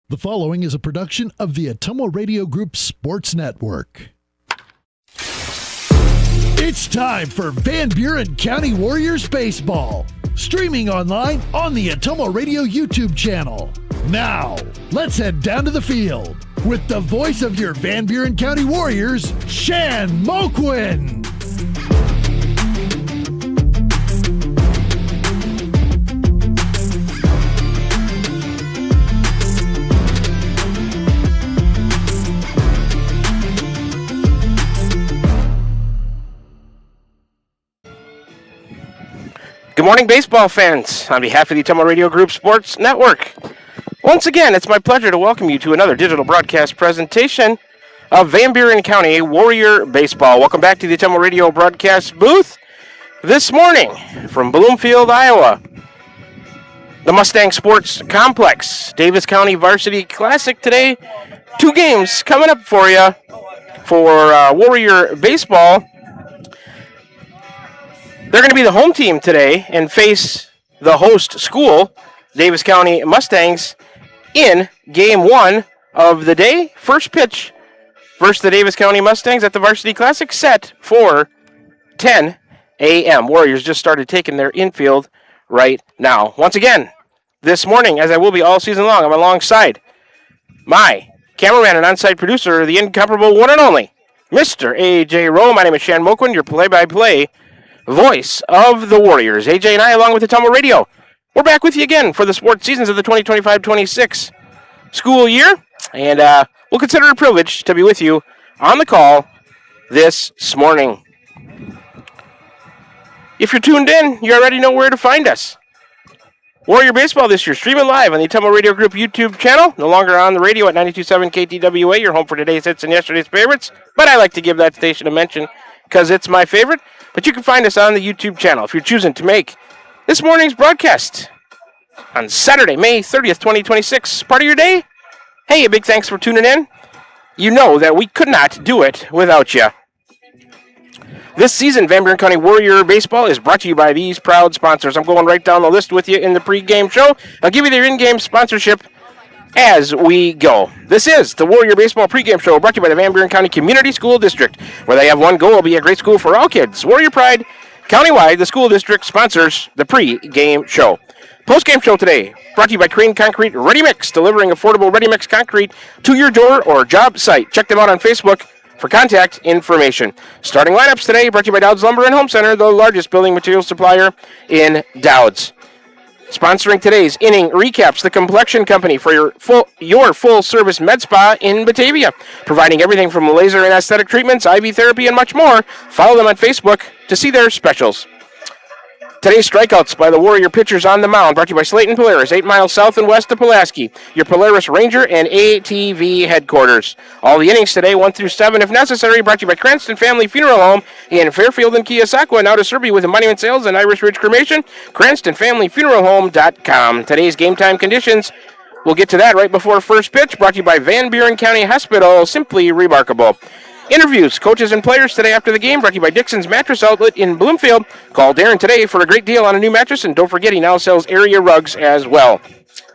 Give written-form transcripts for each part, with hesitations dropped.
The following is a production of the Atomo Radio Group Sports Network. It's time for Van Buren County Warriors Baseball, streaming online on the Atomo Radio YouTube channel. Now, let's head down to the field with the voice of your Van Buren County Warriors, Shan Moquin. Good morning, baseball fans. On behalf of the Atomo Radio Group Sports Network, once again, it's my pleasure to welcome you to another digital broadcast presentation of Van Buren County Warrior Baseball. Welcome back to the Atomo Radio broadcast booth this morning from Bloomfield, Iowa. The Mustang Sports Complex, Davis County Varsity Classic today. 2 games coming up for you for Warrior Baseball. They're going to be the home team today and face the host school, Davis County Mustangs, in Game 1 of the day. First pitch versus the Davis County Mustangs at the Varsity Classic, set for 10 a.m. Warriors just started taking their infield right now. Once again, this morning, as I will be all season long, I'm alongside my cameraman and on-site producer, the incomparable one and only, Mr. A.J. Rowe. My name is Shan Moquin, your play-by-play voice of the Warriors. AJ and I, along with Atomo Radio, we're back with you again for the sports seasons of the 2025-26 school year, and we'll consider it a privilege to be with you on the call this morning. If you're tuned in, you already know where to find us. Warrior Baseball this year, streaming live on the Atomo Radio Group YouTube channel, no longer on the radio at 92.7 KTWA, your home for today's hits and yesterday's favorites, but I like to give that station a mention because it's my favorite. But you can find us on the YouTube channel if you're choosing to make this morning's broadcast on Saturday, May 30th, 2026, part of your day. Hey, a big thanks for tuning in. You know that we could not do it without you. This season, Van Buren County Warrior Baseball is brought to you by these proud sponsors. I'm going right down the list with you in the pregame show. I'll give you their in-game sponsorship as we go. This is the Warrior Baseball pregame show brought to you by the Van Buren County Community School District, where they have one goal: be a great school for all kids. Warrior Pride, countywide, the school district sponsors the pregame show. Postgame show today brought to you by Crane Concrete Ready Mix, delivering affordable ready mix concrete to your door or job site. Check them out on Facebook for contact information. Starting lineups today brought to you by Dowd's Lumber and Home Center, the largest building materials supplier in Dowd's. Sponsoring today's inning recaps, the Complexion Company for your full-service med spa in Batavia, providing everything from laser and aesthetic treatments, IV therapy, and much more. Follow them on Facebook to see their specials. Today's strikeouts by the Warrior pitchers on the mound, brought to you by Slayton Polaris, 8 miles south and west of Pulaski, your Polaris Ranger and ATV headquarters. All the innings today, 1 through 7 if necessary, brought to you by Cranston Family Funeral Home in Fairfield and Keosauqua, now to serve you with monument sales and Irish Ridge cremation, CranstonFamilyFuneralHome.com. Today's game time conditions, we'll get to that right before first pitch, brought to you by Van Buren County Hospital, simply remarkable. Interviews, coaches, and players today after the game, brought to you by Dixon's Mattress Outlet in Bloomfield. Call Darren today for a great deal on a new mattress, and don't forget he now sells area rugs as well.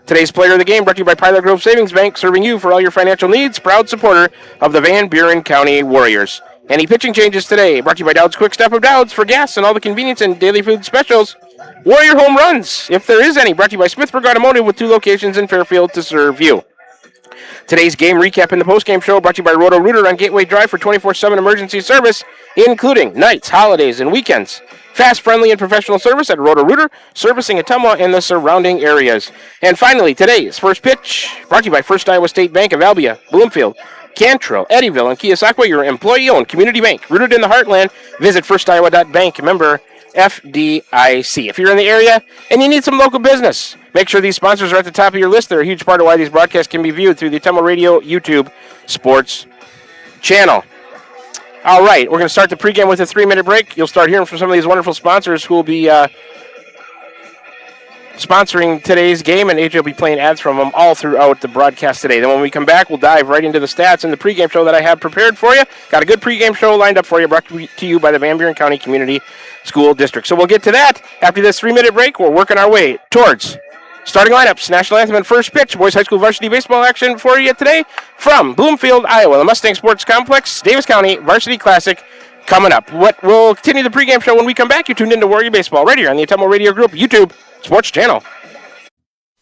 Today's player of the game brought to you by Pilot Grove Savings Bank, serving you for all your financial needs, proud supporter of the Van Buren County Warriors. Any pitching changes today brought to you by Dowd's Quick Stop of Dowd's for gas and all the convenience and daily food specials. Warrior home runs, if there is any, brought to you by Smithburg Automotive with 2 locations in Fairfield to serve you. Today's game recap in the postgame show brought to you by Roto-Rooter on Gateway Drive for 24/7 emergency service, including nights, holidays, and weekends. Fast, friendly, and professional service at Roto-Rooter, servicing Ottumwa and the surrounding areas. And finally, today's first pitch brought to you by First Iowa State Bank of Albia, Bloomfield, Cantrell, Eddyville, and Keosauqua, your employee-owned community bank, rooted in the heartland. Visit firstiowa.bank, member FDIC. If you're in the area and you need some local business, make sure these sponsors are at the top of your list. They're a huge part of why these broadcasts can be viewed through the Atomo Radio YouTube Sports channel. All right, we're going to start the pregame with a 3-minute break. You'll start hearing from some of these wonderful sponsors who will be sponsoring today's game, and AJ will be playing ads from them all throughout the broadcast today. Then when we come back, we'll dive right into the stats and the pregame show that I have prepared for you. Got a good pregame show lined up for you, brought to you by the Van Buren County Community School District. So we'll get to that after this 3-minute break. We're working our way towards Starting lineups, national anthem and first pitch, boys high school varsity baseball action for you today from Bloomfield, Iowa. The Mustang Sports Complex, Davis County Varsity Classic coming up. We'll continue the pregame show when we come back. You're tuned into Warrior Baseball right here on the Atomo Radio Group YouTube Sports Channel.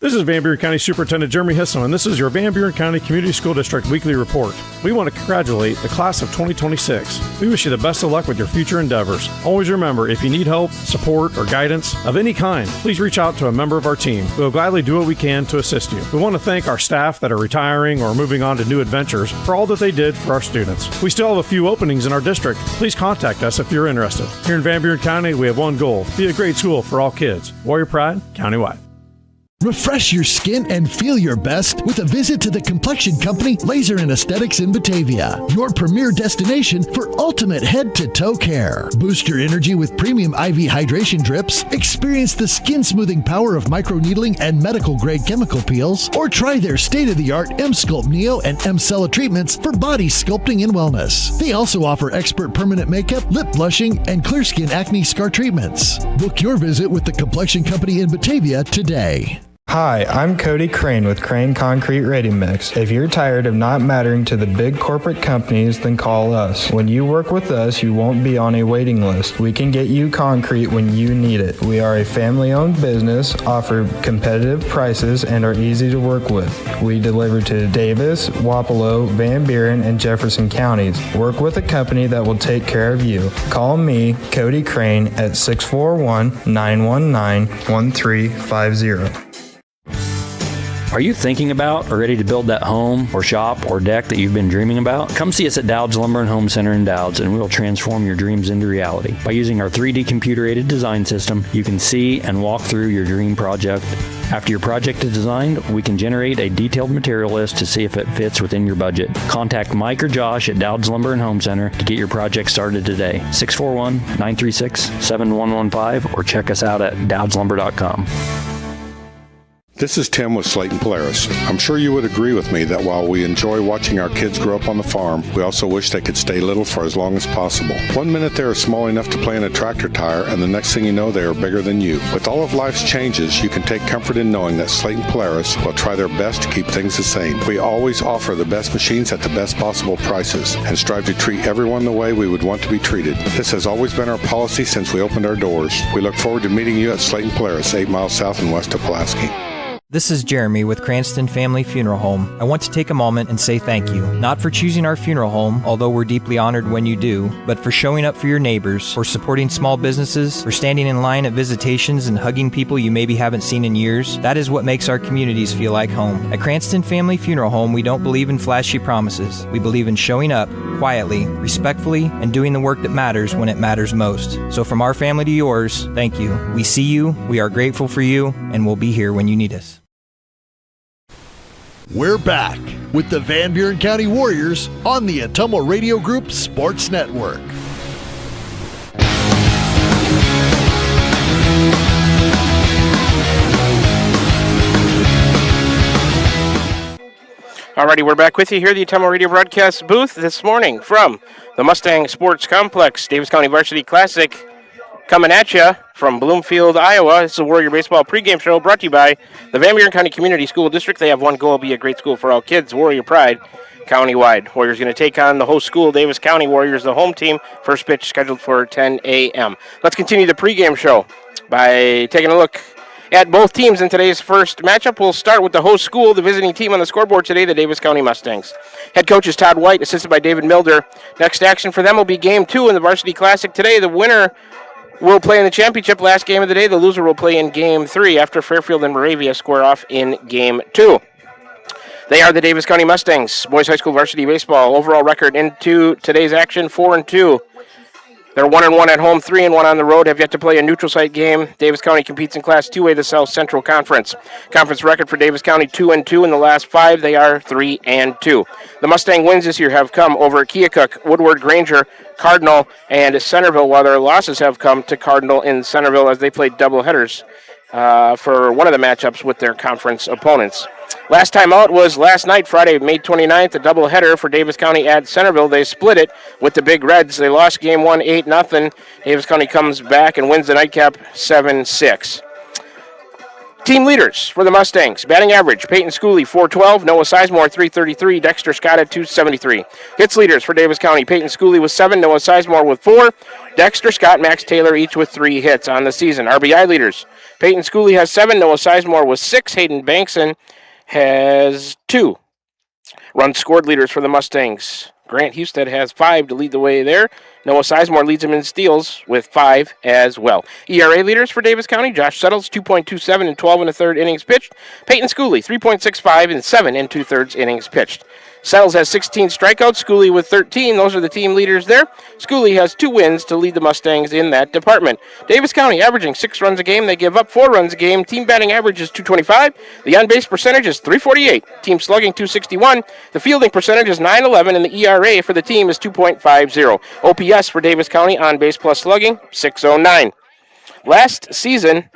This is Van Buren County Superintendent Jeremy Hisson, and this is your Van Buren County Community School District Weekly Report. We want to congratulate the class of 2026. We wish you the best of luck with your future endeavors. Always remember, if you need help, support, or guidance of any kind, please reach out to a member of our team. We will gladly do what we can to assist you. We want to thank our staff that are retiring or moving on to new adventures for all that they did for our students. We still have a few openings in our district. Please contact us if you're interested. Here in Van Buren County, we have one goal: be a great school for all kids. Warrior Pride, countywide. Refresh your skin and feel your best with a visit to the complexion company Laser and Aesthetics in Batavia, your premier destination for ultimate head-to-toe care. Boost your energy with premium IV hydration drips, experience the skin-smoothing power of microneedling and medical-grade chemical peels, or try their state-of-the-art M-Sculpt Neo and M-Cella treatments for body sculpting and wellness. They also offer expert permanent makeup, lip blushing, and clear skin acne scar treatments. Book your visit with the complexion company in Batavia today. Hi, I'm Cody Crane with Crane Concrete Ready Mix. If you're tired of not mattering to the big corporate companies, then call us. When you work with us, you won't be on a waiting list. We can get you concrete when you need it. We are a family-owned business, offer competitive prices, and are easy to work with. We deliver to Davis, Wapello, Van Buren, and Jefferson counties. Work with a company that will take care of you. Call me, Cody Crane, at 641-919-1350. Are you thinking about or ready to build that home or shop or deck that you've been dreaming about? Come see us at Dowd's Lumber and Home Center in Dowd's, and we'll transform your dreams into reality. By using our 3D computer-aided design system, you can see and walk through your dream project. After your project is designed, we can generate a detailed material list to see if it fits within your budget. Contact Mike or Josh at Dowd's Lumber and Home Center to get your project started today. 641-936-7115 or check us out at dowdslumber.com. This is Tim with Slayton Polaris. I'm sure you would agree with me that while we enjoy watching our kids grow up on the farm, we also wish they could stay little for as long as possible. 1 minute they are small enough to play in a tractor tire, and the next thing you know they are bigger than you. With all of life's changes, you can take comfort in knowing that Slayton Polaris will try their best to keep things the same. We always offer the best machines at the best possible prices and strive to treat everyone the way we would want to be treated. This has always been our policy since we opened our doors. We look forward to meeting you at Slayton Polaris, 8 miles south and west of Pulaski. This is Jeremy with Cranston Family Funeral Home. I want to take a moment and say thank you, not for choosing our funeral home, although we're deeply honored when you do, but for showing up for your neighbors, for supporting small businesses, for standing in line at visitations and hugging people you maybe haven't seen in years. That is what makes our communities feel like home. At Cranston Family Funeral Home, we don't believe in flashy promises. We believe in showing up quietly, respectfully, and doing the work that matters when it matters most. So from our family to yours, thank you. We see you, we are grateful for you, and we'll be here when you need us. We're back with the Van Buren County Warriors on the Atomo Radio Group Sports Network. Alrighty, we're back with you here at the Atomo Radio broadcast booth this morning from the Mustang Sports Complex, Davis County Varsity Classic, coming at you from Bloomfield, Iowa. This is a Warrior Baseball pregame show brought to you by the Van Buren County Community School District. They have one goal: be a great school for all kids. Warrior Pride, countywide. Warriors going to take on the host school, Davis County Warriors, the home team. First pitch scheduled for 10 a.m. Let's continue the pregame show by taking a look at both teams in today's first matchup. We'll start with the host school, the visiting team on the scoreboard today, the Davis County Mustangs. Head coach is Todd White, assisted by David Milder. Next action for them will be Game 2 in the Varsity Classic today. The winner will play in the championship last game of the day. The loser will play in Game 3 after Fairfield and Moravia square off in Game 2. They are the Davis County Mustangs, boys high school varsity baseball. Overall record into today's action, 4-2. They're 1-1 at home, 3-1 on the road, have yet to play a neutral site game. Davis County competes in Class 2A, the South Central Conference. Conference record for Davis County, 2-2. In the last 5, they are 3-2. The Mustang wins this year have come over Keokuk, Woodward, Granger, Cardinal, and Centerville, while their losses have come to Cardinal and Centerville as they played doubleheaders for one of the matchups with their conference opponents. Last time out was last night, Friday, May 29th, a doubleheader for Davis County at Centerville. They split it with the Big Reds. They lost Game 1 8-0. Davis County comes back and wins the nightcap 7-6. Team leaders for the Mustangs. Batting average, Peyton Schooley, 412. Noah Sizemore, 333. Dexter Scott at 273. Hits leaders for Davis County. Peyton Schooley with 7. Noah Sizemore with 4. Dexter Scott, Max Taylor, each with 3 hits on the season. RBI leaders. Peyton Schooley has 7. Noah Sizemore with 6. Hayden Bankson has 2. Runs scored leaders for the Mustangs. Grant Husted has 5 to lead the way there. Noah Sizemore leads him in steals with 5 as well. ERA leaders for Davis County. Josh Settles, 2.27 and 12 1/3 innings pitched. Peyton Schooley, 3.65 and 7 2/3 innings pitched. Settles has 16 strikeouts. Schooley with 13. Those are the team leaders there. Schooley has 2 wins to lead the Mustangs in that department. Davis County averaging 6 runs a game. They give up 4 runs a game. Team batting average is .225. The on-base percentage is .348. Team slugging .261. The fielding percentage is .911, and the ERA for the team is 2.50. OPS for Davis County on-base plus slugging, .609. Last season,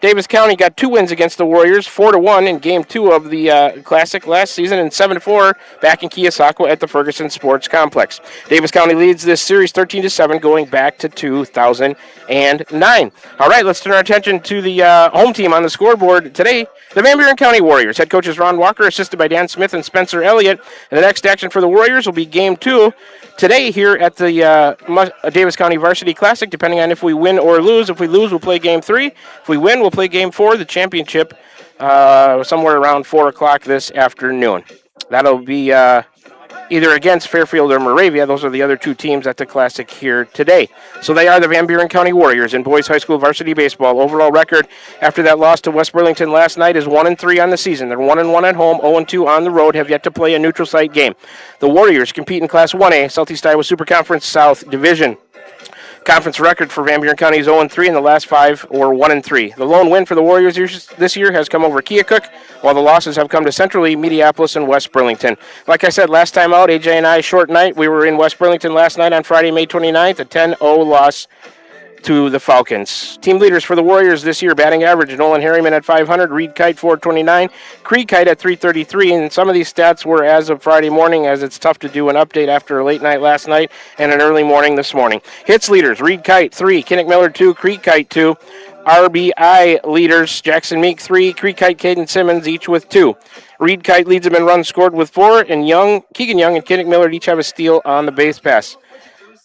Davis County got 2 wins against the Warriors, 4-1 in Game 2 of the Classic last season, and 7-4 back in Keosauqua at the Ferguson Sports Complex. Davis County leads this series 13-7, going back to 2009. All right, let's turn our attention to the home team on the scoreboard today. The Van Buren County Warriors. Head coaches Ron Walker, assisted by Dan Smith and Spencer Elliott. And the next action for the Warriors will be Game 2 today here at the Davis County Varsity Classic, depending on if we win or lose. If we lose, we'll play Game 3. If we win, we'll play Game 4, the championship, somewhere around 4 o'clock this afternoon. That'll be either against Fairfield or Moravia. Those are the other 2 teams at the Classic here today. So they are the Van Buren County Warriors in boys high school varsity baseball. Overall record after that loss to West Burlington last night is 1-3 on the season. They're 1-1 at home, 0-2 on the road, have yet to play a neutral site game. The Warriors compete in Class 1A, Southeast Iowa Super Conference South Division. Conference record for Van Buren County is 0-3, and the last 5 were 1-3. The lone win for the Warriors this year has come over Keokuk, while the losses have come to Central Lee, Mediapolis, and West Burlington. Like I said, last time out, AJ and I, short night. We were in West Burlington last night on Friday, May 29th, a 10-0 loss to the Falcons. Team leaders for the Warriors this year, batting average, Nolan Harriman at 500, Reed Kite 429, Creed Kite at 333, and some of these stats were as of Friday morning, as it's tough to do an update after a late night last night and an early morning this morning. Hits leaders, Reed Kite 3, Kinnick Miller 2, Creed Kite 2. RBI leaders, Jackson Meek 3, Creed Kite, Caden Simmons each with 2. Reed Kite leads them in runs scored with 4, and Keegan Young and Kinnick Miller each have a steal on the base pass.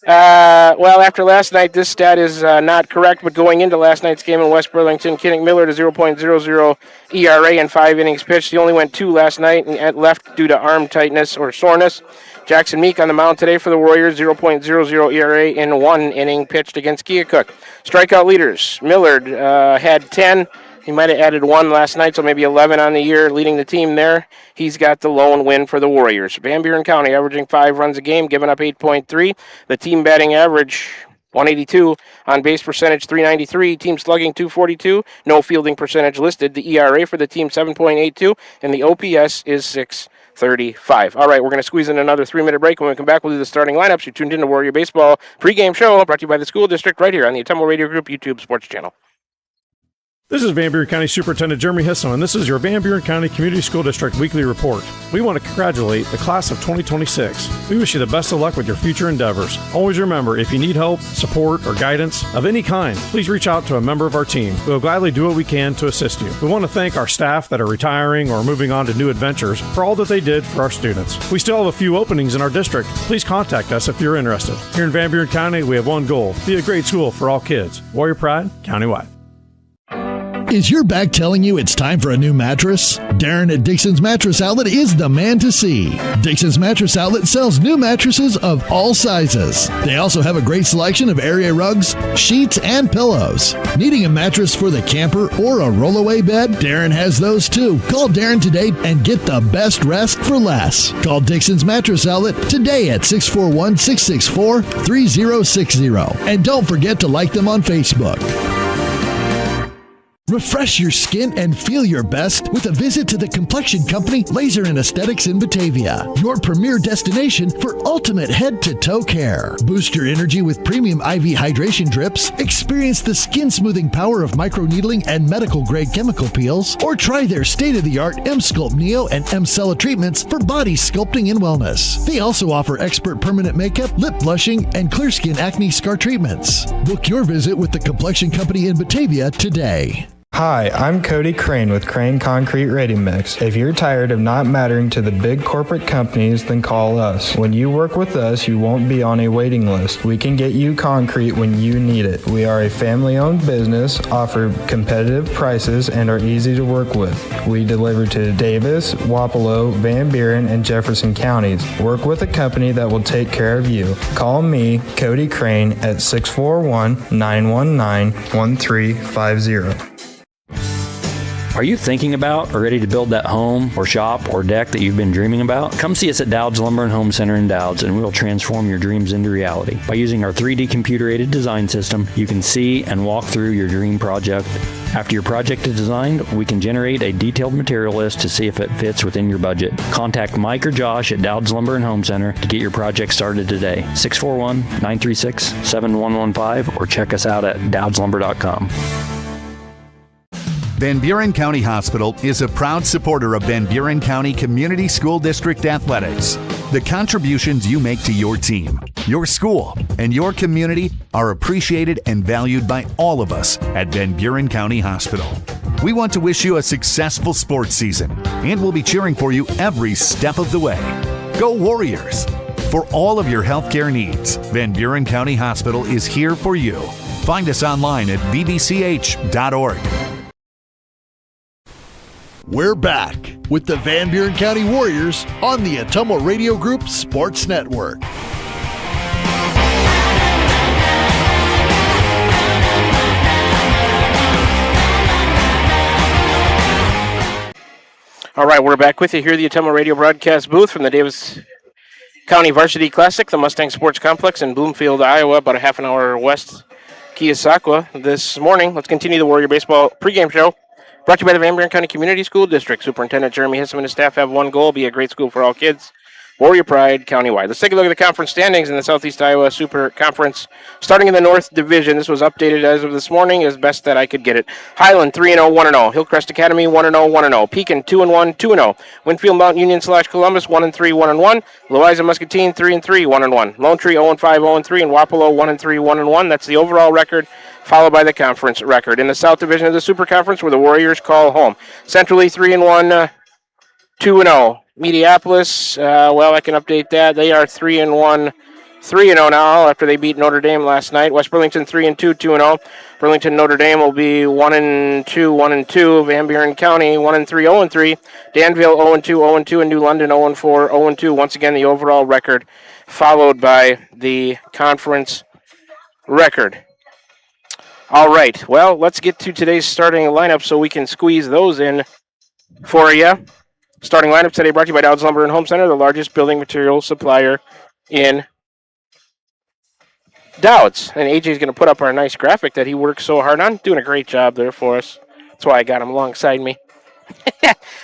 Well, after last night, this stat is not correct, but going into last night's game in West Burlington, Kinnick Miller to 0.00 ERA in 5 innings pitched. He only went 2 last night and left due to arm tightness or soreness. Jackson Meek on the mound today for the Warriors, 0.00 ERA in 1 inning pitched against Keokuk. Strikeout leaders, Millard had 10. He might have added 1 last night, so maybe 11 on the year, leading the team there. He's got the lone win for the Warriors. Van Buren County averaging 5 runs a game, giving up 8.3. The team batting average, 182. On base percentage, 393. Team slugging, 242. No fielding percentage listed. The ERA for the team, 7.82. And the OPS is 635. All right, we're going to squeeze in another 3-minute break. When we come back, we'll do the starting lineups. You're tuned in to Warrior Baseball pregame show, brought to you by the school district right here on the Ottumwa Radio Group YouTube Sports Channel. This is Van Buren County Superintendent Jeremy Hisson, and this is your Van Buren County Community School District Weekly Report. We want to congratulate the class of 2026. We wish you the best of luck with your future endeavors. Always remember, if you need help, support, or guidance of any kind, please reach out to a member of our team. We will gladly do what we can to assist you. We want to thank our staff that are retiring or moving on to new adventures for all that they did for our students. We still have a few openings in our district. Please contact us if you're interested. Here in Van Buren County, we have one goal: be a great school for all kids. Warrior Pride, countywide. Is your back telling you it's time for a new mattress? Darren at Dixon's Mattress Outlet is the man to see. Dixon's Mattress Outlet sells new mattresses of all sizes. They also have a great selection of area rugs, sheets, and pillows. Needing a mattress for the camper or a rollaway bed? Darren has those too. Call Darren today and get the best rest for less. Call Dixon's Mattress Outlet today at 641-664-3060. And don't forget to like them on Facebook. Refresh your skin and feel your best with a visit to the complexion company Laser and Aesthetics in Batavia, your premier destination for ultimate head-to-toe care. Boost your energy with premium IV hydration drips, experience the skin-smoothing power of microneedling and medical-grade chemical peels, or try their state-of-the-art M-Sculpt Neo and M-Cella treatments for body sculpting and wellness. They also offer expert permanent makeup, lip blushing, and clear skin acne scar treatments. Book your visit with the complexion company in Batavia today. Hi, I'm Cody Crane with Crane Concrete Ready Mix. If you're tired of not mattering to the big corporate companies, then call us. When you work with us, you won't be on a waiting list. We can get you concrete when you need it. We are a family-owned business, offer competitive prices, and are easy to work with. We deliver to Davis, Wapello, Van Buren, and Jefferson counties. Work with a company that will take care of you. Call me, Cody Crane, at 641-919-1350. Are you thinking about or ready to build that home or shop or deck that you've been dreaming about? Come see us at Dowd's Lumber and Home Center in Dowd's, and we'll transform your dreams into reality. By using our 3D computer-aided design system, you can see and walk through your dream project. After your project is designed, we can generate a detailed material list to see if it fits within your budget. Contact Mike or Josh at Dowd's Lumber and Home Center to get your project started today. 641-936-7115 or check us out at dowdslumber.com. Van Buren County Hospital is a proud supporter of Van Buren County Community School District Athletics. The contributions you make to your team, your school, and your community are appreciated and valued by all of us at Van Buren County Hospital. We want to wish you a successful sports season, and we'll be cheering for you every step of the way. Go Warriors! For all of your healthcare needs, Van Buren County Hospital is here for you. Find us online at vbch.org. We're back with the Van Buren County Warriors on the Atomo Radio Group Sports Network. All right, we're back with you here at the Atomo Radio broadcast booth from the Davis County Varsity Classic, the Mustang Sports Complex in Bloomfield, Iowa, about a half an hour west Keosauqua this morning. Let's continue the Warrior Baseball pregame show. Brought to you by the Van Buren County Community School District. Superintendent Jeremy Hissom and his staff have one goal: be a great school for all kids. Warrior Pride countywide. Let's take a look at the conference standings in the Southeast Iowa Super Conference. Starting in the North Division, this was updated as of this morning as best that I could get it. Highland 3-0, 1-0. Hillcrest Academy 1-0, 1-0. Pekin 2-1, 2-0. Winfield Mountain Union / Columbus 1-3, 1-1. Louisa Muscatine 3-3, 1-1. Lone Tree 0-5, 0-3, and Wapello 1-3, 1-1. That's the overall record, followed by the conference record. In the South Division of the Super Conference, where the Warriors call home. Centrally 3-1, 2-0. Mediapolis, I can update that. They are 3-1, 3-0 now after they beat Notre Dame last night. West Burlington 3-2, 2-0. Burlington Notre Dame will be 1-2, 1-2. Van Buren County 1-3, 0-3. Danville 0-2, 0-2, and New London 0-4, 0-2. Once again, the overall record, followed by the conference record. All right, well, let's get to today's starting lineup so we can squeeze those in for you. Starting lineup today brought to you by Dowd's Lumber and Home Center, the largest building material supplier in Dowd's. And AJ's going to put up our nice graphic that he works so hard on. Doing a great job there for us. That's why I got him alongside me.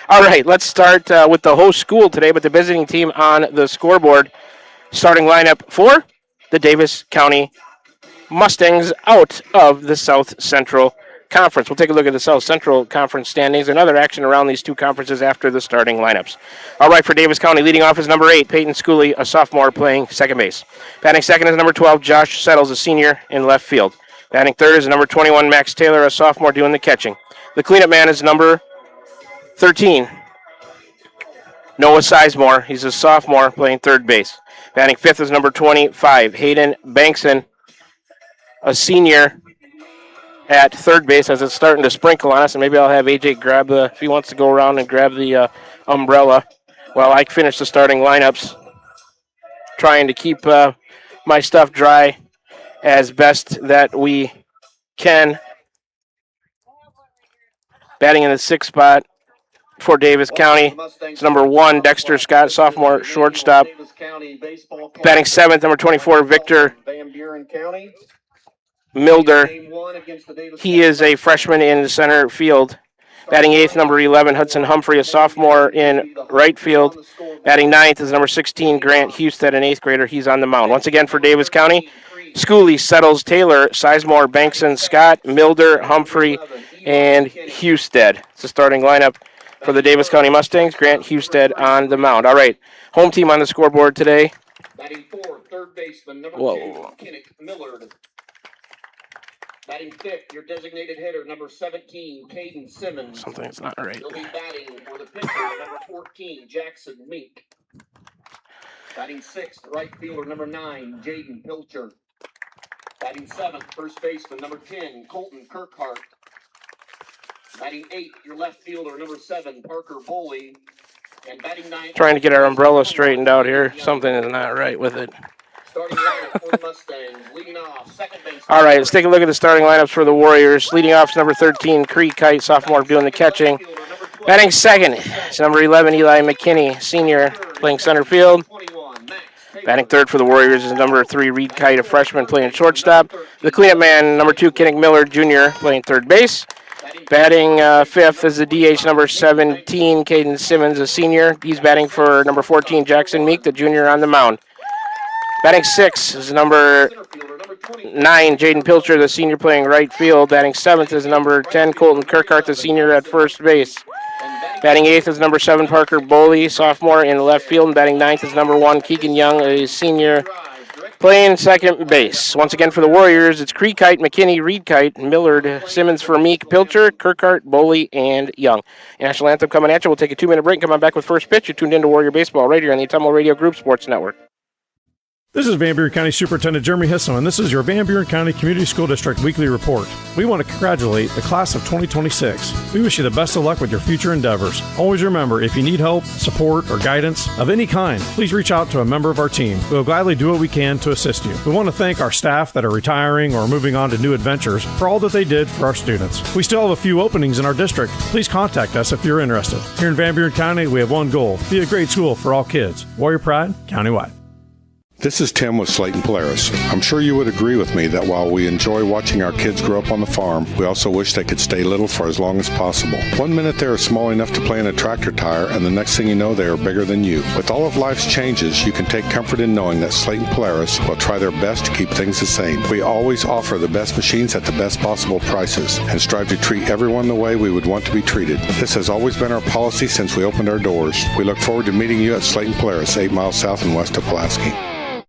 All right, let's start with the host school today, but the visiting team on the scoreboard. Starting lineup for the Davis County Mustangs out of the South Central Conference. We'll take a look at the South Central Conference standings and other action around these two conferences after the starting lineups. All right, for Davis County, leading off is number 8, Peyton Schooley, a sophomore playing second base. Batting second is number 12, Josh Settles, a senior in left field. Batting third is number 21, Max Taylor, a sophomore doing the catching. The cleanup man is number 13, Noah Sizemore. He's a sophomore playing third base. Batting fifth is number 25, Hayden Bankson, a senior at third base, as it's starting to sprinkle on us, and maybe I'll have AJ grab if he wants to go around and grab the umbrella while I finish the starting lineups, trying to keep my stuff dry as best that we can. Batting in the sixth spot for Davis County, it's number 1, Dexter Scott, sophomore shortstop. Batting seventh, number 24, Victor Milder. He is a freshman in the center field. Batting eighth, number 11, Hudson Humphrey, a sophomore in right field. Batting ninth is number 16, Grant Husted, an eighth grader. He's on the mound. Once again for Davis County, Schooley, Settles, Taylor, Sizemore, Bankson, Scott, Milder, Humphrey, and Husted. It's the starting lineup for the Davis County Mustangs. Grant Husted on the mound. All right, home team on the scoreboard today. Batting fourth, third baseman, number 2, Kenneth Millard. Batting fifth, your designated hitter, number 17, Caden Simmons. Something's not right. He'll be batting for the pitcher, number 14, Jackson Meek. Batting sixth, right fielder, number 9, Jaden Pilcher. Batting seventh, first baseman, number 10, Colton Kirkhart. Batting eighth, your left fielder, number 7, Parker Boley. And batting ninth. Trying to get our umbrella straightened out here. Something is not right with it. Starting lineup for the Mustangs, leading off, second base. All right, let's take a look at the starting lineups for the Warriors. Leading off is number 13, Creek Kite, sophomore, doing the catching. Batting second is number 11, Eli McKinney, senior, playing center field. Batting third for the Warriors is number 3, Reed Kite, a freshman, playing shortstop. The cleanup man, number 2, Kennick Miller, junior, playing third base. Batting fifth is the DH number 17, Caden Simmons, a senior. He's batting for number 14, Jackson Meek, the junior, on the mound. Batting sixth is number 9, Jaden Pilcher, the senior, playing right field. Batting seventh is number 10, Colton Kirkhart, the senior, at first base. Batting eighth is number 7, Parker Boley, sophomore, in left field. And batting ninth is number 1, Keegan Young, a senior, playing second base. Once again for the Warriors, it's Creek Kite, McKinney, Reed Kite, Millard, Simmons for Meek, Pilcher, Kirkhart, Boley, and Young. National anthem coming at you. We'll take a 2-minute break and come on back with first pitch. You're tuned into Warrior Baseball right here on the Autumnal Radio Group Sports Network. This is Van Buren County Superintendent Jeremy Hisson, and this is your Van Buren County Community School District Weekly Report. We want to congratulate the class of 2026. We wish you the best of luck with your future endeavors. Always remember, if you need help, support, or guidance of any kind, please reach out to a member of our team. We'll gladly do what we can to assist you. We want to thank our staff that are retiring or moving on to new adventures for all that they did for our students. We still have a few openings in our district. Please contact us if you're interested. Here in Van Buren County, we have one goal: be a great school for all kids. Warrior Pride, countywide. This is Tim with Slayton Polaris. I'm sure you would agree with me that while we enjoy watching our kids grow up on the farm, we also wish they could stay little for as long as possible. 1 minute they are small enough to play in a tractor tire, and the next thing you know, they are bigger than you. With all of life's changes, you can take comfort in knowing that Slayton Polaris will try their best to keep things the same. We always offer the best machines at the best possible prices and strive to treat everyone the way we would want to be treated. This has always been our policy since we opened our doors. We look forward to meeting you at Slayton Polaris, 8 miles south and west of Pulaski.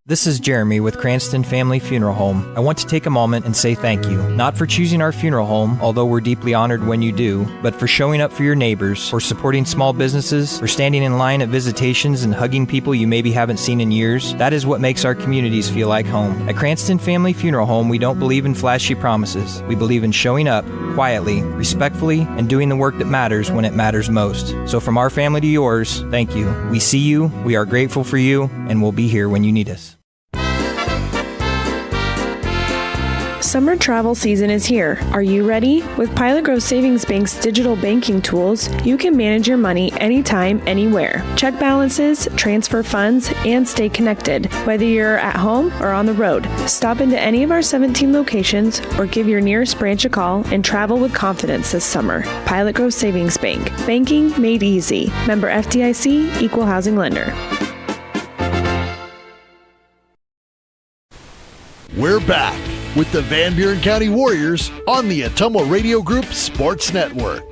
This is Jeremy with Cranston Family Funeral Home. I want to take a moment and say thank you, not for choosing our funeral home, although we're deeply honored when you do, but for showing up for your neighbors, for supporting small businesses, for standing in line at visitations and hugging people you maybe haven't seen in years. That is what makes our communities feel like home. At Cranston Family Funeral Home, we don't believe in flashy promises. We believe in showing up quietly, respectfully, and doing the work that matters when it matters most. So from our family to yours, thank you. We see you, we are grateful for you, and we'll be here when you need us. Summer travel season is here. Are you ready? With Pilot Grove Savings Bank's digital banking tools, you can manage your money anytime, anywhere. Check balances, transfer funds, and stay connected. Whether you're at home or on the road, stop into any of our 17 locations or give your nearest branch a call and travel with confidence this summer. Pilot Grove Savings Bank. Banking made easy. Member FDIC, Equal Housing Lender. We're back with the Van Buren County Warriors on the Autumnal Radio Group Sports Network.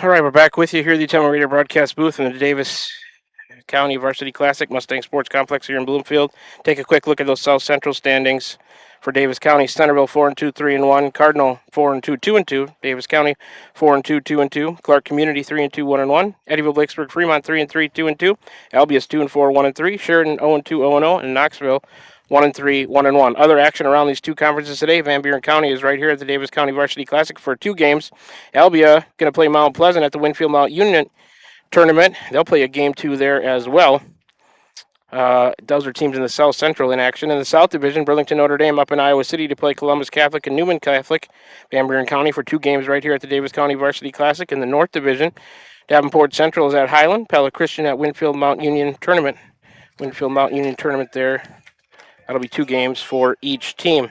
All right, we're back with you here at the Autumnal Radio broadcast booth in the Davis County Varsity Classic Mustang Sports Complex here in Bloomfield. Take a quick look at those South Central standings. For Davis County, Centerville 4-2, 3-1. Cardinal 4-2, 2-2. Davis County 4-2, 2-2. Clark Community 3-2, 1-1. Eddyville, Blacksburg, Fremont 3-3, 2-2. Albius 2-4, 1-3. Sheridan 0-2, 0-0. And Knoxville 1-3, 1-1. Other action around these two conferences today. Van Buren County is right here at the Davis County Varsity Classic for 2 games. Albia going to play Mount Pleasant at the Winfield Mount Union tournament. They'll play a game 2 there as well. Those are teams in the South Central in action. In the South Division, Burlington Notre Dame up in Iowa City to play Columbus Catholic and Newman Catholic. Van Buren County for 2 games right here at the Davis County Varsity Classic. In the North Division, Davenport Central is at Highland. Pella Christian at Winfield Mount Union tournament. Winfield Mount Union tournament there. That'll be 2 games for each team.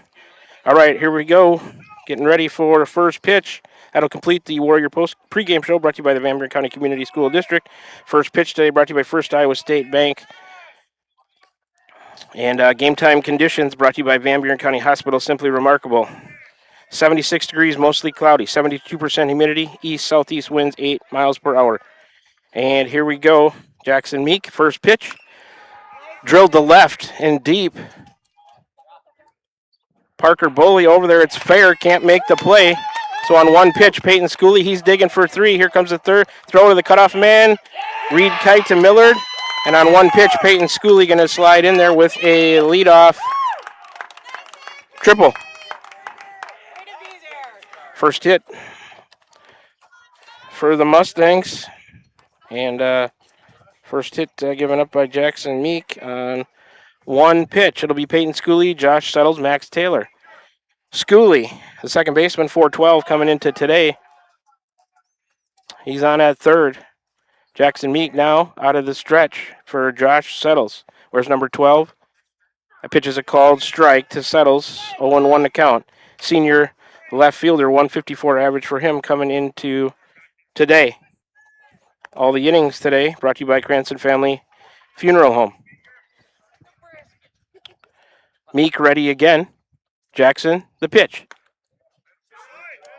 All right, here we go. Getting ready for the first pitch. That'll complete the Warrior pregame show brought to you by the Van Buren County Community School District. First pitch today brought to you by First Iowa State Bank. And game time conditions brought to you by Van Buren County Hospital, Simply Remarkable. 76 degrees, mostly cloudy, 72% humidity, east-southeast winds 8 miles per hour. And here we go. Jackson Meek, first pitch. Drilled to left and deep. Parker Boley over there. It's fair. Can't make the play. So on one pitch, Peyton Schooley, he's digging for 3. Here comes the third. Throw to the cutoff man. Reed Kite to Millard. And on one pitch, Peyton Schooley going to slide in there with a leadoff triple. First hit for the Mustangs. And first hit given up by Jackson Meek on one pitch. It'll be Peyton Schooley, Josh Settles, Max Taylor. Schooley, the second baseman, 412 coming into today. He's on at third. Jackson Meek now out of the stretch for Josh Settles. Where's number 12? That pitch is a called strike to Settles, 0-1 to count. Senior left fielder, 154 average for him coming into today. All the innings today brought to you by Cranston Family Funeral Home. Meek ready again. Jackson, the pitch.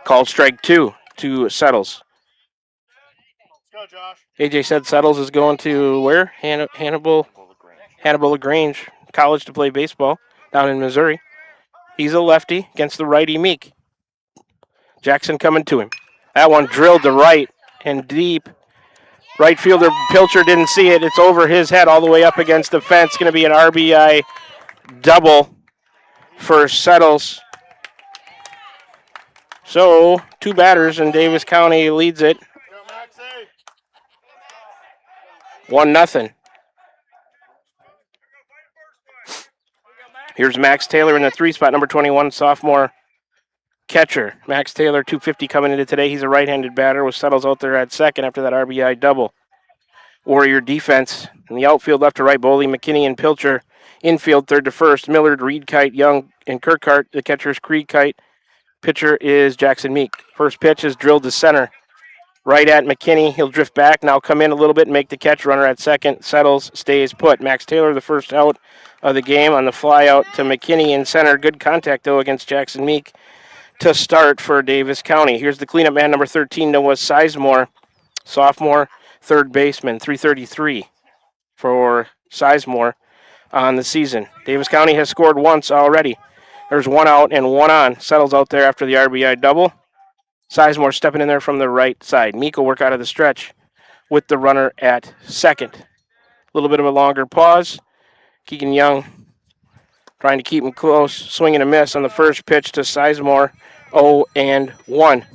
Called strike 2 to Settles. Let's go, Josh. AJ said Settles is going to where? Hannibal LaGrange College to play baseball down in Missouri. He's a lefty against the righty Meek. Jackson coming to him. That one drilled to right and deep. Right fielder Pilcher didn't see it. It's over his head all the way up against the fence. Going to be an RBI double for Settles. So, 2 batters, and Davis County leads it 1-0. Here's Max Taylor in the 3 spot, number 21, sophomore catcher. Max Taylor, 250 coming into today. He's a right-handed batter with Settles out there at second after that RBI double. Warrior defense in the outfield, left to right, Boley, McKinney, and Pilcher. Infield, third to first, Millard, Reed Kite, Young, and Kirkhart. The catcher is Creed Kite. Pitcher is Jackson Meek. First pitch is drilled to center. Right at McKinney. He'll drift back, now come in a little bit and make the catch. Runner at second. Settles, stays put. Max Taylor, the first out of the game on the fly out to McKinney in center. Good contact, though, against Jackson Meek to start for Davis County. Here's the cleanup man, number 13, Noah Sizemore, sophomore, third baseman, 333 for Sizemore on the season. Davis County has scored once already. There's 1 out and 1 on. Settles out there after the RBI double. Sizemore stepping in there from the right side. Meek will work out of the stretch with the runner at second. A little bit of a longer pause. Keegan Young trying to keep him close. Swing and a miss on the first pitch to Sizemore. 0-1.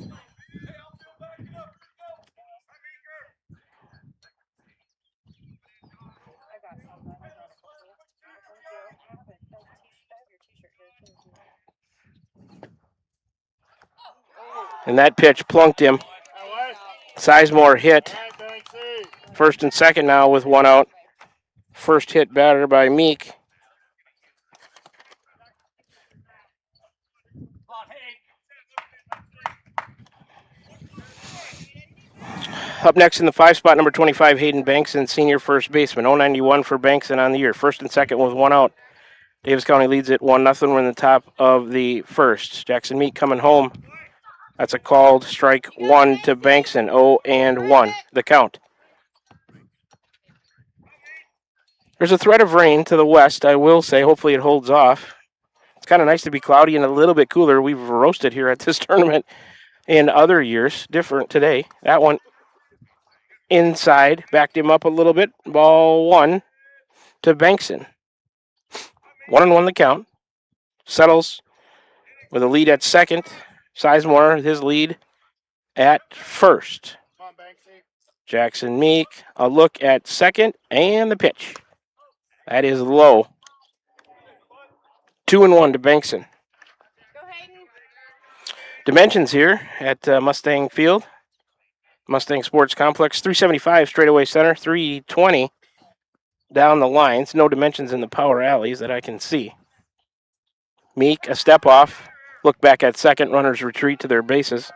And that pitch plunked him. Sizemore hit. First and second now with 1 out. First hit batter by Meek. Up next in the 5 spot, number 25, Hayden Bankson, senior first baseman. 091 for Bankson on the year. First and second with 1 out. Davis County leads it 1-0. We're in the top of the first. Jackson Meek coming home. That's a called strike 1 to Bankson. 0-1, the count. There's a threat of rain to the west, I will say. Hopefully it holds off. It's kind of nice to be cloudy and a little bit cooler. We've roasted here at this tournament in other years. Different today. That one inside. Backed him up a little bit. Ball 1 to Bankson. 1-1 the count. Settles with a lead at second. Sizemore, his lead at first. Jackson Meek, a look at second, and the pitch. That is low. 2-1 to Bankson. Dimensions here at Mustang Field. Mustang Sports Complex. 375 straightaway center, 320 down the lines. No dimensions in the power alleys that I can see. Meek, a step off. Look back at second. Runners retreat to their bases.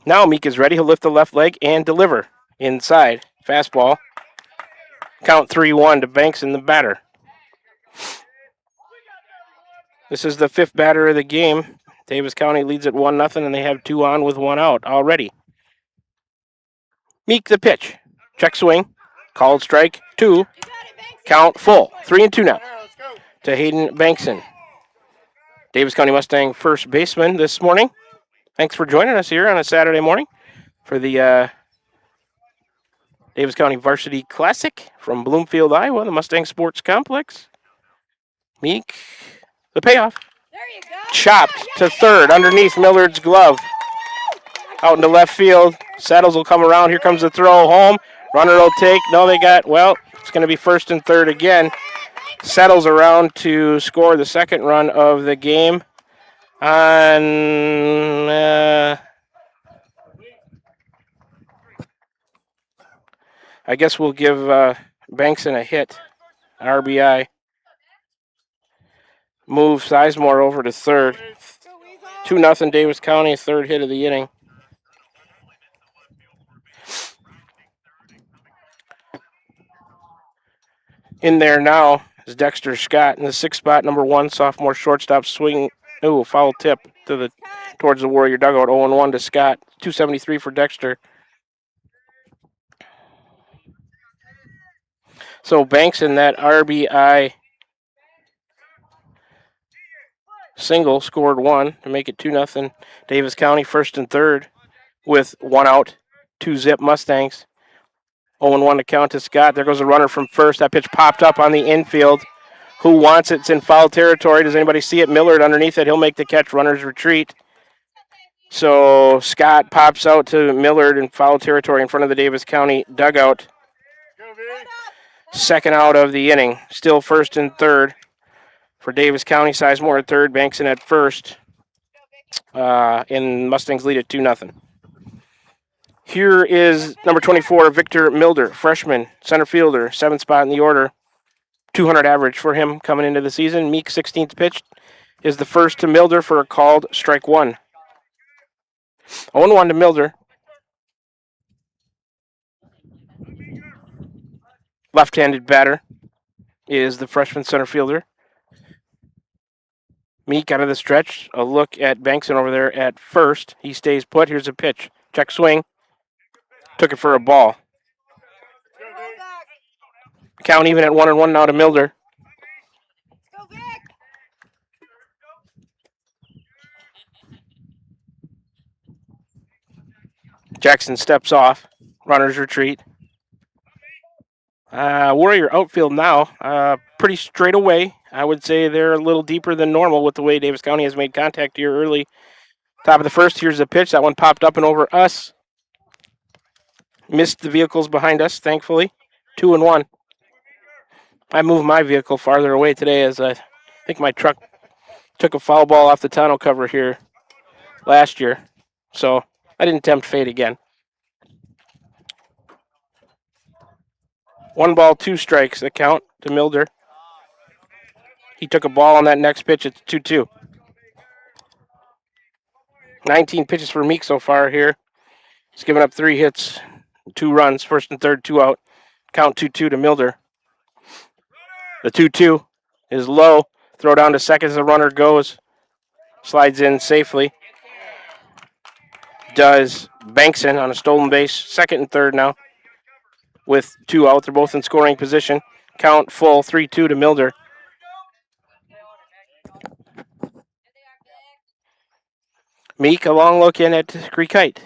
Now Meek is ready. He'll lift the left leg and deliver. Inside. Fastball. Count 3-1 to Bankson, the batter. This is the fifth batter of the game. Davis County leads at 1-0, and they have 2 on with 1 out already. Meek the pitch. Check swing. Called strike 2. Count full. 3-2 now to Hayden Bankson. Davis County Mustang first baseman this morning. Thanks for joining us here on a Saturday morning for the Davis County Varsity Classic from Bloomfield, Iowa, the Mustang Sports Complex. Meek, the payoff. Chopped to third underneath Millard's glove. Out into left field. Settles will come around. Here comes the throw home. Runner will take. No, it's going to be first and third again. Settles around to score the second run of the game. I guess we'll give Bankson a hit. RBI. Move Sizemore over to third. 2-0 Davis County, third hit of the inning. In there now is Dexter Scott in the 6th spot, number 1, sophomore shortstop swing. Ooh, foul tip towards the Warrior dugout. 0-1 to Scott. 273 for Dexter. So Banks in that RBI single scored 1 to make it 2-0. Davis County first and third with 1 out. 2-zip Mustangs. 0-1 to count to Scott. There goes a runner from first. That pitch popped up on the infield. Who wants it? It's in foul territory. Does anybody see it? Millard underneath it. He'll make the catch. Runners retreat. So Scott pops out to Millard in foul territory in front of the Davis County dugout. Second out of the inning. Still first and third for Davis County. Sizemore at third. Bankson at first. And Mustangs lead at 2-0. Here is number 24, Victor Milder, freshman, center fielder, 7th spot in the order. 200 average for him coming into the season. Meek, 16th pitch, is the first to Milder for a called strike 1. 0-1 to Milder. Left-handed batter is the freshman center fielder. Meek out of the stretch. A look at Bankson over there at first. He stays put. Here's a pitch. Check swing. Took it for a ball. Count even at 1-1 now to Milder. Jackson steps off. Runners retreat. Warrior outfield now. Pretty straight away. I would say they're a little deeper than normal with the way Davis County has made contact here early. Top of the first. Here's a pitch. That one popped up and over us. Missed the vehicles behind us, thankfully. 2-1. I moved my vehicle farther away today as I think my truck took a foul ball off the tonneau cover here last year. So I didn't tempt fate again. 1 ball, 2 strikes, the count to Milder. He took a ball on that next pitch. It's 2-2. 19 pitches for Meek so far here. He's given up 3 hits. 2 runs, first and third, 2 out. Count 2-2 to Milder. The 2-2 is low. Throw down to second as the runner goes. Slides in safely. Does Bankson on a stolen base. Second and third now with 2 out. They're both in scoring position. Count full, 3-2 to Milder. Meek, a long look in at Creek Height.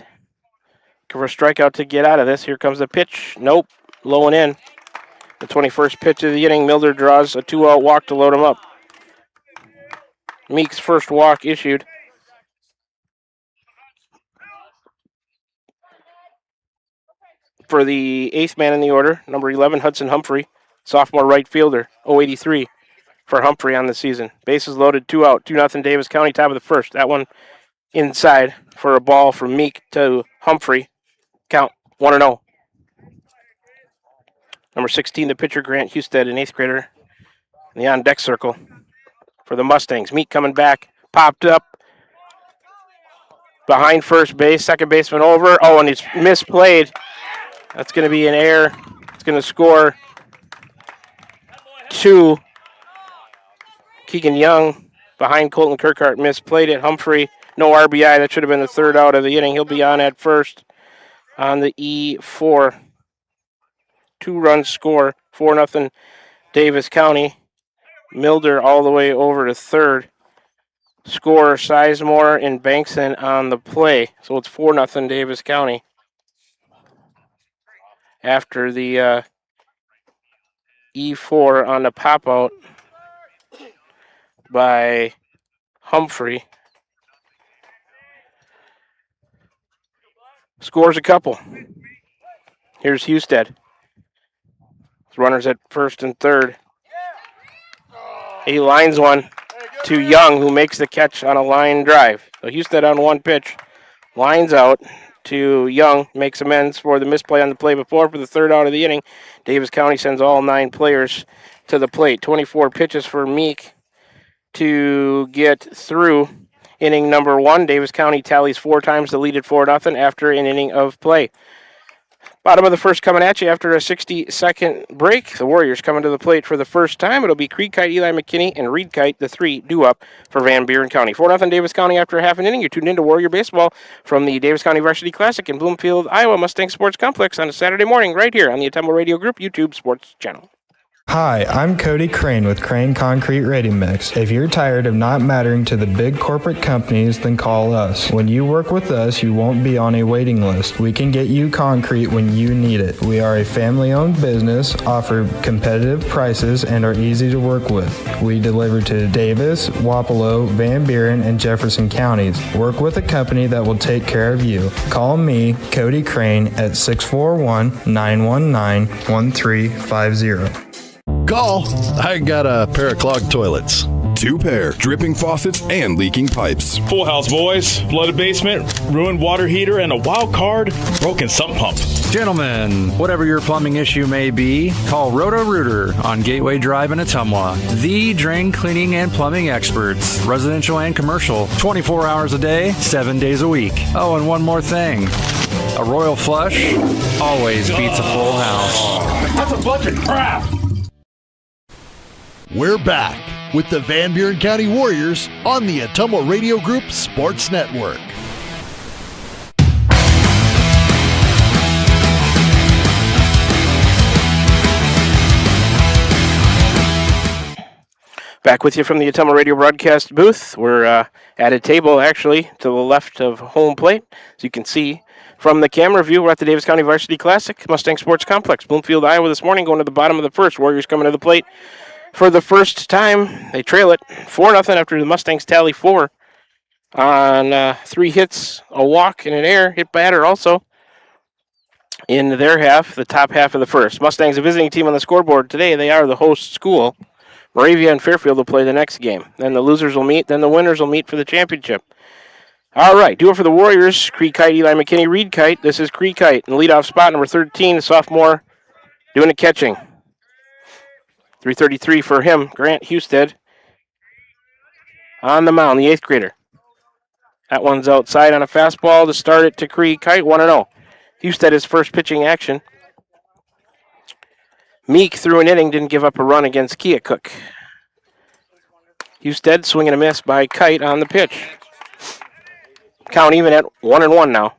For a strikeout to get out of this. Here comes the pitch. Nope. Low and in. The 21st pitch of the inning. Milder draws a 2-out walk to load him up. Meek's first walk issued. For the 8th man in the order, number 11, Hudson Humphrey, sophomore right fielder, 083 for Humphrey on the season. Bases loaded, 2 out, 2-0 Davis County, top of the first. That one inside for a ball from Meek to Humphrey. Count 1-0. Number 16, the pitcher, Grant Husted, an 8th grader in the on-deck circle for the Mustangs. Meek coming back, popped up behind first base, second baseman over. Oh, and it's misplayed. That's going to be an error. It's going to score 2 Keegan Young behind Colton Kirkhart misplayed it. Humphrey, no RBI. That should have been the third out of the inning. He'll be on at first on the E4. 2-run score, 4-0 Davis County. Milder all the way over to third. Score Sizemore and Bankson on the play. So it's 4-0 Davis County. After the E4 on the pop out by Humphrey. Scores a couple. Here's Husted. Runners at first and third. He lines one to Young, who makes the catch on a line drive. So Husted on one pitch. Lines out to Young, makes amends for the misplay on the play before for the third out of the inning. Davis County sends all 9 players to the plate. 24 pitches for Meek to get through inning number 1. Davis County tallies 4 times the lead at 4-0 after an inning of play. Bottom of the first coming at you after a 60-second break. The Warriors coming to the plate for the first time. It'll be Creek Kite, Eli McKinney, and Reed Kite, the 3 due up for Van Buren County. 4-0 Davis County after a half an inning. You're tuned into Warrior Baseball from the Davis County Varsity Classic in Bloomfield, Iowa Mustang Sports Complex on a Saturday morning right here on the Ottumwa Radio Group YouTube Sports Channel. Hi, I'm Cody Crane with Crane Concrete Ready Mix. If you're tired of not mattering to the big corporate companies, then call us. When you work with us, you won't be on a waiting list. We can get you concrete when you need it. We are a family-owned business, offer competitive prices, and are easy to work with. We deliver to Davis, Wapello, Van Buren, and Jefferson counties. Work with a company that will take care of you. Call me, Cody Crane, at 641-919-1350. Call. I got a pair of clogged toilets. 2 pair, dripping faucets and leaking pipes. Full house, boys. Flooded basement, ruined water heater, and a wild card, broken sump pump. Gentlemen, whatever your plumbing issue may be, call Roto-Rooter on Gateway Drive in Ottumwa. The drain cleaning and plumbing experts, residential and commercial, 24 hours a day, 7 days a week. Oh, and one more thing. A royal flush always beats a full house. That's a bunch of crap. We're back with the Van Buren County Warriors on the Ottumwa Radio Group Sports Network. Back with you from the Ottumwa Radio broadcast booth. We're at a table, actually, to the left of home plate. As you can see from the camera view, we're at the Davis County Varsity Classic, Mustang Sports Complex, Bloomfield, Iowa this morning, going to the bottom of the first. Warriors coming to the plate for the first time. They trail it 4-0 after the Mustangs tally 4 on 3 hits, a walk, and an error. Hit batter also in their half, the top half of the first. Mustangs, a visiting team on the scoreboard today. They are the host school. Moravia and Fairfield will play the next game. Then the losers will meet. Then the winners will meet for the championship. All right, do it for the Warriors. Creek Kite, Eli McKinney, Reed Kite. This is Creek Kite in leadoff spot, number 13, the sophomore, doing the catching. 333 for him, Grant Husted. On the mound, the 8th grader. That one's outside on a fastball to start it to Creek Kite, 1-0. Husted his first pitching action. Meek threw an inning, didn't give up a run against Keokuk. Husted swing and a miss by Kite on the pitch. Count even at 1-1 now.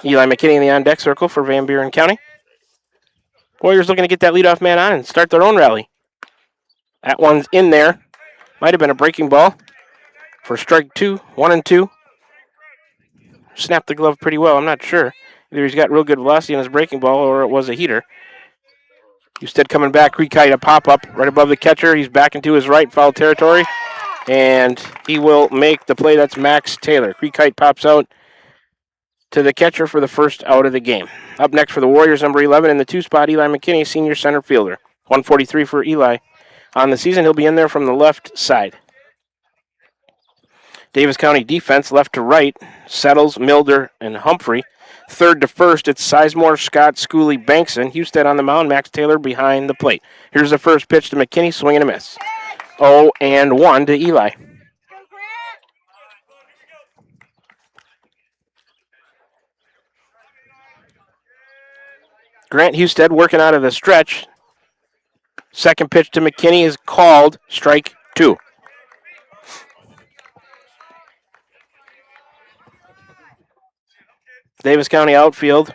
Eli McKinney in the on-deck circle for Van Buren County. Warriors looking to get that leadoff man on and start their own rally. That one's in there. Might have been a breaking ball for strike 2, 1-2. Snapped the glove pretty well, I'm not sure. Either he's got real good velocity in his breaking ball or it was a heater. Husted coming back, Creek Kite a pop-up right above the catcher. He's back into his right, foul territory. And he will make the play. That's Max Taylor. Creek Kite pops out to the catcher for the first out of the game. Up next for the Warriors, number 11 in the 2 spot, Eli McKinney, senior center fielder. 143 for Eli. On the season, he'll be in there from the left side. Davis County defense, left to right, Settles, Milder, and Humphrey. Third to first, it's Sizemore, Scott, Schooley, Bankson. Husted on the mound, Max Taylor behind the plate. Here's the first pitch to McKinney, swing and a miss. 0-1 to Eli. Grant Husted working out of the stretch. Second pitch to McKinney is called strike 2. Davis County outfield,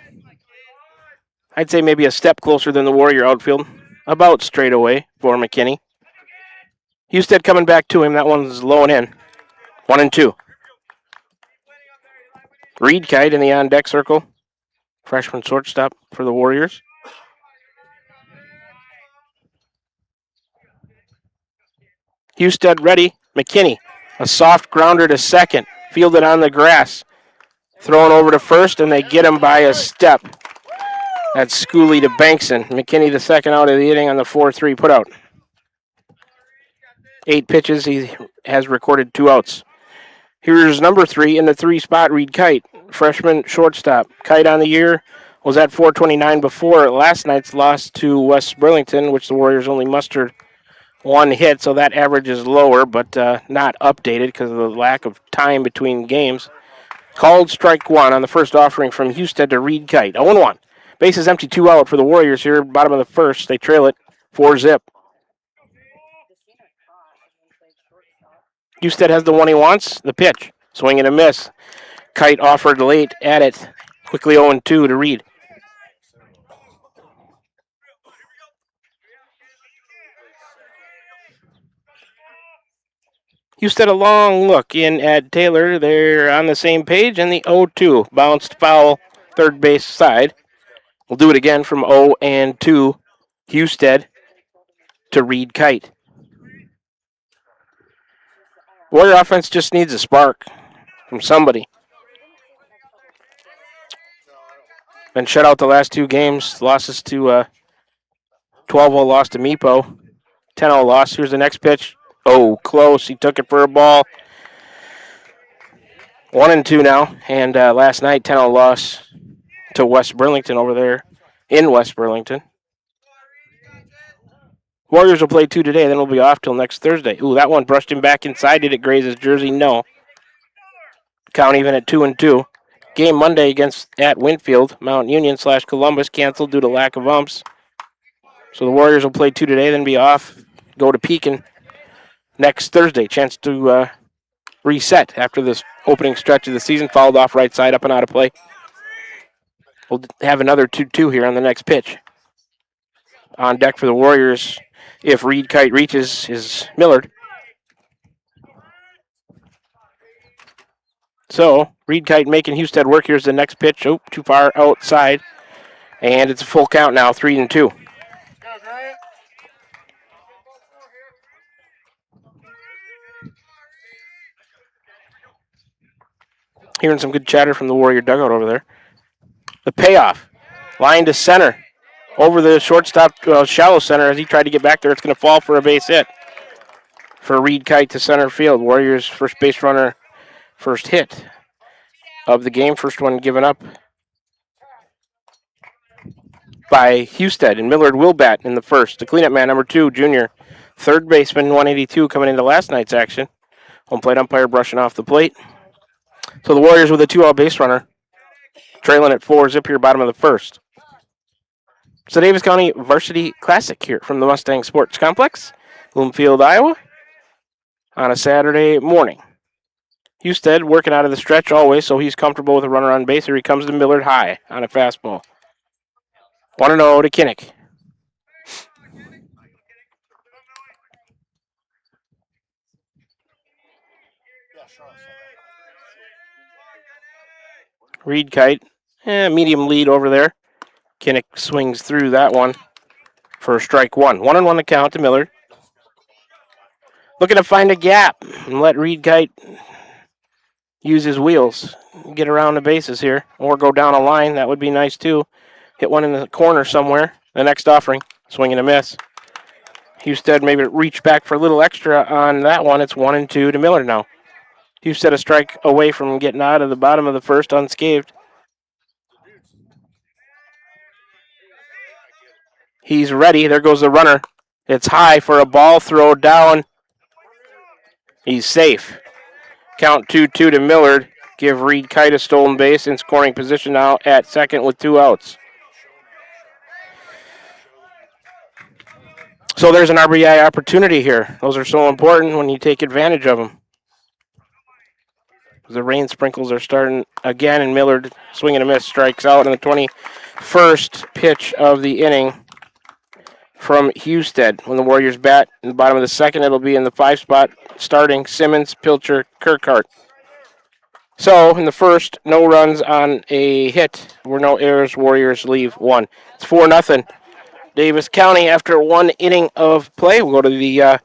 I'd say maybe a step closer than the Warrior outfield. About straight away for McKinney. Husted coming back to him. That one's low and in. 1-2. Reed Kite in the on-deck circle. Freshman shortstop for the Warriors. Husted ready. McKinney. A soft grounder to second. Fielded on the grass. Thrown over to first, and they get him by a step. That's Schooley to Bankson. McKinney the second out of the inning on the 4-3 putout. 8 pitches. He has recorded 2 outs. Here's number 3 in the 3 spot, Reed Kite. Freshman shortstop. Kite on the year was at 429 before last night's loss to West Burlington, which the Warriors only mustered 1 hit, so that average is lower, but not updated because of the lack of time between games. Called strike 1 on the first offering from Husted to Reed Kite. 0-1. Bases empty, 2 out for the Warriors here, bottom of the first. They trail it 4-0. Husted has the one he wants. The pitch. Swing and a miss. Kite offered late at it. Quickly 0-2 to Reed. Husted a long look in at Taylor. They're on the same page, and the 0-2 bounced foul third base side. We'll do it again from 0-2. Husted to Reed Kite. Warrior offense just needs a spark from somebody. Been shut out the last 2 games. Losses to 12-0 loss to Meepo. 10-0 loss. Here's the next pitch. Oh, close. He took it for a ball. 1-2 now. And last night, 10-0 loss to West Burlington over there in West Burlington. Warriors will play 2 today, then we'll be off till next Thursday. Ooh, that one brushed him back inside. Did it graze his jersey? No. Count even at 2-2. Game Monday at Winfield. Mount Union / Columbus canceled due to lack of umps. So the Warriors will play 2 today, then be off. Go to Pekin next Thursday. Chance to reset after this opening stretch of the season. Fouled off right side, up and out of play. We'll have another 2-2 here on the next pitch. On deck for the Warriors, if Reed Kite reaches, is Millard. So, Reed Kite making Husted work. Here's the next pitch. Oh, too far outside. And it's a full count now, 3-2. Hearing some good chatter from the Warrior dugout over there. The payoff. Line to center. Over the shortstop, shallow center as he tried to get back there. It's going to fall for a base hit for Reed Kite to center field. Warriors first base runner, first hit of the game. First one given up by Husted, and Millard will bat in the first. The cleanup man, number 2, junior. Third baseman, 182, coming into last night's action. Home plate umpire brushing off the plate. So the Warriors with a 2-out base runner, trailing at 4-0 here, bottom of the first. It's the Davis County Varsity Classic here from the Mustang Sports Complex, Bloomfield, Iowa, on a Saturday morning. Husted working out of the stretch always, so he's comfortable with a runner on base. Here he comes to Millard high on a fastball. 1-0 to Kinnick. Reed Kite, medium lead over there. Kinnick swings through that one for strike 1. 1-1 to count to Millard. Looking to find a gap and let Reed Kite use his wheels, get around the bases here, or go down a line. That would be nice too. Hit one in the corner somewhere. The next offering, swing and a miss. Husted maybe reach back for a little extra on that one. It's 1-2 to Millard now. Husted a strike away from getting out of the bottom of the first unscathed. He's ready. There goes the runner. It's high for a ball throw down. He's safe. Count 2-2 to Millard. Give Reed Kite a stolen base in scoring position now at second with 2 outs. So there's an RBI opportunity here. Those are so important when you take advantage of them. The rain sprinkles are starting again, and Millard, swing and a miss, strikes out in the 21st pitch of the inning from Husted. When the Warriors bat in the bottom of the second, it'll be in the 5 spot, starting Simmons, Pilcher, Kirkhart. So in the first, no runs on a hit. Were no errors. Warriors leave 1. It's 4-0. Davis County after 1 inning of play. We'll go to the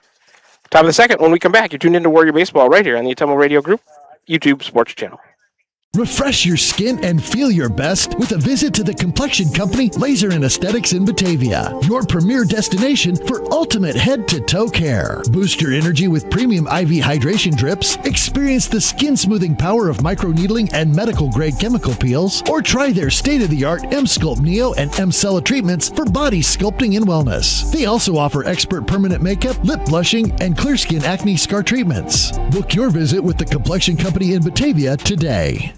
top of the second. When we come back, you're tuned into Warrior Baseball right here on the Atomo Radio Group YouTube Sports Channel. Refresh your skin and feel your best with a visit to the complexion company Laser and Aesthetics in Batavia, your premier destination for ultimate head-to-toe care. Boost your energy with premium IV hydration drips, experience the skin-smoothing power of microneedling and medical-grade chemical peels, or try their state-of-the-art M-Sculpt Neo and M-Cella treatments for body sculpting and wellness. They also offer expert permanent makeup, lip blushing, and clear skin acne scar treatments. Book your visit with the complexion company in Batavia today.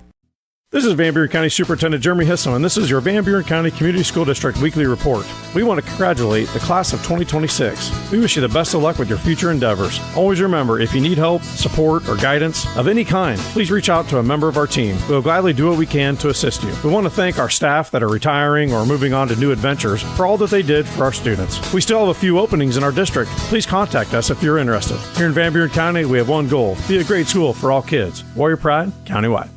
This is Van Buren County Superintendent Jeremy Hisson, and this is your Van Buren County Community School District Weekly Report. We want to congratulate the class of 2026. We wish you the best of luck with your future endeavors. Always remember, if you need help, support, or guidance of any kind, please reach out to a member of our team. We will gladly do what we can to assist you. We want to thank our staff that are retiring or moving on to new adventures for all that they did for our students. We still have a few openings in our district. Please contact us if you're interested. Here in Van Buren County, we have one goal: be a great school for all kids. Warrior Pride, countywide.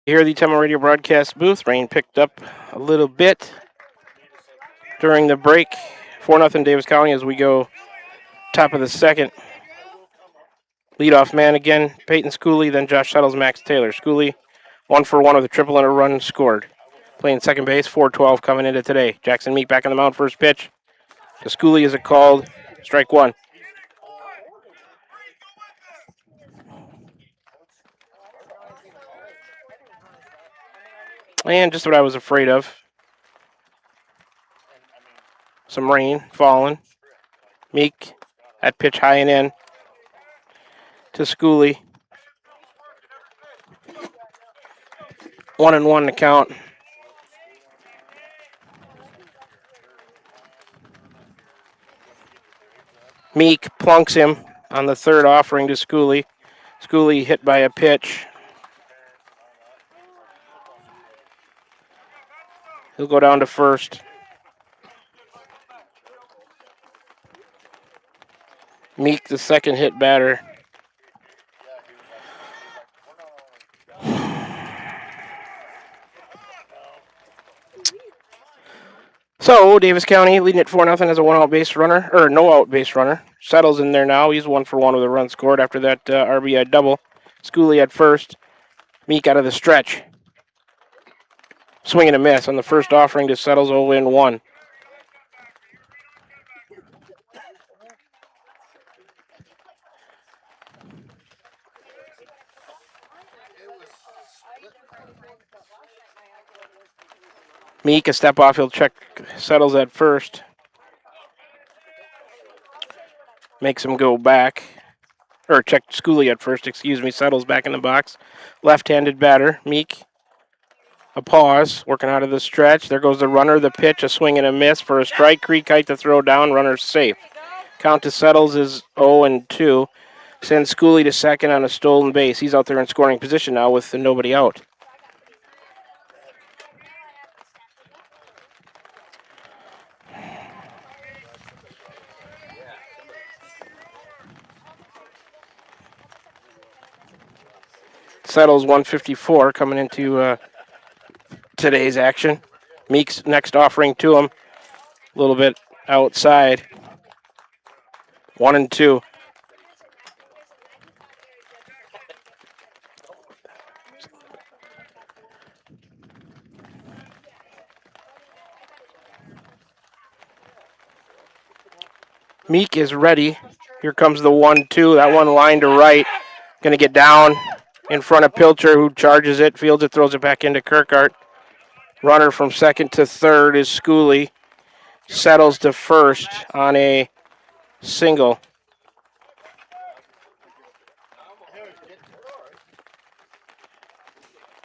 Here at the Atomo Radio broadcast booth, rain picked up a little bit during the break. 4-0 Davis County as we go top of the second. Leadoff man again, Peyton Schooley, then Josh Settles, Max Taylor. Schooley 1 for 1 with a triple and a run scored. Playing second base, 4-12 coming into today. Jackson Meek back on the mound, first pitch. To Schooley is a called strike 1. And just what I was afraid of. Some rain falling. Meek, that pitch high and in to Schooley. 1-1 to count. Meek plunks him on the third offering to Schooley. Schooley hit by a pitch. He'll go down to first. Meek, the second hit batter. So, Davis County leading at 4-0 as a one-out base runner, or no-out base runner. Settles in there now. He's 1 for 1 with a run scored after that RBI double. Schooley at first. Meek out of the stretch. Swing and a miss on the first offering to Settles 0-1. Meek, a step off, he'll check Settles at first. Makes him go back. Or check Schooley at first, excuse me. Settles back in the box. Left-handed batter, Meek. A pause, working out of the stretch. There goes the runner, the pitch, a swing and a miss for a strike. Creek height to throw down, runner's safe. Count to Settles is 0-2. Sends Schooley to second on a stolen base. He's out there in scoring position now with nobody out. Settles 154 coming into today's action. Meek's next offering to him. A little bit outside. 1-2. Meek is ready. Here comes the 1-2. That one line to right. Going to get down in front of Pilcher, who charges it, fields it, throws it back into Kirkhart. Runner from second to third is Schooley. Settles to first on a single.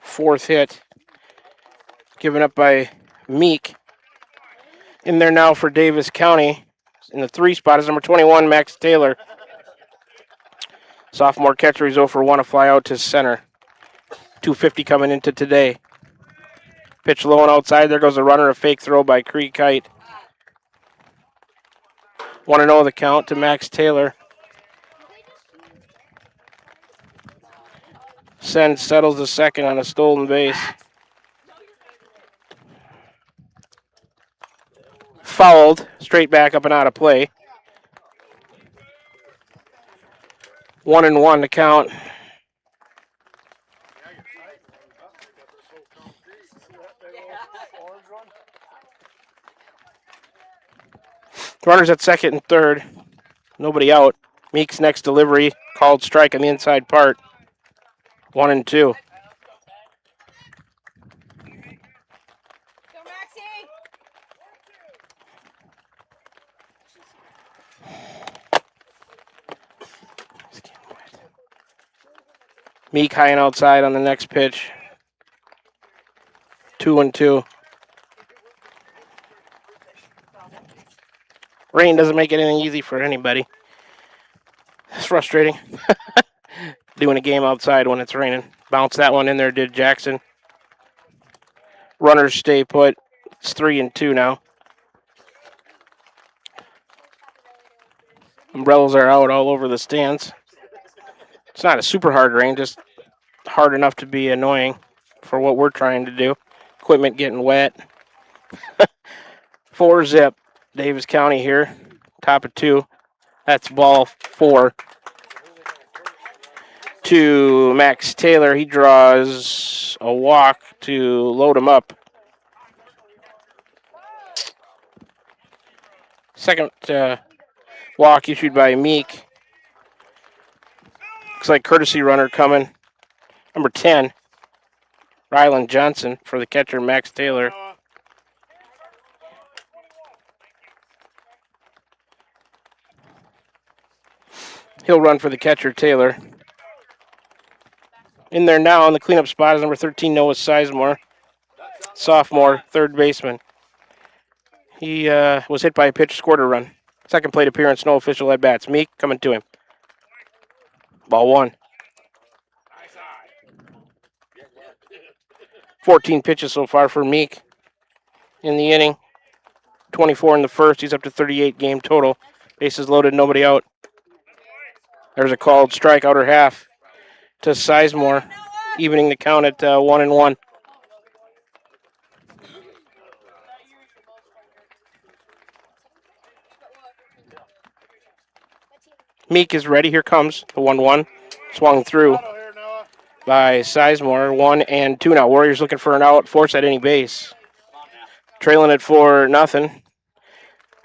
Fourth hit given up by Meek. In there now for Davis County. In the 3 spot is number 21, Max Taylor. Sophomore catcher, he's 0 for 1, a fly out to center. 250 coming into today. Pitch low and outside. There goes a runner, a fake throw by Cree Kite. 1-0 the count to Max Taylor. Sen settles the second on a stolen base. Fouled, straight back up and out of play. 1-1 to count. Runners at second and third. Nobody out. Meek's next delivery, called strike on the inside part. 1-2. Meek high and outside on the next pitch. 2-2. Rain doesn't make it anything easy for anybody. It's frustrating. Doing a game outside when it's raining. Bounce that one in there, did Jackson. Runners stay put. It's 3-2 now. Umbrellas are out all over the stands. It's not a super hard rain, just hard enough to be annoying for what we're trying to do. Equipment getting wet. 4-zip. Davis County here. Top of 2. That's ball 4. To Max Taylor. He draws a walk to load him up. Second walk issued by Meek. Looks like courtesy runner coming. Number 10, Rylan Johnson for the catcher, Max Taylor. He'll run for the catcher, Taylor. In there now on the cleanup spot is number 13, Noah Sizemore. Sophomore, third baseman. He was hit by a pitch, scored a run. Second plate appearance, no official at-bats. Meek coming to him. Ball 1. 14 pitches so far for Meek in the inning. 24 in the first. He's up to 38 game total. Bases loaded, nobody out. There's a called strike, outer half to Sizemore, evening the count at 1-1. Meek is ready. Here comes the 1-1. Swung through by Sizemore. 1-2 now. Warriors looking for an out. Force at any base. Trailing it 4-0.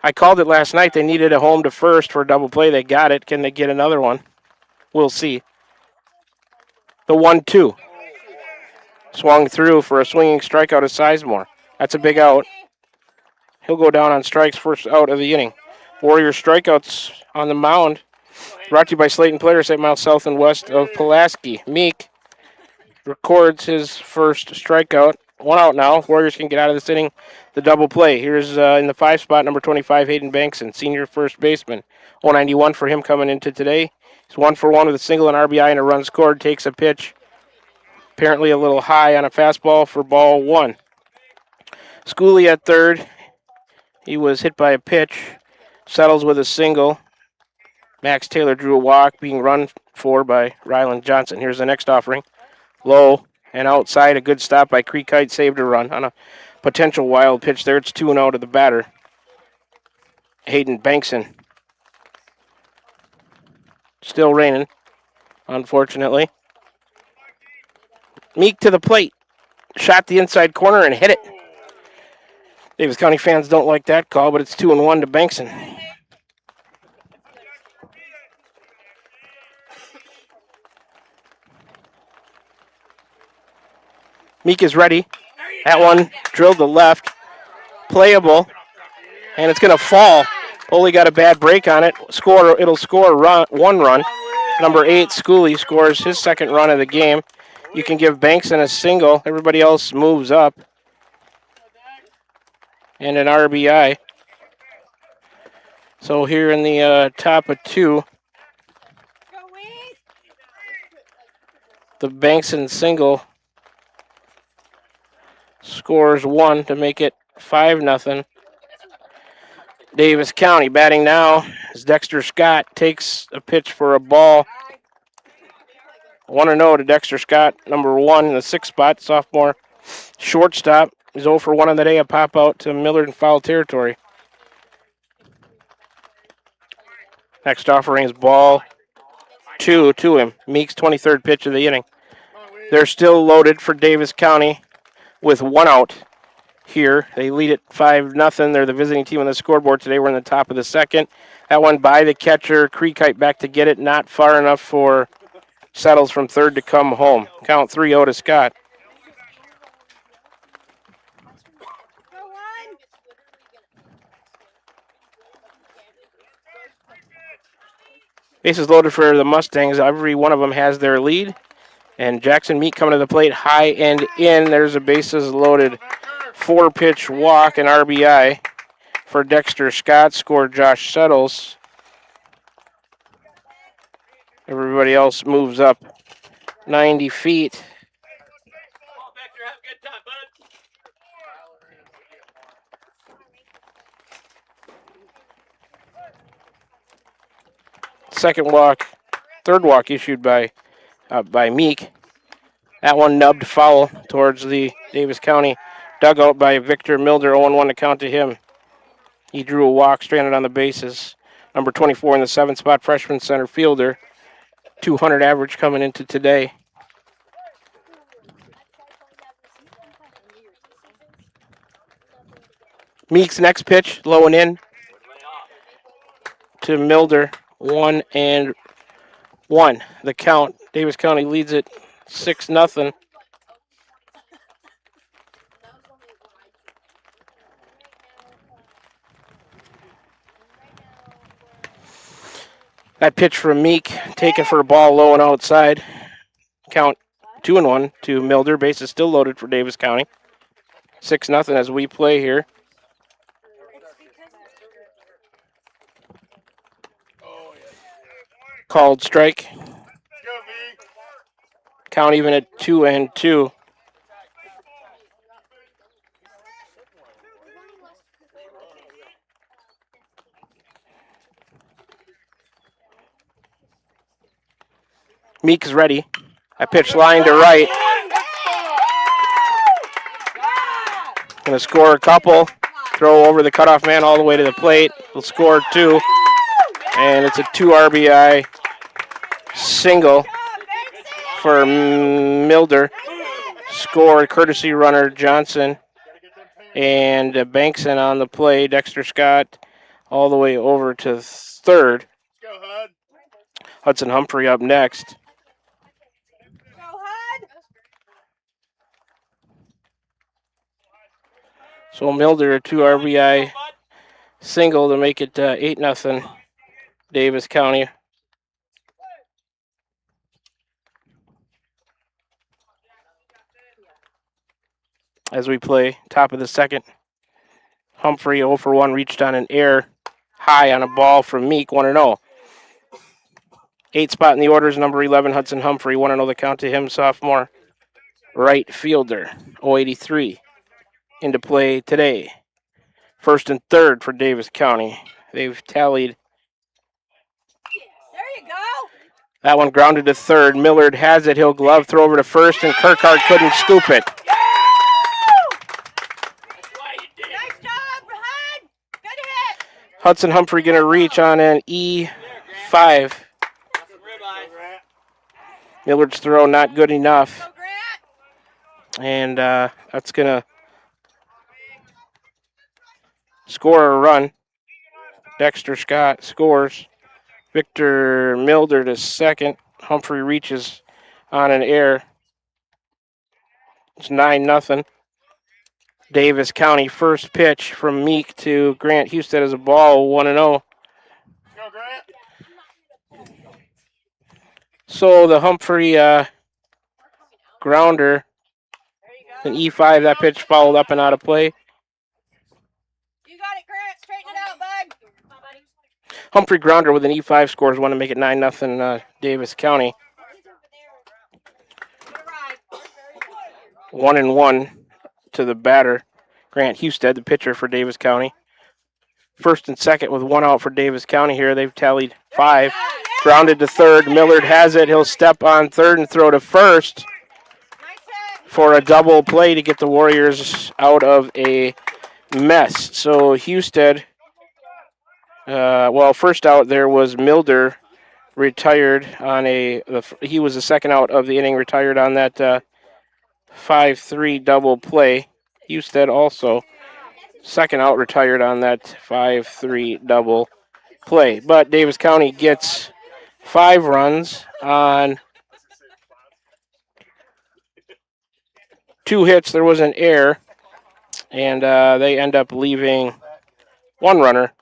I called it last night. They needed a home to first for a double play. They got it. Can they get another one? We'll see. The 1-2. Swung through for a swinging strikeout of Sizemore. That's a big out. He'll go down on strikes, first out of the inning. Warriors strikeouts on the mound. Brought to you by Slayton Players, 8 miles south and west of Pulaski. Meek records his first strikeout. 1 out now. Warriors can get out of this inning. The double play. Here's in the 5 spot, number 25, Hayden Bankson, senior first baseman. 091 for him coming into today. He's 1 for 1 with a single, an RBI, and a run scored. Takes a pitch. Apparently a little high on a fastball for ball 1. Schooley at third. He was hit by a pitch. Settles with a single. Max Taylor drew a walk, being run for by Rylan Johnson. Here's the next offering. Low and outside. A good stop by Cree Kite. Saved a run on a potential wild pitch there. It's 2-0 to the batter, Hayden Bankson. Still raining, unfortunately. Meek to the plate. Shot the inside corner and hit it. Davis County fans don't like that call, but it's 2-1 to Bankson. Meek is ready. That one drilled to left. Playable. And it's going to fall. Ole got a bad break on it. It'll score one run. Number 8, Schooley, scores his second run of the game. You can give Bankson a single. Everybody else moves up. And an RBI. So here in the top of 2, the Bankson single scores 1 to make it 5-0. Davis County batting now as Dexter Scott takes a pitch for a ball. 1-0 to Dexter Scott, number 1 in the 6th spot, sophomore shortstop. He's 0 for 1 on the day, a pop out to Millard in foul territory. Next offering is ball 2 to him. Meek's 23rd pitch of the inning. They're still loaded for Davis County with 1 out here. They lead it 5-0. They're the visiting team on the scoreboard today. We're in the top of the 2nd. That one by the catcher. Creekite back to get it. Not far enough for Settles from 3rd to come home. Count 3-0 to Scott. Bases loaded for the Mustangs. Every one of them has their lead. And Jackson Meek coming to the plate high and in. There's a bases loaded 4-pitch walk and RBI for Dexter Scott. Scored Josh Settles. Everybody else moves up 90 feet. Third walk issued by Meek. That one nubbed foul towards the Davis County dugout by Victor Milder. 0-1 to count to him. He drew a walk, stranded on the bases. Number 24 in the 7th spot, freshman center fielder. 200 average coming into today. Meek's next pitch, low and in to Milder. 1-1. The count. Davis County leads it 6-0. That pitch from Meek, taken for a ball low and outside. Count 2-1 to Milder. Base is still loaded for Davis County. 6-0 as we play here. Called strike. Count even at 2-2. Meek is ready. I pitch line to right. Going to score a couple. Throw over the cutoff man all the way to the plate. He'll score 2. And it's a 2 RBI single for Milder. Scored courtesy runner Johnson and Bankson on the play. Dexter Scott all the way over to 3rd. Hudson Humphrey up next. So Milder a 2 RBI single to make it 8-0 Davis County. As we play top of the 2nd. Humphrey 0 for 1 reached on an air high on a ball from Meek. 1-0. 8th spot in the order is number 11 Hudson Humphrey. 1-0 the count to him, sophomore right fielder. 083 into play today. 1st and 3rd for Davis County. They've tallied. There you go. That one grounded to 3rd. Millard has it. He'll glove throw over to 1st, and Kirkhart couldn't scoop it. Nice job, Hud. Good hit. Hudson Humphrey going to reach on an E5. Millard's throw not good enough. And that's going to score a run. Dexter Scott scores. Victor Milder to 2nd. Humphrey reaches on an air. It's 9-0. Davis County first pitch from Meek to Grant Husted as a ball, 1-0. So the Humphrey grounder, an E5, that pitch fouled up and out of play. You got it, Grant. Straighten it out, bud. Humphrey Grounder with an E5 scores one to make it 9-0 Davis County. 1-1 to the batter, Grant Husted, the pitcher for Davis County. First and second with one out for Davis County here. They've tallied 5. Grounded to third. Millard has it. He'll step on third and throw to first for a double play to get the Warriors out of a mess. So Husted, first out there was Milder, retired on he was the second out of the inning, retired on that 5-3 double play. Husted also second out, retired on that 5-3 double play. But Davis County gets 5 runs on 2 hits. There was an error, and they end up leaving 1 runner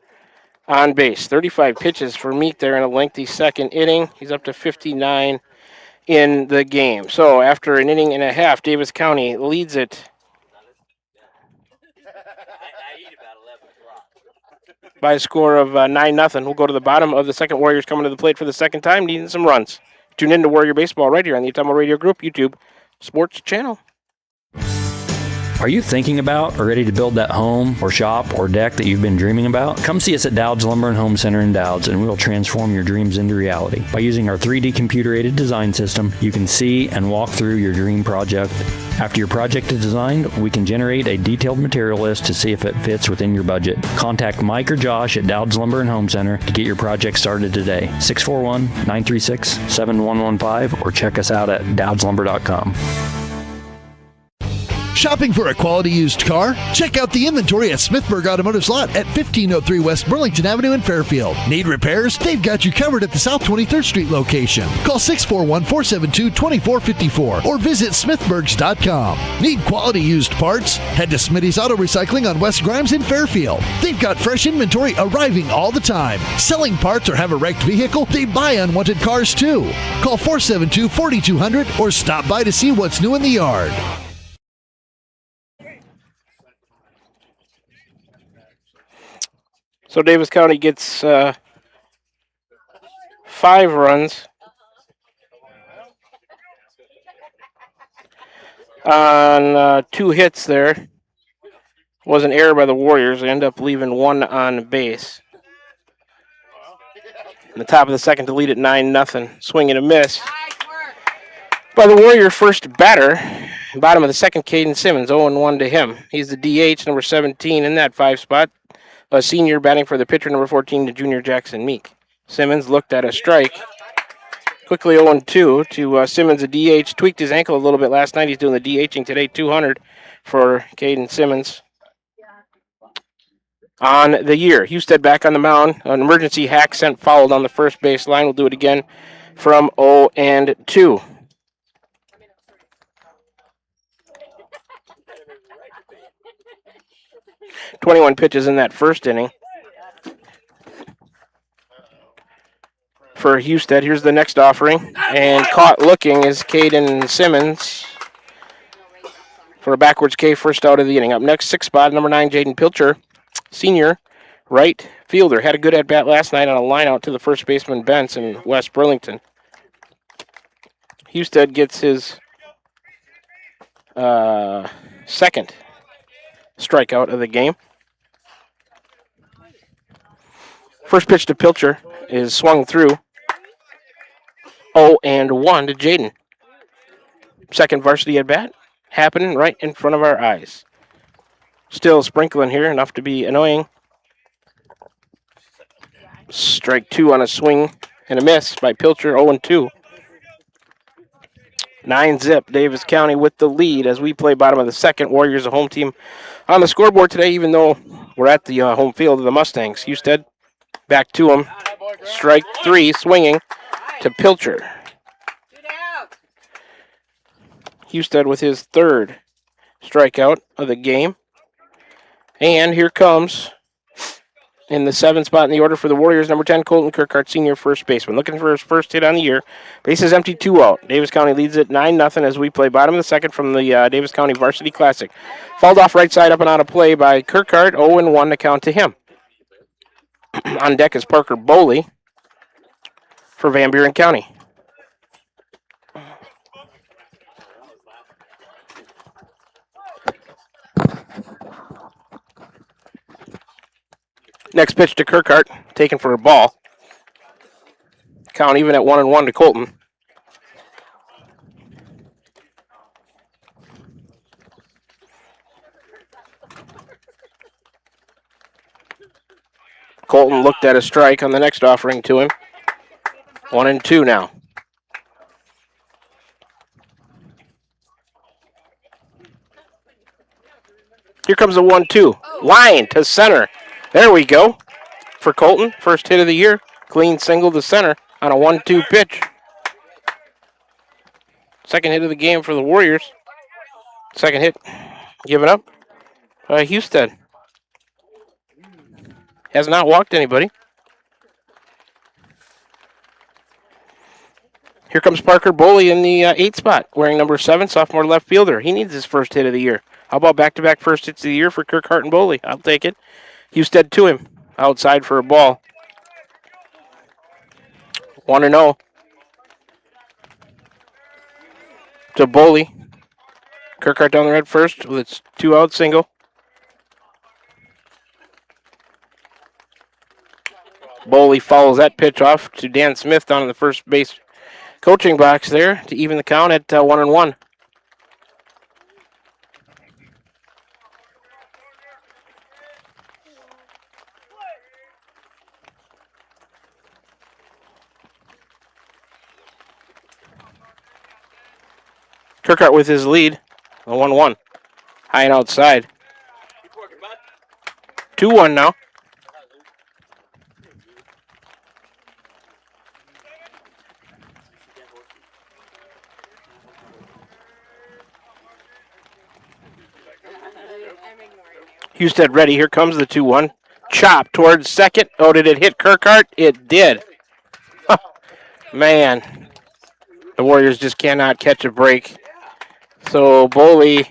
on base. 35 pitches for Meek there in a lengthy second inning. He's up to 59 in the game. So after an inning and a half, Davis County leads it by a score of 9-0. We'll go to the bottom of the second. Warriors coming to the plate for the second time, needing some runs. Tune in to Warrior Baseball right here on the Atomo Radio Group YouTube Sports Channel. Are you thinking about or ready to build that home or shop or deck that you've been dreaming about? Come see us at Dowd's Lumber and Home Center in Dowd's, and we'll transform your dreams into reality. By using our 3D computer-aided design system, you can see and walk through your dream project. After your project is designed, we can generate a detailed material list to see if it fits within your budget. Contact Mike or Josh at Dowd's Lumber and Home Center to get your project started today. 641-936-7115 or check us out at dowdslumber.com. Shopping for a quality used car? Check out the inventory at Smithburg Automotive's lot at 1503 West Burlington Avenue in Fairfield. Need repairs? They've got you covered at the South 23rd Street location. Call 641-472-2454 or visit smithburgs.com. Need quality used parts? Head to Smitty's Auto Recycling on West Grimes in Fairfield. They've got fresh inventory arriving all the time. Selling parts or have a wrecked vehicle? They buy unwanted cars too. Call 472-4200 or stop by to see what's new in the yard. So Davis County gets 5 runs on 2 hits there. Was an error by the Warriors. They end up leaving 1 on base. In the top of the second to lead at 9-0. Swing and a miss by the Warrior first batter. Bottom of the second, Caden Simmons, 0-1 to him. He's the DH, number 17 in that 5 spot. A senior batting for the pitcher, number 14, to junior Jackson Meek. Simmons looked at a strike. Quickly 0-2 to Simmons, a DH. Tweaked his ankle a little bit last night. He's doing the DHing today. 200 for Caden Simmons on the year. Husted back on the mound. An emergency hack sent fouled on the first base line. We'll do it again from 0-2. .21 pitches in that first inning for Husted. Here's the next offering. And caught looking is Caden Simmons for a backwards K, first out of the inning. Up next, 6 spot, number 9, Jaden Pilcher, senior right fielder. Had a good at-bat last night on a line out to the first baseman Bentz in West Burlington. Husted gets his second strikeout of the game. First pitch to Pilcher is swung through. 0-1 to Jaden. Second varsity at bat happening right in front of our eyes. Still sprinkling here, enough to be annoying. Strike 2 on a swing and a miss by Pilcher, 0-2. 9-0, Davis County with the lead as we play bottom of the second. Warriors, a home team on the scoreboard today, even though we're at the home field of the Mustangs. Husted back to him. Strike 3, swinging to Pilcher. Husted with his third strikeout of the game. And here comes, in the 7th spot in the order for the Warriors, number 10, Colton Kirkhart, senior first baseman. Looking for his first hit on the year. Bases empty, 2 out. Davis County leads it 9-0 as we play bottom of the second from the Davis County Varsity Classic. Fouled off right side, up and out of play by Kirkhart. 0-1 to count to him. On deck is Parker Boley for Van Buren County. Next pitch to Kirkhart, taken for a ball. Count even at 1-1 to Colton. Colton looked at a strike on the next offering to him. 1-2 now. Here comes a 1-2. Line to center. There we go. For Colton, first hit of the year. Clean single to center on a 1-2 pitch. Second hit of the game for the Warriors. Second hit given up by Husted. Has not walked anybody. Here comes Parker Boley in the 8 spot, wearing number 7, sophomore left fielder. He needs his first hit of the year. How about back-to-back first hits of the year for Kirkhart and Boley? I'll take it. Husted to him, outside for a ball. 1-0 to Boley. Kirkhart down the red first with its 2-out single. Boley follows that pitch off to Dan Smith down in the first base coaching box there to even the count at 1-1. Kirkhart with his lead, the 1-1. High and outside. 2-1 now. Husted ready. Here comes the 2-1. Chop towards second. Oh, did it hit Kirkhart? It did. Man. The Warriors just cannot catch a break. So, Boley,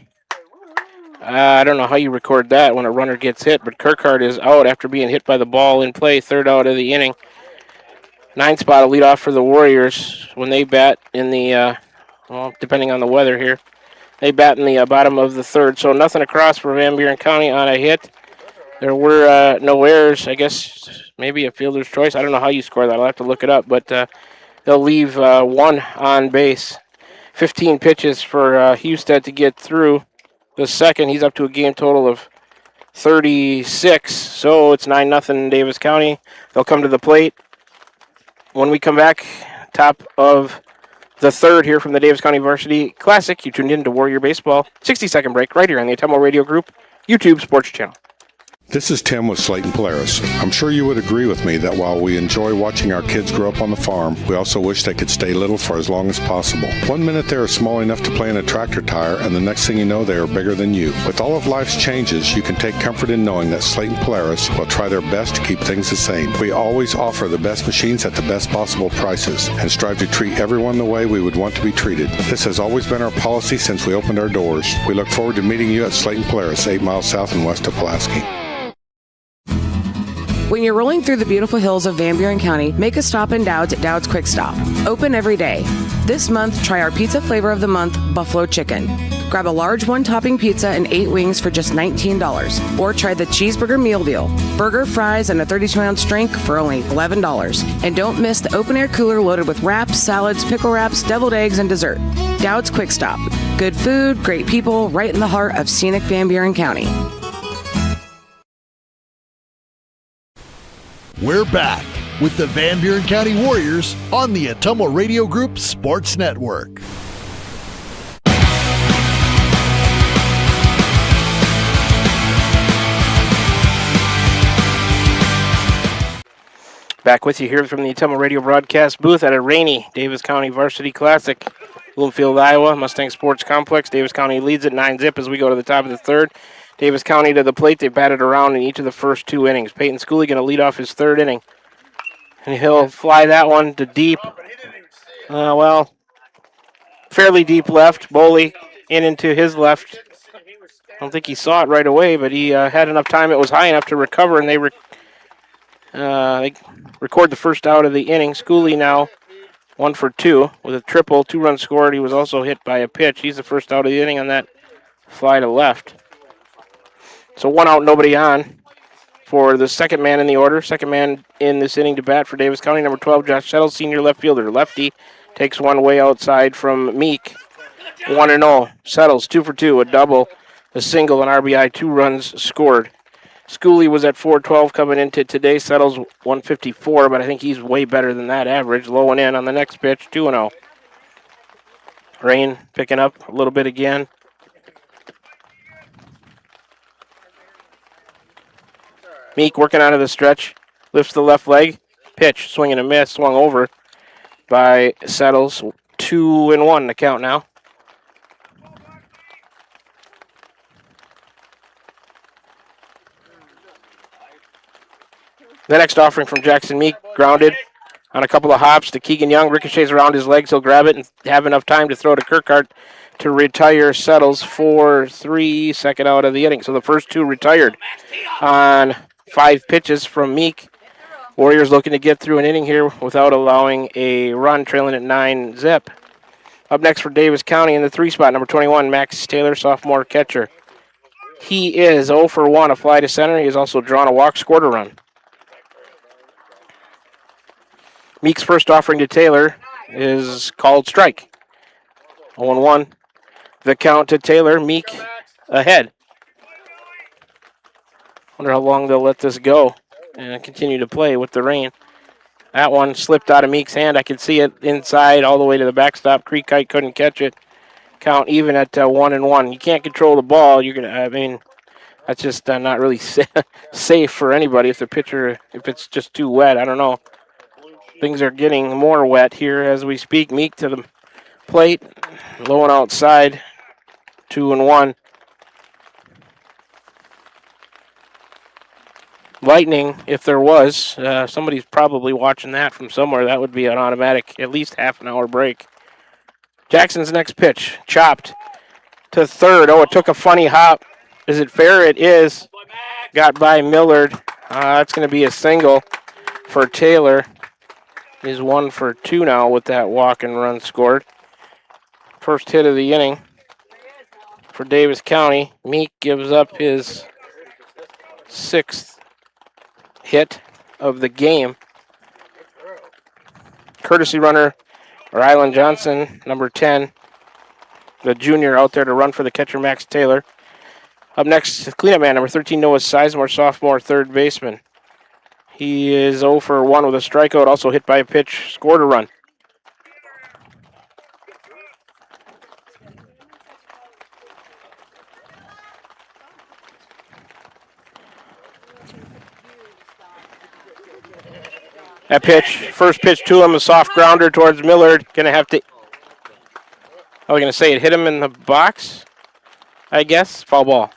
I don't know how you record that when a runner gets hit, but Kirkhart is out after being hit by the ball in play, third out of the inning. 9 spot will lead off for the Warriors when they bat in the, well, depending on the weather here. They bat in the bottom of the third, so nothing across for Van Buren County on a hit. There were no errors. I guess maybe a fielder's choice. I don't know how you score that. I'll have to look it up, but they'll leave 1 on base. 15 pitches for Husted to get through the second. He's up to a game total of 36, so it's 9-0 Davis County. They'll come to the plate. When we come back, top of the third here from the Davis County Varsity Classic. You tuned in to Warrior Baseball. 60-second break right here on the Ottumwa Radio Group YouTube Sports Channel. This is Tim with Slayton Polaris. I'm sure you would agree with me that while we enjoy watching our kids grow up on the farm, we also wish they could stay little for as long as possible. 1 minute they are small enough to play in a tractor tire, and the next thing you know, they are bigger than you. With all of life's changes, you can take comfort in knowing that Slayton Polaris will try their best to keep things the same. We always offer the best machines at the best possible prices and strive to treat everyone the way we would want to be treated. This has always been our policy since we opened our doors. We look forward to meeting you at Slayton Polaris, 8 miles south and west of Pulaski. When you're rolling through the beautiful hills of Van Buren County, make a stop in Dowd's at Dowd's Quick Stop. Open every day. This month, try our pizza flavor of the month, Buffalo Chicken. Grab a large one-topping pizza and 8 wings for just $19. Or try the cheeseburger meal deal. Burger, fries, and a 32-ounce drink for only $11. And don't miss the open-air cooler loaded with wraps, salads, pickle wraps, deviled eggs, and dessert. Dowd's Quick Stop. Good food, great people, right in the heart of scenic Van Buren County. We're back with the Van Buren County Warriors on the Ottumwa Radio Group Sports Network. Back with you here from the Ottumwa Radio broadcast booth at a rainy Davis County Varsity Classic. Bloomfield, Iowa, Mustang Sports Complex. Davis County leads at 9-0 as we go to the top of the third. Davis County to the plate. They batted around in each of the first 2 innings. Peyton Schooley going to lead off his 3rd inning. And he'll fly that one to deep. Fairly deep left. Boley into his left. I don't think he saw it right away, but he had enough time. It was high enough to recover, and they They record the first out of the inning. Schooley now 1 for 2 with a triple, 2 runs scored. He was also hit by a pitch. He's the first out of the inning on that fly to left. So 1 out, nobody on for the second man in the order. Second man in this inning to bat for Davis County, number 12, Josh Settles, senior left fielder. Lefty takes one way outside from Meek. 1-0. Settles 2 for 2, a double, a single, an RBI, 2 runs scored. Schooley was at 412 coming into today. Settles 154, but I think he's way better than that average. Low and in on the next pitch, 2-0. Rain picking up a little bit again. Meek working out of the stretch. Lifts the left leg. Pitch, swing and a miss. Swung over by Settles. 2-1 the count now. The next offering from Jackson Meek, grounded on a couple of hops to Keegan Young. Ricochets around his legs. He'll grab it and have enough time to throw to Kirkhart to retire Settles for 3, second out of the inning. So the first 2 retired on 5 pitches from Meek. Warriors looking to get through an inning here without allowing a run, trailing at 9-zip. Up next for Davis County in the 3 spot, number 21, Max Taylor, sophomore catcher. He is 0 for 1, a fly to center. He has also drawn a walk, scored a run. Meek's first offering to Taylor is called strike. 0-1. The count to Taylor. Meek ahead. Wonder how long they'll let this go and continue to play with the rain. That one slipped out of Meek's hand. I could see it inside all the way to the backstop. Creek Kite couldn't catch it. Count even at 1-1. You can't control the ball. That's just not really safe for anybody if it's just too wet. I don't know. Things are getting more wet here as we speak. Meek to the plate, low and outside, 2-1. Lightning, if there was, somebody's probably watching that from somewhere. That would be an automatic, at least half an hour break. Jackson's next pitch, chopped to third. Oh, it took a funny hop. Is it fair? It is. Got by Millard. That's going to be a single for Taylor. He's 1 for 2 now with that walk and run scored. First hit of the inning for Davis County. Meek gives up his 6th hit of the game. Courtesy runner, Rylan Johnson, number 10, the junior out there to run for the catcher, Max Taylor. Up next, cleanup man, number 13, Noah Sizemore, sophomore third baseman. He is 0 for 1 with a strikeout, also hit by a pitch, scored a run. That pitch, first pitch to him, a soft grounder towards Millard. Going to say it hit him in the box, I guess. Foul ball.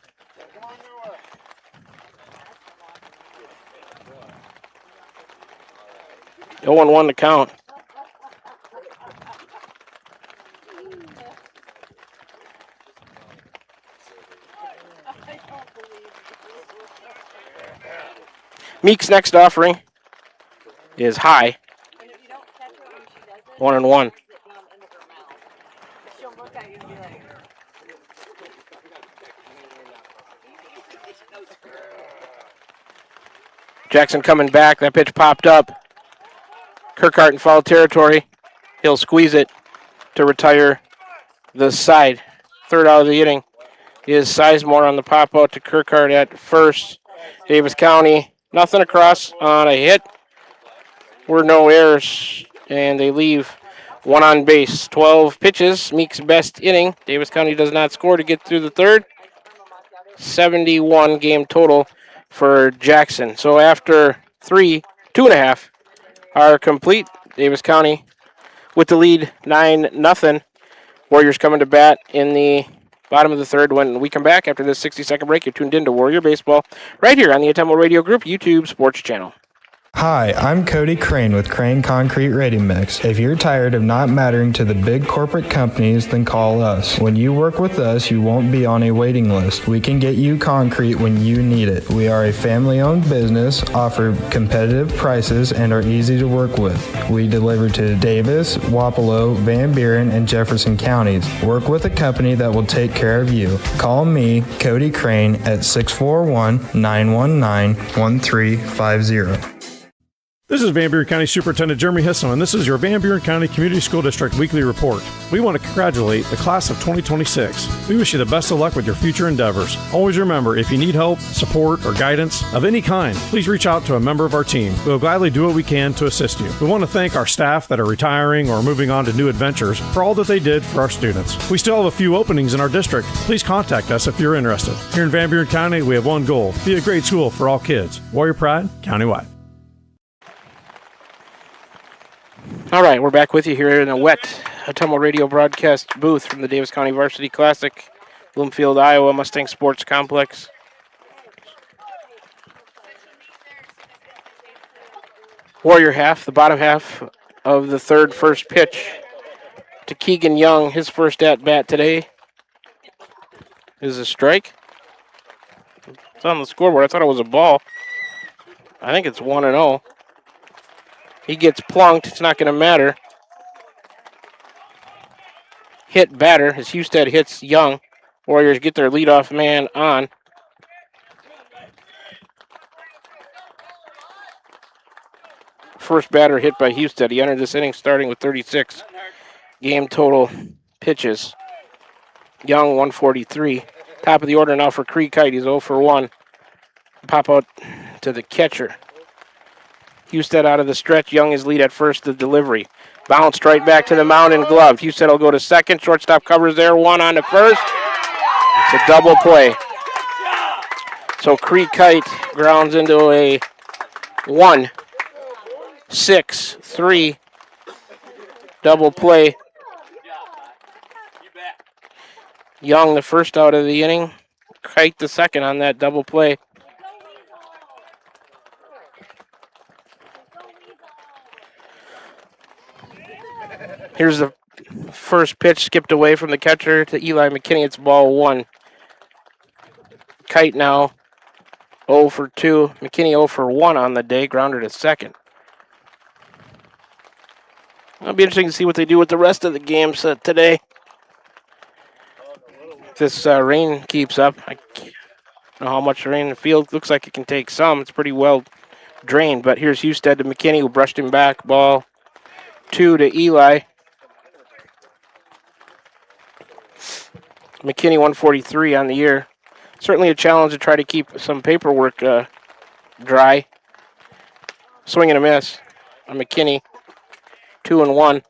Oh, 0-1 to count. Meek's next offering is high. 1-1. Jackson coming back. That pitch popped up. Kirkhart in foul territory. He'll squeeze it to retire the side. Third out of the inning is Sizemore on the pop out to Kirkhart at first. Davis County, nothing across on a hit. Were no errors, and they leave 1 on base. 12 pitches, Meek's best inning. Davis County does not score to get through the third. 71 game total for Jackson. So after 2.5 are complete. Davis County with the lead 9-0. Warriors coming to bat in the bottom of the third. When we come back after this 60-second break, you're tuned in to Warrior Baseball right here on the Atemo Radio Group YouTube Sports Channel. Hi, I'm Cody Crane with Crane Concrete Ready Mix. If you're tired of not mattering to the big corporate companies, then call us. When you work with us, you won't be on a waiting list. We can get you concrete when you need it. We are a family-owned business, offer competitive prices, and are easy to work with. We deliver to Davis, Wapello, Van Buren, and Jefferson counties. Work with a company that will take care of you. Call me, Cody Crane, at 641-919-1350. This is Van Buren County Superintendent Jeremy Hisson, and this is your Van Buren County Community School District Weekly Report. We want to congratulate the class of 2026. We wish you the best of luck with your future endeavors. Always remember, if you need help, support, or guidance of any kind, please reach out to a member of our team. We'll gladly do what we can to assist you. We want to thank our staff that are retiring or moving on to new adventures for all that they did for our students. We still have a few openings in our district. Please contact us if you're interested. Here in Van Buren County, we have one goal: be a great school for all kids. Warrior Pride, countywide. All right, we're back with you here in a wet Atomo Radio broadcast booth from the Davis County Varsity Classic, Bloomfield, Iowa, Mustang Sports Complex. Warrior half, the bottom half of the third, first pitch to Keegan Young. His first at-bat today is a strike. It's on the scoreboard. I thought it was a ball. I think it's 1-0. He gets plunked. It's not going to matter. Hit batter as Husted hits Young. Warriors get their leadoff man on. First batter hit by Husted. He entered this inning starting with 36 game total pitches. Young, 143. Top of the order now for Cree Kite. He's 0 for 1. Pop out to the catcher. Husted out of the stretch. Young is lead at first. The delivery. Bounced right back to the mound and gloved. Husted will go to second. Shortstop covers there. One on to first. It's a double play. So Cree Kite grounds into a 1-6-3 double play. Young the first out of the inning. Kite the second on that double play. Here's the first pitch skipped away from the catcher to Eli McKinney. It's ball 1. Kite now 0 for 2. McKinney 0 for 1 on the day. Grounder to second. It'll be interesting to see what they do with the rest of the games today. If this rain keeps up, I don't know how much rain in the field. Looks like it can take some. It's pretty well drained. But here's Husted to McKinney, who brushed him back. Ball 2 to Eli. McKinney 143 on the year. Certainly a challenge to try to keep some paperwork dry. Swing and a miss on McKinney. 2-1.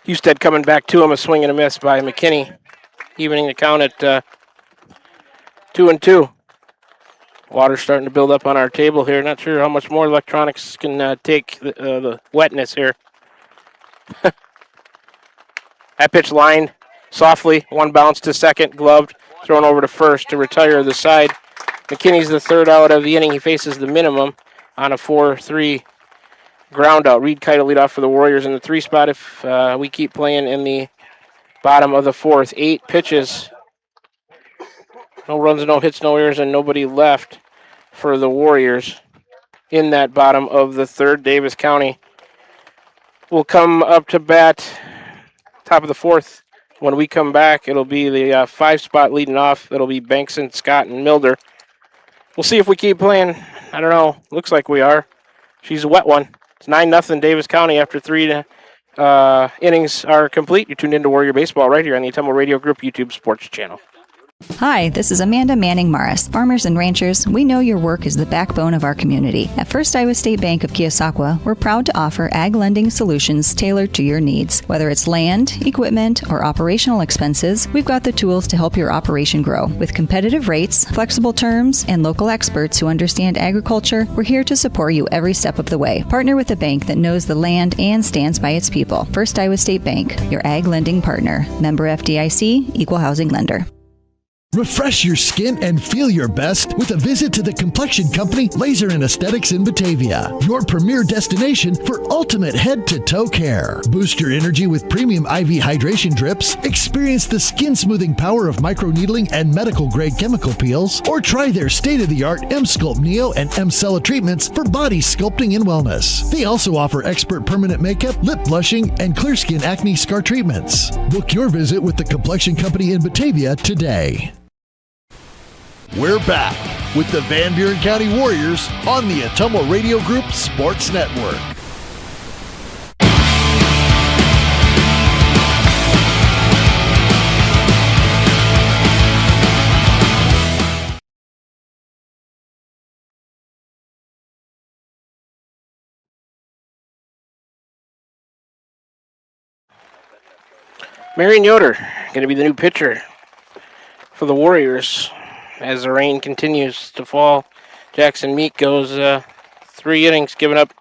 Husted coming back to him. A swing and a miss by McKinney. Evening the count at 2-2. Water's starting to build up on our table here. Not sure how much more electronics can take the wetness here. That pitch lined softly. One bounce to second, gloved, thrown over to first to retire the side. McKinney's the third out of the inning. He faces the minimum on a 4-3 ground out. Reed Kite will lead off for the Warriors in the 3 spot if we keep playing in the bottom of the 4th. 8 pitches. No runs, no hits, no errors, and nobody left for the Warriors in that bottom of the 3rd. Davis County will come up to bat top of the 4th. When we come back, it'll be the 5 spot leading off. That'll be Bankson, Scott, and Milder. We'll see if we keep playing. I don't know. Looks like we are. She's a wet one. It's 9-0 Davis County after 3 innings are complete. You're tuned into Warrior Baseball right here on the Atomo Radio Group YouTube Sports Channel. Hi, this is Amanda Manning Morris. Farmers and ranchers, we know your work is the backbone of our community. At First Iowa State Bank of Keosauqua, we're proud to offer ag lending solutions tailored to your needs. Whether it's land, equipment, or operational expenses, we've got the tools to help your operation grow. With competitive rates, flexible terms, and local experts who understand agriculture, we're here to support you every step of the way. Partner with a bank that knows the land and stands by its people. First Iowa State Bank, your ag lending partner. Member FDIC, Equal Housing Lender. Refresh your skin and feel your best with a visit to the Complexion Company Laser and Aesthetics in Batavia, your premier destination for ultimate head-to-toe care. Boost your energy with premium IV hydration drips, experience the skin-smoothing power of microneedling and medical-grade chemical peels, or try their state-of-the-art M-Sculpt Neo and M-Cella treatments for body sculpting and wellness. They also offer expert permanent makeup, lip blushing, and clear skin acne scar treatments. Book your visit with the Complexion Company in Batavia today. We're back with the Van Buren County Warriors on the Atomo Radio Group Sports Network. Marion Yoder going to be the new pitcher for the Warriors as the rain continues to fall. Jackson Meek goes 3 innings, giving up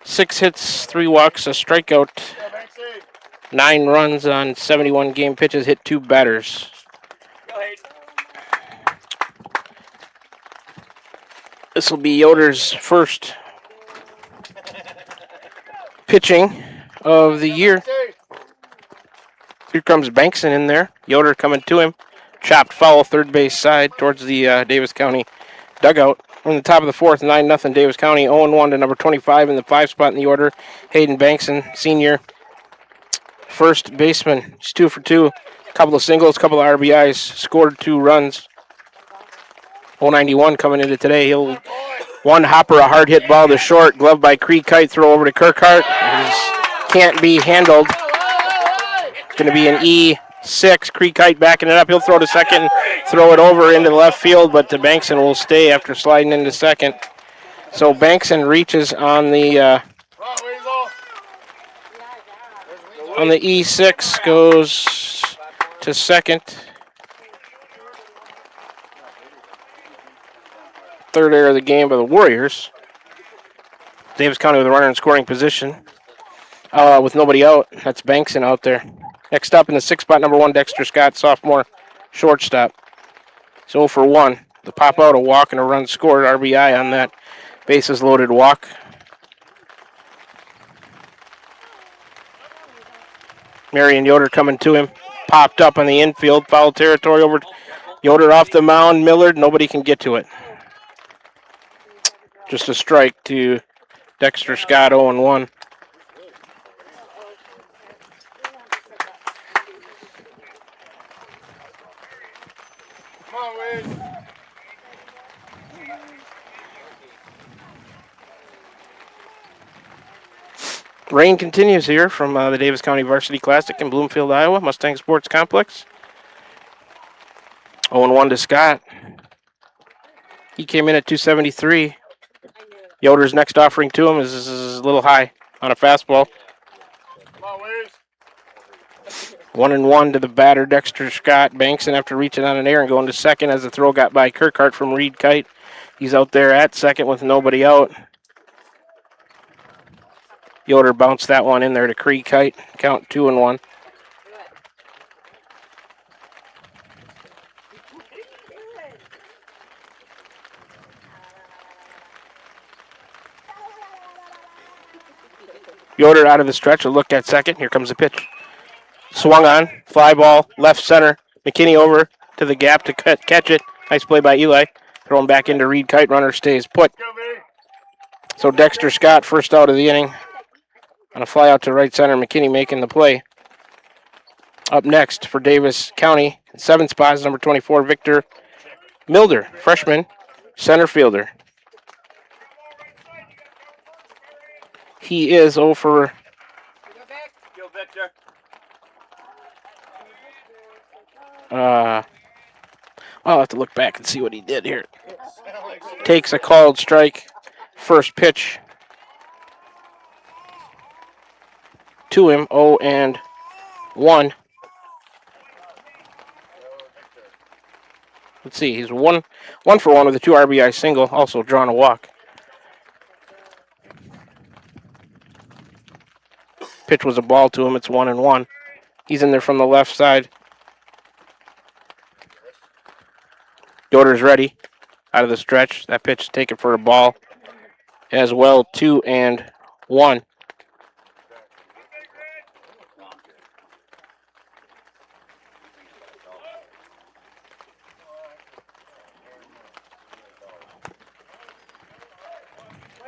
6 hits, 3 walks, a strikeout, 9 runs on 71 game pitches, hit 2 batters. This will be Yoder's first pitching of the year. Here comes Bankson in there. Yoder coming to him. Chopped foul, third base side towards the Davis County dugout. On the top of the fourth, 9-0 Davis County, 0-1 to number 25 in the 5 spot in the order. Hayden Bankson, senior first baseman. He's 2 for 2. Couple of singles, couple of RBIs, scored 2 runs. 091 coming into today. He'll one hopper, a hard hit ball to short, glove by Creed Kite, throw over to Kirkhart. Can't be handled. Going to be an E6. Creek Kite backing it up. He'll throw to second, throw it over into the left field, but the Bankson will stay after sliding into second. So Bankson reaches on the E6, goes to second. Third error of the game by the Warriors. Davis County with a runner in scoring position with nobody out. That's Bankson out there. Next up in the 6 spot, number 1, Dexter Scott, sophomore shortstop. So for 1. The pop out, a walk, and a run scored. RBI on that bases loaded walk. Marion Yoder coming to him. Popped up on the infield. Foul territory over. Yoder off the mound. Millard, nobody can get to it. Just a strike to Dexter Scott, 0-1. Rain continues here from the Davis County Varsity Classic in Bloomfield, Iowa, Mustang Sports Complex. 0-1 to Scott. He came in at 273. Yoder's next offering to him is a little high on a fastball. 1-1 to the batter, Dexter Scott. Bankson after reaching on an air and going to second as the throw got by Kirkhart from Reed Kite. He's out there at second with nobody out. Yoder bounced that one in there to Creed Kite. Count 2-1. Yoder out of the stretch, a look at second. Here comes the pitch. Swung on, fly ball, left center. McKinney over to the gap to catch it. Nice play by Eli. Thrown back into Reed Kite. Runner stays put. So Dexter Scott, first out of the inning. On a fly out to right center, McKinney making the play. Up next for Davis County, 7 spots, number 24, Victor Milder, freshman, center fielder. He is 0 for... I'll have to look back and see what he did here. Takes a called strike. First pitch to him. 0-1. Let's see. He's one for one with a 2 RBI single. Also drawn a walk. Pitch was a ball to him. It's 1-1. He's in there from the left side. Yoder's ready out of the stretch. That pitch is taken for a ball as well. 2-1.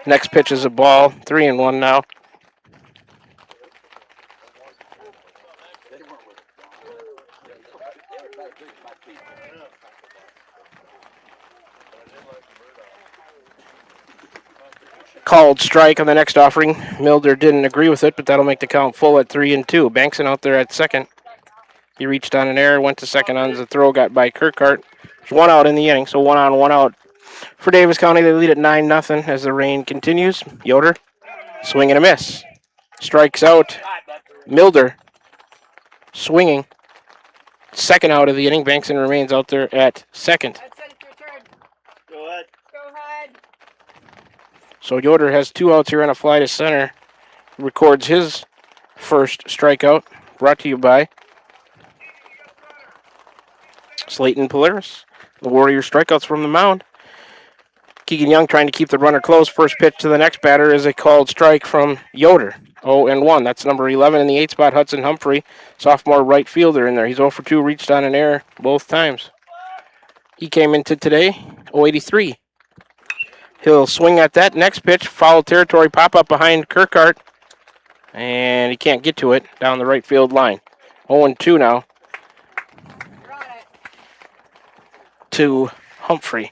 Next pitch is a ball. 3-1 now. Called strike on the next offering. Milder didn't agree with it, but that'll make the count full at 3-2. Bankson out there at second. He reached on an error, went to second on the throw, got by Kirkhart. There's 1 out in the inning, so 1 on, 1 out. For Davis County, they lead at 9-0 as the rain continues. Yoder, swing and a miss. Strikes out. Milder, swinging. Second out of the inning. Bankson remains out there at second. Go ahead. So Yoder has 2 outs here on a fly to center. Records his first strikeout. Brought to you by Slayton Polaris. The Warriors strikeouts from the mound. Keegan Young trying to keep the runner close. First pitch to the next batter is a called strike from Yoder. 0-1. That's number 11 in the 8 spot, Hudson Humphrey. Sophomore right fielder in there. He's 0 for 2, reached on an error both times. He came into today, 0-83. He'll swing at that next pitch. Foul territory, pop up behind Kirkhart. And he can't get to it down the right field line. 0-2 now to Humphrey.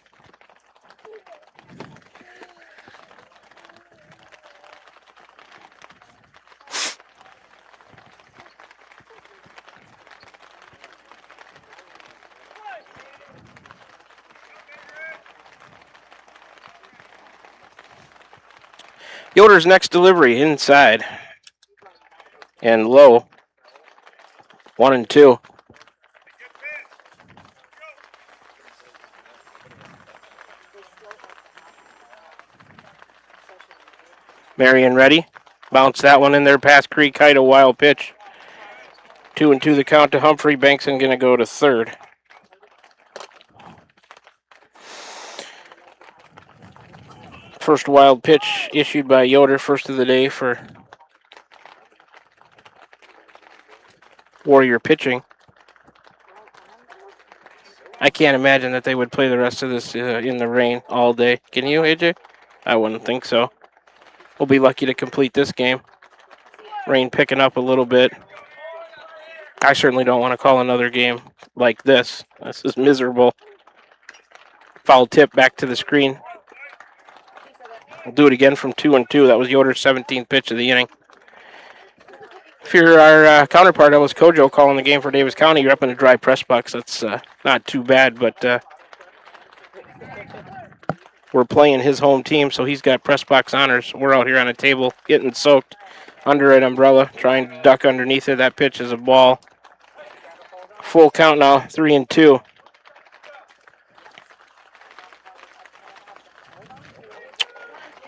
Yoder's next delivery inside and low. 1-2. Marion ready. Bounce that one in there past Creek Height, a wild pitch. 2-2 the count to Humphrey. Bankson going to go to third. First wild pitch issued by Yoder, first of the day for Warrior pitching. I can't imagine that they would play the rest of this in the rain all day. Can you, AJ? I wouldn't think so. We'll be lucky to complete this game. Rain picking up a little bit. I certainly don't want to call another game like this. This is miserable. Foul tip back to the screen. We'll do it again from 2-2. That was Yoder's 17th pitch of the inning. If you're our counterpart, that was Kojo calling the game for Davis County. You're up in a dry press box. That's not too bad, but we're playing his home team, so he's got press box honors. We're out here on a table getting soaked under an umbrella, trying to duck underneath it. That pitch is a ball. Full count now, 3-2.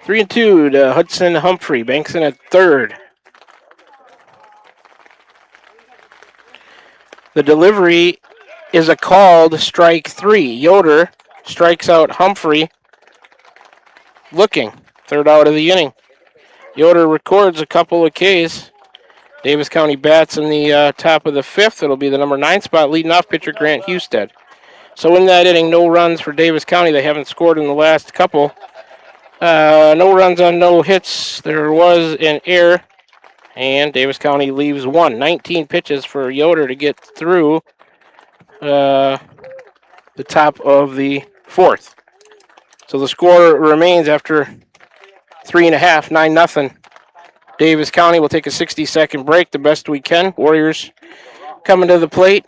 Three and two to Hudson Humphrey. Bankson at third. The delivery is a called strike 3. Yoder strikes out Humphrey. Looking. Third out of the inning. Yoder records a couple of Ks. Davis County bats in the top of the 5th. It'll be the number 9 spot leading off pitcher Grant Husted. So in that inning, no runs for Davis County. They haven't scored in the last couple. No runs on no hits. There was an error, and Davis County leaves 1. 19 pitches for Yoder to get through the top of the 4th. So the score remains after 3.5, 9-0. Davis County will take a 60-second break, the best we can. Warriors coming to the plate.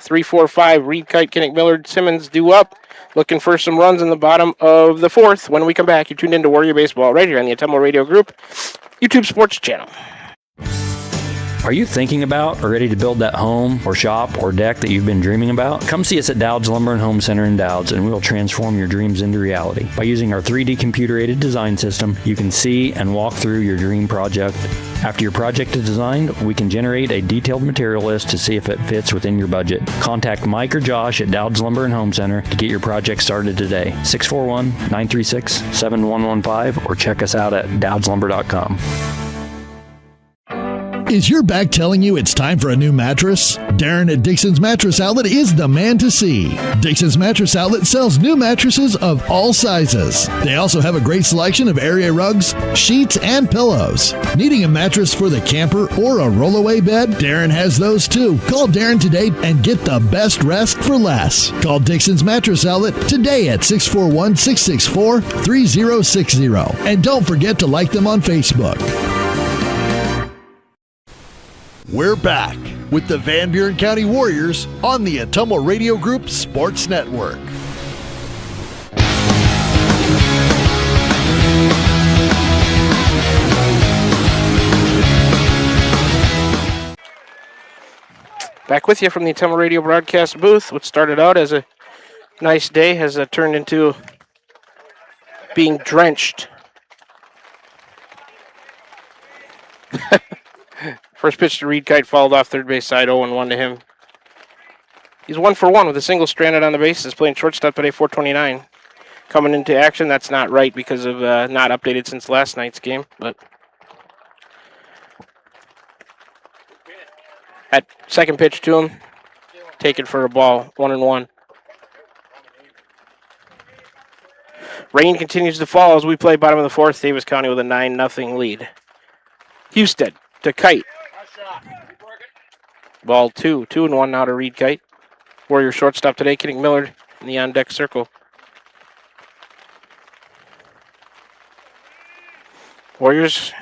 3-4-5, Reed, Kite, Kinnick, Millard, Simmons due up. Looking for some runs in the bottom of the fourth. When we come back, you're tuned into Warrior Baseball right here on the Atumwa Radio Group YouTube Sports Channel. Are you thinking about or ready to build that home or shop or deck that you've been dreaming about? Come see us at Dowd's Lumber and Home Center in Dowd's, and we will transform your dreams into reality. By using our 3D computer-aided design system, you can see and walk through your dream project. After your project is designed, we can generate a detailed material list to see if it fits within your budget. Contact Mike or Josh at Dowd's Lumber and Home Center to get your project started today. 641-936-7115 or check us out at dowdslumber.com. Is your back telling you it's time for a new mattress? Darren at Dixon's Mattress Outlet is the man to see. Dixon's Mattress Outlet sells new mattresses of all sizes. They also have a great selection of area rugs, sheets, and pillows. Needing a mattress for the camper or a rollaway bed? Darren has those too. Call Darren today and get the best rest for less. Call Dixon's Mattress Outlet today at 641-664-3060. And don't forget to like them on Facebook. We're back with the Van Buren County Warriors on the Atumwa Radio Group Sports Network. Back with you from the Atumwa Radio broadcast booth. What started out as a nice day has turned into being drenched. First pitch to Reed, Kite fouled off third base side, 0-1 to him. He's 1 for 1 with a single stranded on the bases, playing shortstop today, 429. Coming into action, that's not right because of not updated since last night's game. But at second pitch to him, taken for a ball, 1-1. Rain continues to fall as we play bottom of the fourth. Davis County with a 9-0 lead. Husted to Kite. Ball 2-1 now to Reed, Kite. Warrior shortstop today, Kinnick, Millard in the on-deck circle. Warriors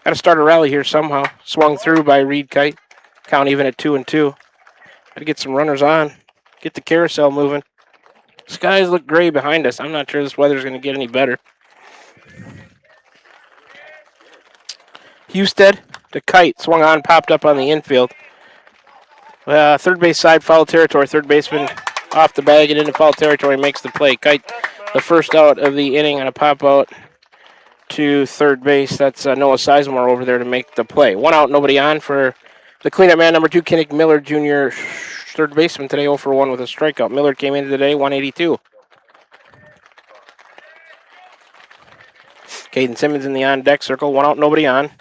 got to start a rally here somehow. Swung through by Reed, Kite. Count even at 2-2. Got to get some runners on. Get the carousel moving. Skies look gray behind us. I'm not sure this weather's going to get any better. Husted to Kite. Swung on, popped up on the infield. Third base side, foul territory. Third baseman off the bag and into foul territory, makes the play. Kite, the first out of the inning on a pop out to third base. That's Noah Sizemore over there to make the play. 1 out, nobody on for the cleanup man, number 2, Kinnick Millard Jr., third baseman today, 0 for 1 with a strikeout. Millard came into today, 182. Caden Simmons in the on-deck circle. 1 out, nobody on.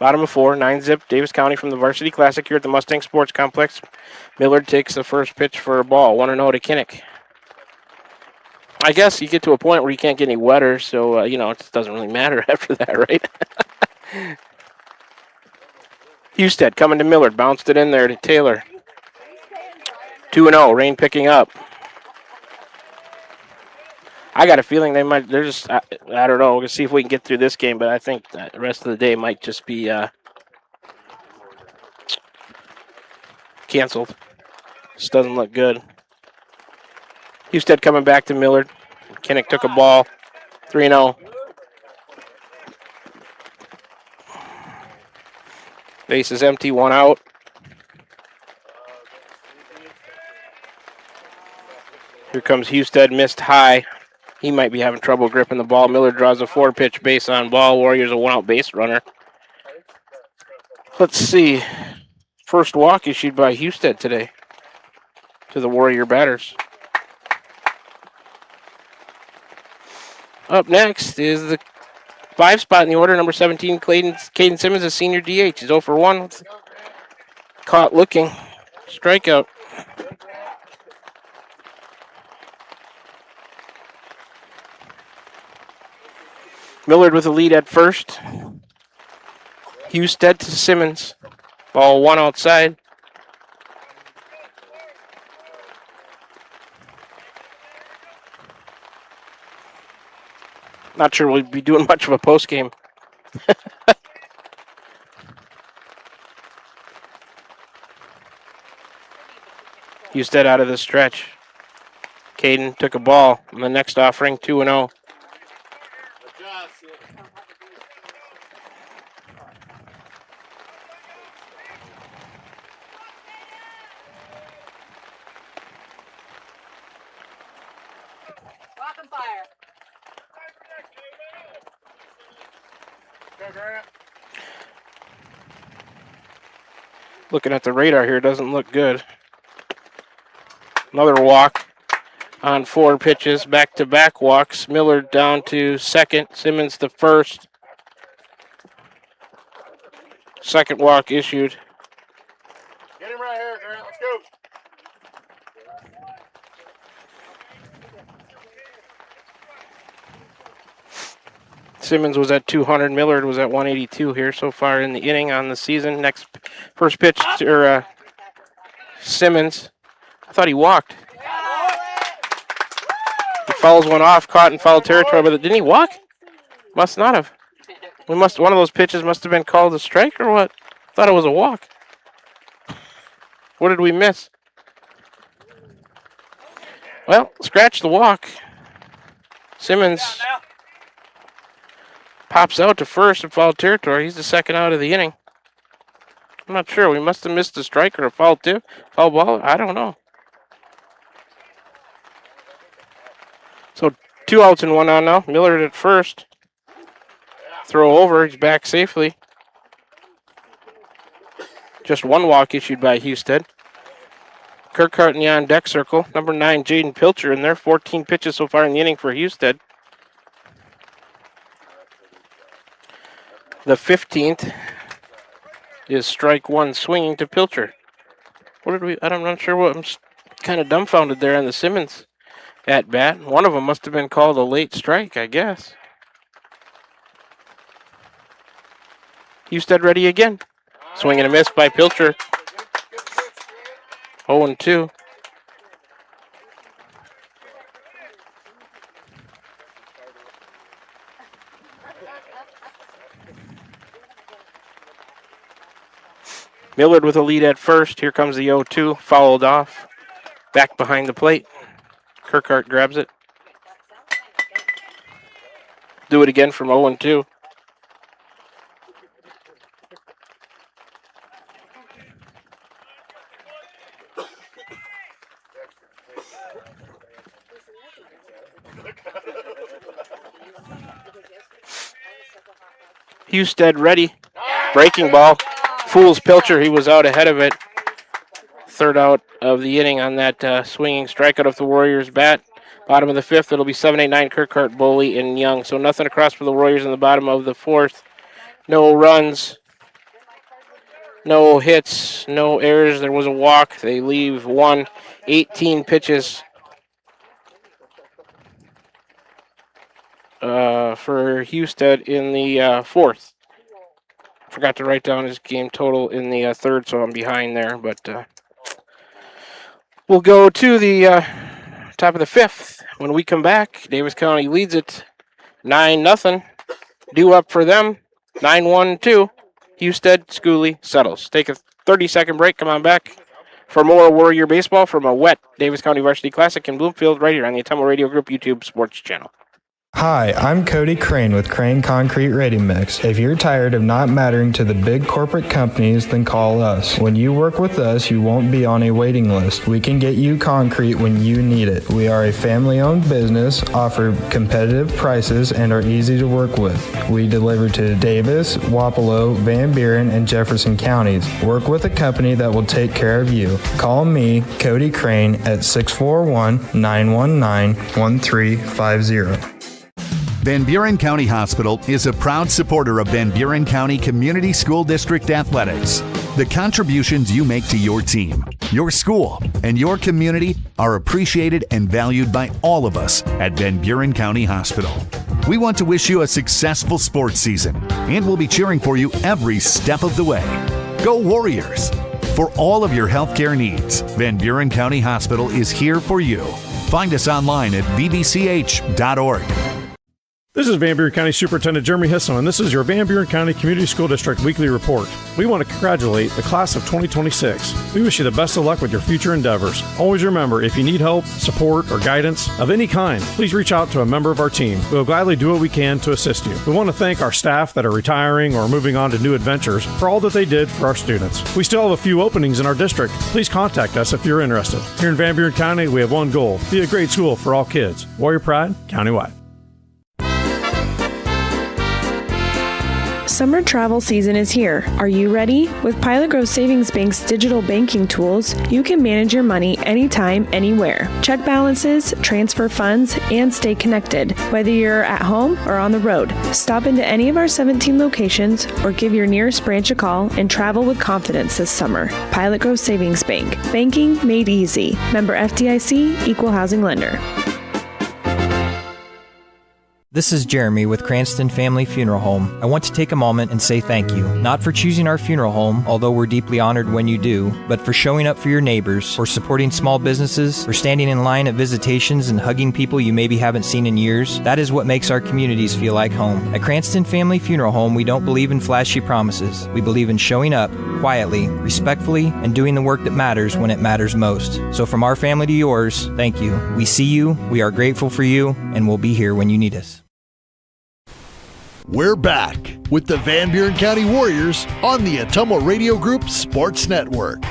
Bottom of 4, 9-zip, Davis County from the Varsity Classic here at the Mustang Sports Complex. Millard takes the first pitch for a ball, 1-0 to Kinnick. I guess you get to a point where you can't get any wetter, so, it just doesn't really matter after that, right? Husted coming to Millard, bounced it in there to Taylor. 2-0, rain picking up. I got a feeling I don't know. We'll see if we can get through this game, but I think that the rest of the day might just be canceled. This doesn't look good. Husted coming back to Millard. Kinnick took a ball. 3-0. Base is empty, 1 out. Here comes Husted, missed high. He might be having trouble gripping the ball. Millard draws a 4-pitch base on ball. Warriors a 1-out base runner. Let's see. First walk issued by Husted today to the Warrior batters. Up next is the 5 spot in the order, number 17, Caden Simmons, a senior DH. He's 0 for 1 with caught looking. Strikeout. Millard with a lead at first. Husted to Simmons. Ball 1 outside. Not sure we'll be doing much of a post game. Husted out of the stretch. Caden took a ball on the next offering, 2-0. Looking at the radar here, doesn't look good. Another walk on 4 pitches, back-to-back walks. Miller down to second, Simmons to first. Second walk issued. Get him right here, Grant. Let's go. Simmons was at 200. Millard was at 182 here so far in the inning on the season. First pitch to Simmons. I thought he walked. He fouls one off, caught in foul territory, but didn't he walk? Must not have. One of those pitches must have been called a strike or what? I thought it was a walk. What did we miss? Well, scratch the walk. Simmons pops out to first in foul territory. He's the second out of the inning. I'm not sure. We must have missed a strike or a foul ball. I don't know. So 2 outs and 1 on now. Millard at first. Throw over. He's back safely. Just 1 walk issued by Husted. Kirkhart in the on-deck circle. Number 9, Jaden Pilcher in there. 14 pitches so far in the inning for Husted. The 15th is strike 1 swinging to Pilcher. I'm not sure what. I'm kind of dumbfounded there on the Simmons at bat. One of them must have been called a late strike, I guess. Husted ready again. Swing and a miss by Pilcher. 0-2. Millard with a lead at first. Here comes the 0-2. Fouled off. Back behind the plate. Kirkhart grabs it. Do it again from 0-2. Husted ready. Breaking ball. Fools Pilcher. He was out ahead of it. Third out of the inning on that swinging strikeout of the Warriors bat. Bottom of the 5th, it'll be 7, 8, 9, Kirkhart, Boley, and Young. So nothing across for the Warriors in the bottom of the 4th. No runs, no hits, no errors. There was a walk. They leave 1, 18 pitches for Husted in the 4th. Forgot to write down his game total in the 3rd, so I'm behind there. But we'll go to the top of the 5th. When we come back, Davis County leads it 9-0. Due up for them, 9-1-2. Husted, Schooley settles. Take a 30-second break. Come on back for more Warrior Baseball from a wet Davis County Varsity Classic in Bloomfield right here on the Ottumwa Radio Group YouTube Sports Channel. Hi, I'm Cody Crane with Crane Concrete Ready Mix. If you're tired of not mattering to the big corporate companies, then call us. When you work with us, you won't be on a waiting list. We can get you concrete when you need it. We are a family-owned business, offer competitive prices, and are easy to work with. We deliver to Davis, Wapello, Van Buren, and Jefferson counties. Work with a company that will take care of you. Call me, Cody Crane, at 641-919-1350. Van Buren County Hospital is a proud supporter of Van Buren County Community School District Athletics. The contributions you make to your team, your school, and your community are appreciated and valued by all of us at Van Buren County Hospital. We want to wish you a successful sports season, and we'll be cheering for you every step of the way. Go Warriors! For all of your healthcare needs, Van Buren County Hospital is here for you. Find us online at vbch.org. This is Van Buren County Superintendent Jeremy Hisson, and this is your Van Buren County Community School District Weekly Report. We want to congratulate the class of 2026. We wish you the best of luck with your future endeavors. Always remember, if you need help, support, or guidance of any kind, please reach out to a member of our team. We will gladly do what we can to assist you. We want to thank our staff that are retiring or moving on to new adventures for all that they did for our students. We still have a few openings in our district. Please contact us if you're interested. Here in Van Buren County, we have one goal: be a great school for all kids. Warrior Pride, countywide. Summer travel season is here. Are you ready? With Pilot Grove Savings Bank's digital banking tools, you can manage your money anytime, anywhere. Check balances, transfer funds, and stay connected. Whether you're at home or on the road, stop into any of our 17 locations or give your nearest branch a call and travel with confidence this summer. Pilot Grove Savings Bank. Banking made easy. Member FDIC, Equal Housing Lender. This is Jeremy with Cranston Family Funeral Home. I want to take a moment and say thank you, not for choosing our funeral home, although we're deeply honored when you do, but for showing up for your neighbors, for supporting small businesses, for standing in line at visitations and hugging people you maybe haven't seen in years. That is what makes our communities feel like home. At Cranston Family Funeral Home, we don't believe in flashy promises. We believe in showing up quietly, respectfully, and doing the work that matters when it matters most. So from our family to yours, thank you. We see you, we are grateful for you, and we'll be here when you need us. We're back with the Van Buren County Warriors on the Atomo Radio Group Sports Network.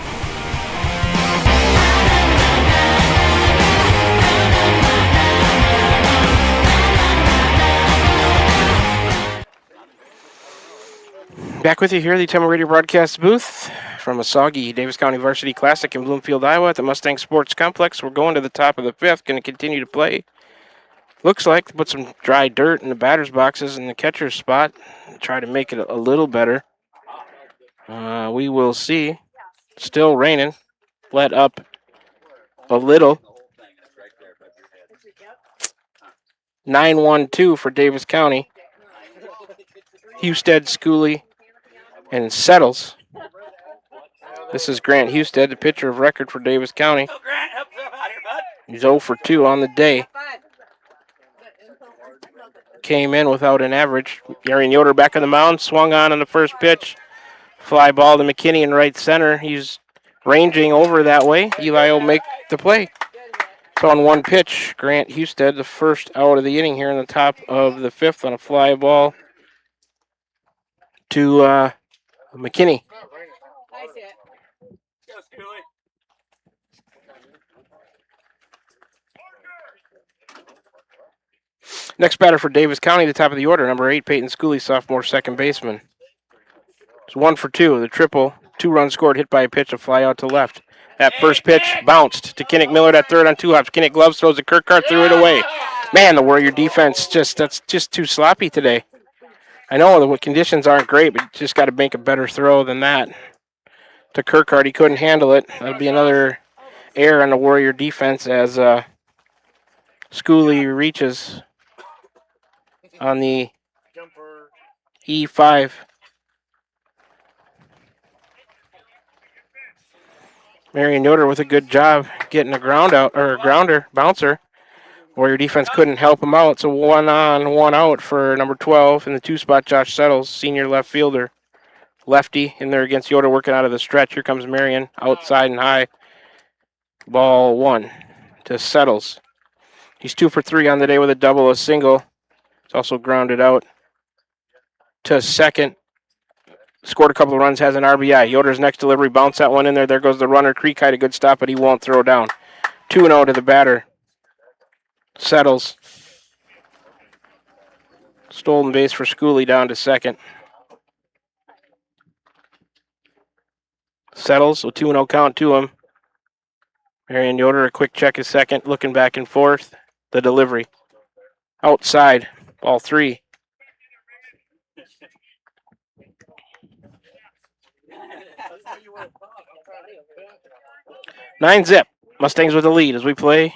Back with you here at the Atomo Radio broadcast booth from a soggy Davis County Varsity Classic in Bloomfield, Iowa at the Mustang Sports Complex. We're going to the top of the fifth, going to continue to play. Looks like to put some dry dirt in the batter's boxes in the catcher's spot and try to make it a little better. We will see. Still raining. Let up a little. 9-1-2 for Davis County. Husted, Schooley, and Settles. This is Grant Husted, the pitcher of record for Davis County. He's 0 for 2 on the day. Came in without an average. Marion Yoder back on the mound, swung on the first pitch. Fly ball to McKinney in right center. He's ranging over that way. Eli will make the play. So on one pitch, Grant Husted, the first out of the inning here in the top of the fifth on a fly ball to McKinney. Next batter for Davis County, the top of the order, number 8, Peyton Schooley, sophomore second baseman. It's 1 for 2, the triple, 2 runs scored, hit by a pitch, a fly out to left. That first pitch bounced to Kinnick Miller at third on 2 hops. Kinnick gloves, throws a Kirkart, threw it away. Man, the Warrior defense, that's just too sloppy today. I know the conditions aren't great, but you just got to make a better throw than that. To Kirkart, he couldn't handle it. That'll be another error on the Warrior defense as Schooley reaches on the E5. Marion Yoder with a good job getting a grounder, bouncer. Warrior defense couldn't help him out. So 1 on, 1 out for number 12 in the 2 spot, Josh Settles, senior left fielder. Lefty in there against Yoder working out of the stretch. Here comes Marion, outside and high. Ball 1 to Settles. He's 2 for 3 on the day with a double, a single. It's also grounded out to second. Scored a couple of runs, has an RBI. Yoder's next delivery, bounce that one in there. There goes the runner. Creek had a good stop, but he won't throw down. 2-0 to the batter. Settles. Stolen base for Schooley down to second. Settles, a 2-0 count to him. Marion Yoder, a quick check is second, looking back and forth. The delivery. Outside, ball 3. Nine zip. Mustangs with the lead as we play.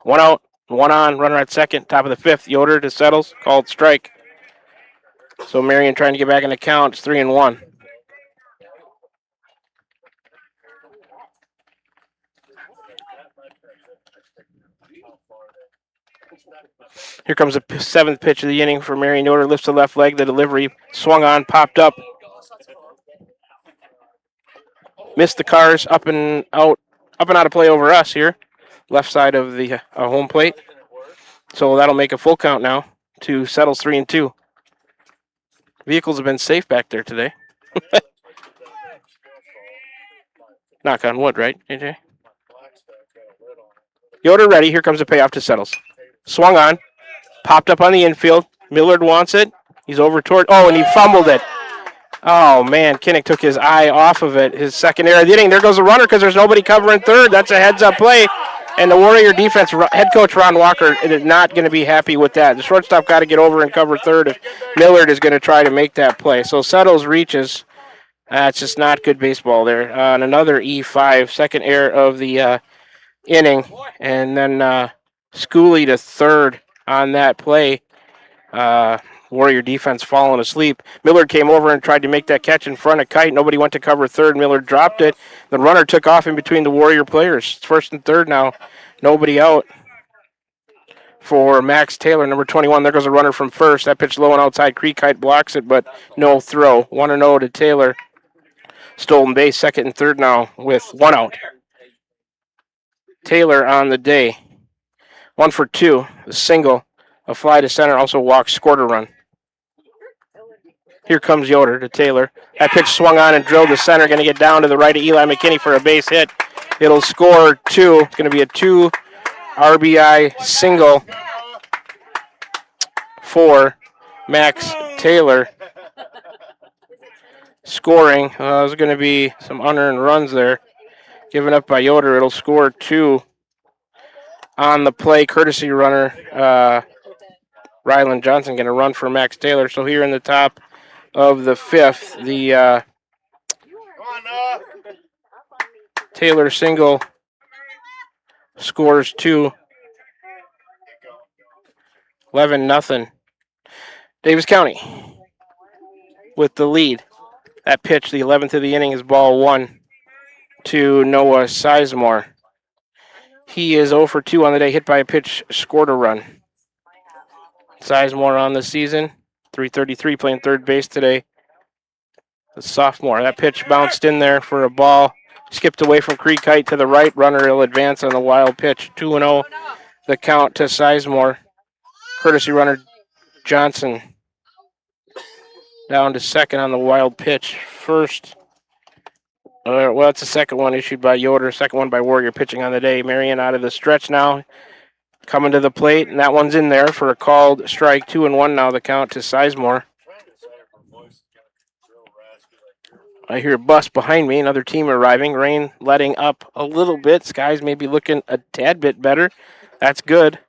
1 out, 1 on, runner at second, top of the fifth. Yoder to Settles, called strike. So Marion trying to get back in the count. It's 3-1. Here comes the seventh pitch of the inning for Marion. Yoder lifts the left leg. The delivery swung on, popped up. Missed the cars up and out of play over us here. Left side of the home plate. So that'll make a full count now to Settles 3-2. Vehicles have been safe back there today. Knock on wood, right, AJ? Yoder ready. Here comes the payoff to Settles. Swung on. Popped up on the infield. Millard wants it. He's over toward... Oh, and he fumbled it. Oh, man. Kinnick took his eye off of it. His second error of the inning. There goes the runner because there's nobody covering third. That's a heads-up play. And the Warrior defense, head coach Ron Walker, is not going to be happy with that. The shortstop got to get over and cover third if Millard is going to try to make that play. So Settles reaches. It's just not good baseball there. On another E5, second error of the inning. And then Schooley to third on that play. Warrior defense falling asleep. Millard came over and tried to make that catch in front of Kite. Nobody went to cover third. Millard dropped it. The runner took off in between the Warrior players. First and third now. Nobody out for Max Taylor, number 21. There goes a runner from first. That pitch low and outside. Kite blocks it, but no throw. 1-0 to Taylor. Stolen base, second and third now with one out. Taylor on the day. 1 for 2. A single. A fly to center. Also walks. Scored a run. Here comes Yoder to Taylor. That pitch swung on and drilled to center. Going to get down to the right of Eli McKinney for a base hit. It'll score 2. It's going to be a 2 RBI single for Max Taylor. Scoring. There's going to be some unearned runs there. Given up by Yoder. It'll score 2 on the play. Courtesy runner Ryland Johnson going to run for Max Taylor. So here in the top of the fifth, the Taylor single scores 2. 11-0. Davis County with the lead. That pitch, the 11th of the inning, is ball 1 to Noah Sizemore. He is 0 for 2 on the day, hit by a pitch, scored a run. Sizemore on the season, 333, playing third base today. The sophomore. That pitch bounced in there for a ball. Skipped away from Kite to the right. Runner will advance on the wild pitch. 2-0 the count to Sizemore. Courtesy runner Johnson down to second on the wild pitch. First, well, it's the second one issued by Yoder. Second one by Warrior pitching on the day. Marion out of the stretch now. Coming to the plate, and that one's in there for a called strike. 2-1 now the count to Sizemore. I hear a bus behind me, another team arriving. Rain letting up a little bit. Skies maybe looking a tad bit better. That's good.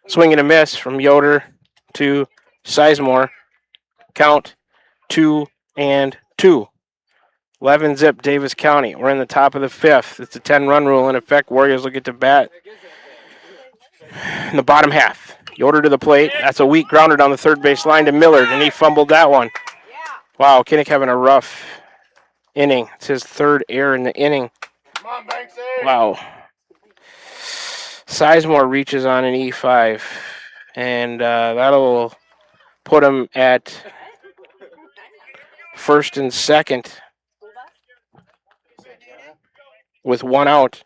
Swing and a miss from Yoder to Sizemore. Count 2-2. 11-0 Davis County. We're in the top of the fifth. It's a 10-run rule in effect. Warriors will get to bat in the bottom half. Yoder to the plate. That's a weak grounder down the third base line to Millard, and he fumbled that one. Wow, Kinnick having a rough inning. It's his third error in the inning. Wow. Sizemore reaches on an E5, and that'll put him at first and second with one out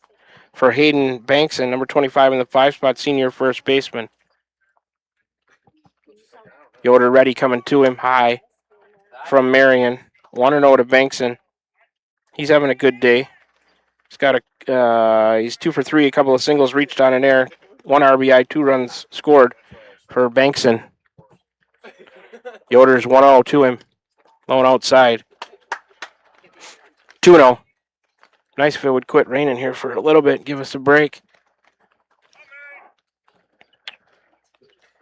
for Hayden Bankson, number 25 in the 5-spot, senior first baseman. Yoder ready, coming to him high from Marion. 1-0 to Bankson. He's having a good day. He's got he's 2 for 3, a couple of singles reached on an air. 1 RBI, 2 runs scored for Bankson. Yoder's 1-0 to him. Lone outside. 2-0. Nice if it would quit raining here for a little bit, give us a break.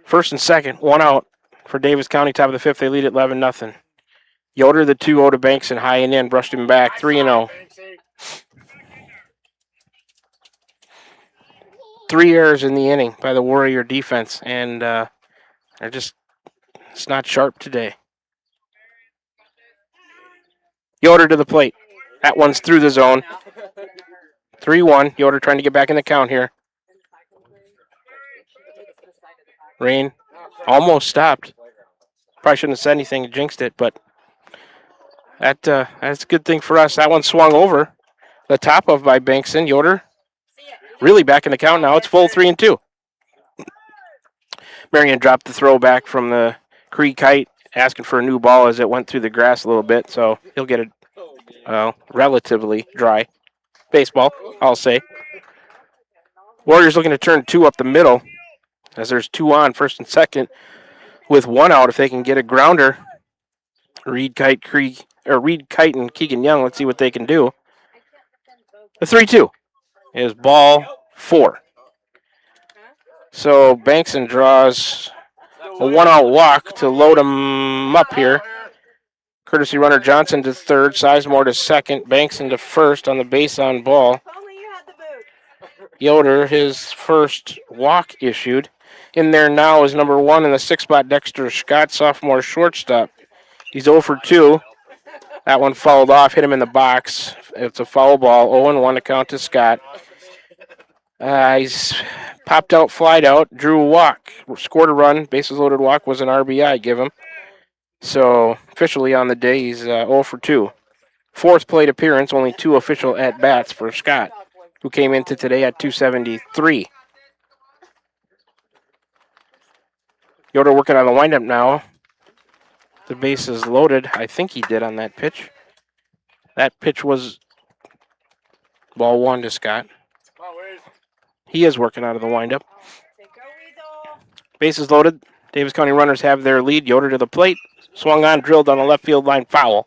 First and second, 1 out for Davis County, top of the fifth. They lead at 11-0. Yoder, the 2-0 to Bankson, high and in, brushed him back, 3-0. 3 errors in the inning by the Warrior defense, and it's not sharp today. Yoder to the plate. That one's through the zone. 3-1. Yoder trying to get back in the count here. Rain almost stopped. Probably shouldn't have said anything, jinxed it, but that's a good thing for us. That one swung over the top of by Bankson. Yoder really back in the count now. It's full 3-2. Marion dropped the throw back from the Cree Kite, asking for a new ball as it went through the grass a little bit, so he'll get a relatively dry baseball, I'll say. Warriors looking to turn 2 up the middle as there's 2 on, first and second, with 1 out if they can get a grounder. Reed Kite and Keegan Young, let's see what they can do. The 3-2 is ball 4. So Bankson draws a 1-out walk to load him up here. Courtesy runner Johnson to third, Sizemore to second, Bankson to first on the base on ball. Yoder, his first walk issued. In there now is number 1 in the 6 spot, Dexter Scott, sophomore shortstop. He's 0 for 2. That one fouled off, hit him in the box. It's a foul ball, 0-1 to count to Scott. He's popped out, flied out, drew a walk, scored a run, bases loaded walk was an RBI, give him. So officially on the day, he's 0 for 2. Fourth plate appearance, only 2 official at-bats for Scott, who came into today at 273. Yoder working on the windup now. The base is loaded. I think he did on that pitch. That pitch was ball 1 to Scott. He is working out of the windup. Bases loaded. Davis County runners have their lead. Yoder to the plate. Swung on, drilled on the left field line, foul.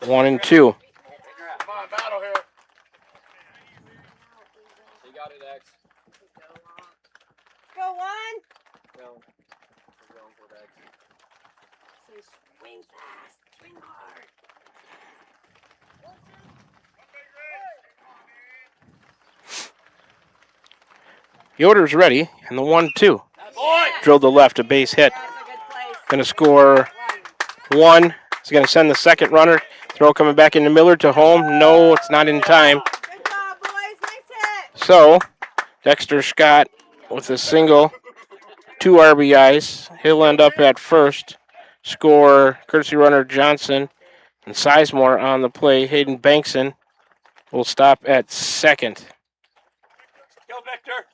1-2. Come on, battle here. You got it, X. Go 1. No. We're going for X. So swing fast, swing hard. Yoder's ready, and the 1-2. Drilled to left, a base hit. Going to score 1. He's going to send the second runner. Throw coming back into Miller to home. No, it's not in time. So, Dexter Scott with a single, 2 RBIs. He'll end up at first. Score courtesy runner Johnson and Sizemore on the play. Hayden Bankson will stop at second. Go, Victor.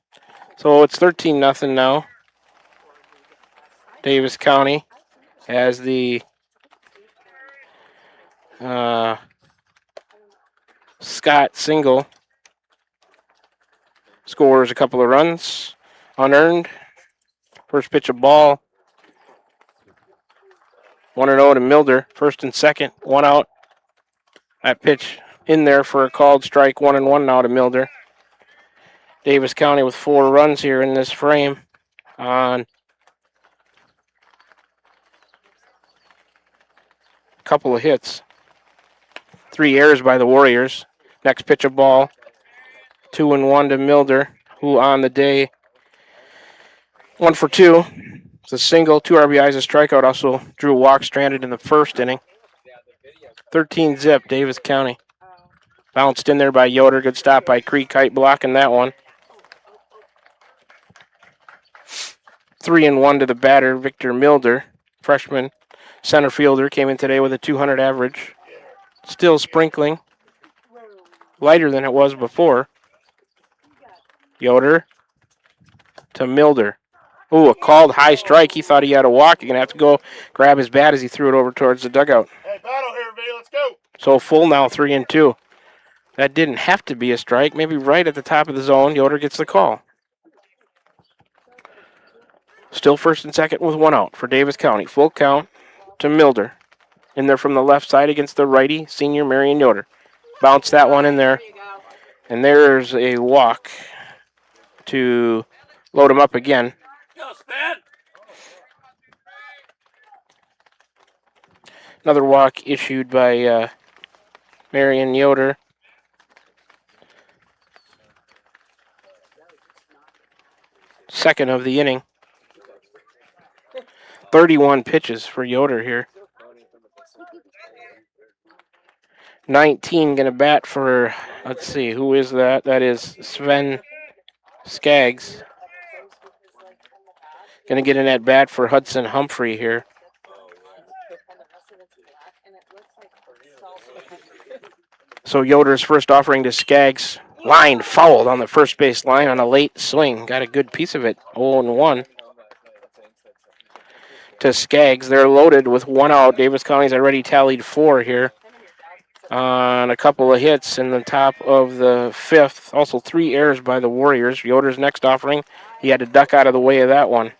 So it's 13-0 now. Davis County has the Scott single. Scores a couple of runs, unearned. First pitch of ball. 1-0 to Milder. First and second, 1 out. That pitch in there for a called strike. 1-1 now to Milder. Davis County with 4 runs here in this frame on a couple of hits. 3 errors by the Warriors. Next pitch of ball. 2-1 to Milder, who on the day 1 for 2. It's a single, 2 RBIs, a strikeout. Also drew a walk, stranded in the first inning. 13-0, Davis County. Bounced in there by Yoder. Good stop by Cree Kite blocking that one. 3-1 to the batter, Victor Milder, freshman center fielder, came in today with a 200 average. Still sprinkling, lighter than it was before. Yoder to Milder. Ooh, a called high strike. He thought he had a walk. You're going to have to go grab his bat as he threw it over towards the dugout. Hey, battle here, V. Let's go. So full now, 3-2. That didn't have to be a strike. Maybe right at the top of the zone, Yoder gets the call. Still first and second with 1 out for Davis County. Full count to Milder. In there from the left side against the righty, senior Marion Yoder. Bounce that one in there. And there's a walk to load him up again. Another walk issued by Marion Yoder. Second of the inning. 31 pitches for Yoder here. 19 going to bat for, let's see, who is that? That is Sven Skaggs. Going to get an at bat for Hudson Humphrey here. So Yoder's first offering to Skaggs. Line fouled on the first base line on a late swing. Got a good piece of it. 0-1 to Skaggs. They're loaded with 1 out. Davis County's already tallied 4 here on a couple of hits in the top of the 5th. Also 3 errors by the Warriors. Yoder's next offering, he had to duck out of the way of that one.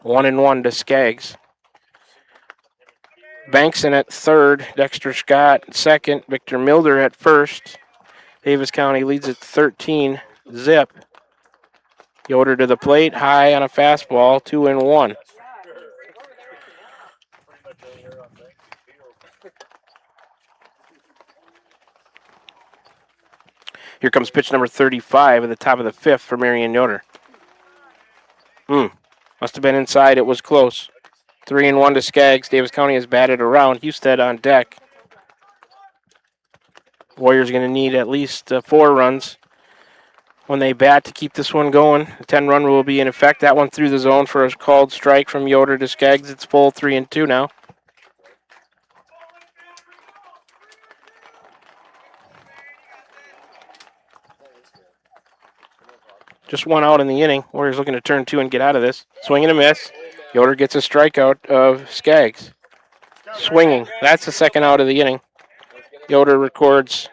1-1 to Skaggs. Bankson at third. Dexter Scott at second. Victor Milder at first. Davis County leads at 13 zip. Yoder to the plate, high on a fastball, 2-1. Here comes pitch number 35 at the top of the 5th for Marion Yoder. Must have been inside. It was close. 3-1 to Skaggs. Davis County has batted around. Husted on deck. Warriors going to need at least 4 runs when they bat to keep this one going. The 10-run rule will be in effect. That one through the zone for a called strike from Yoder to Skaggs. It's full 3-2 now. Just 1 out in the inning. Warriors looking to turn 2 and get out of this. Swing and a miss. Yoder gets a strikeout of Skaggs. Swinging. That's the 2nd out of the inning. Yoder records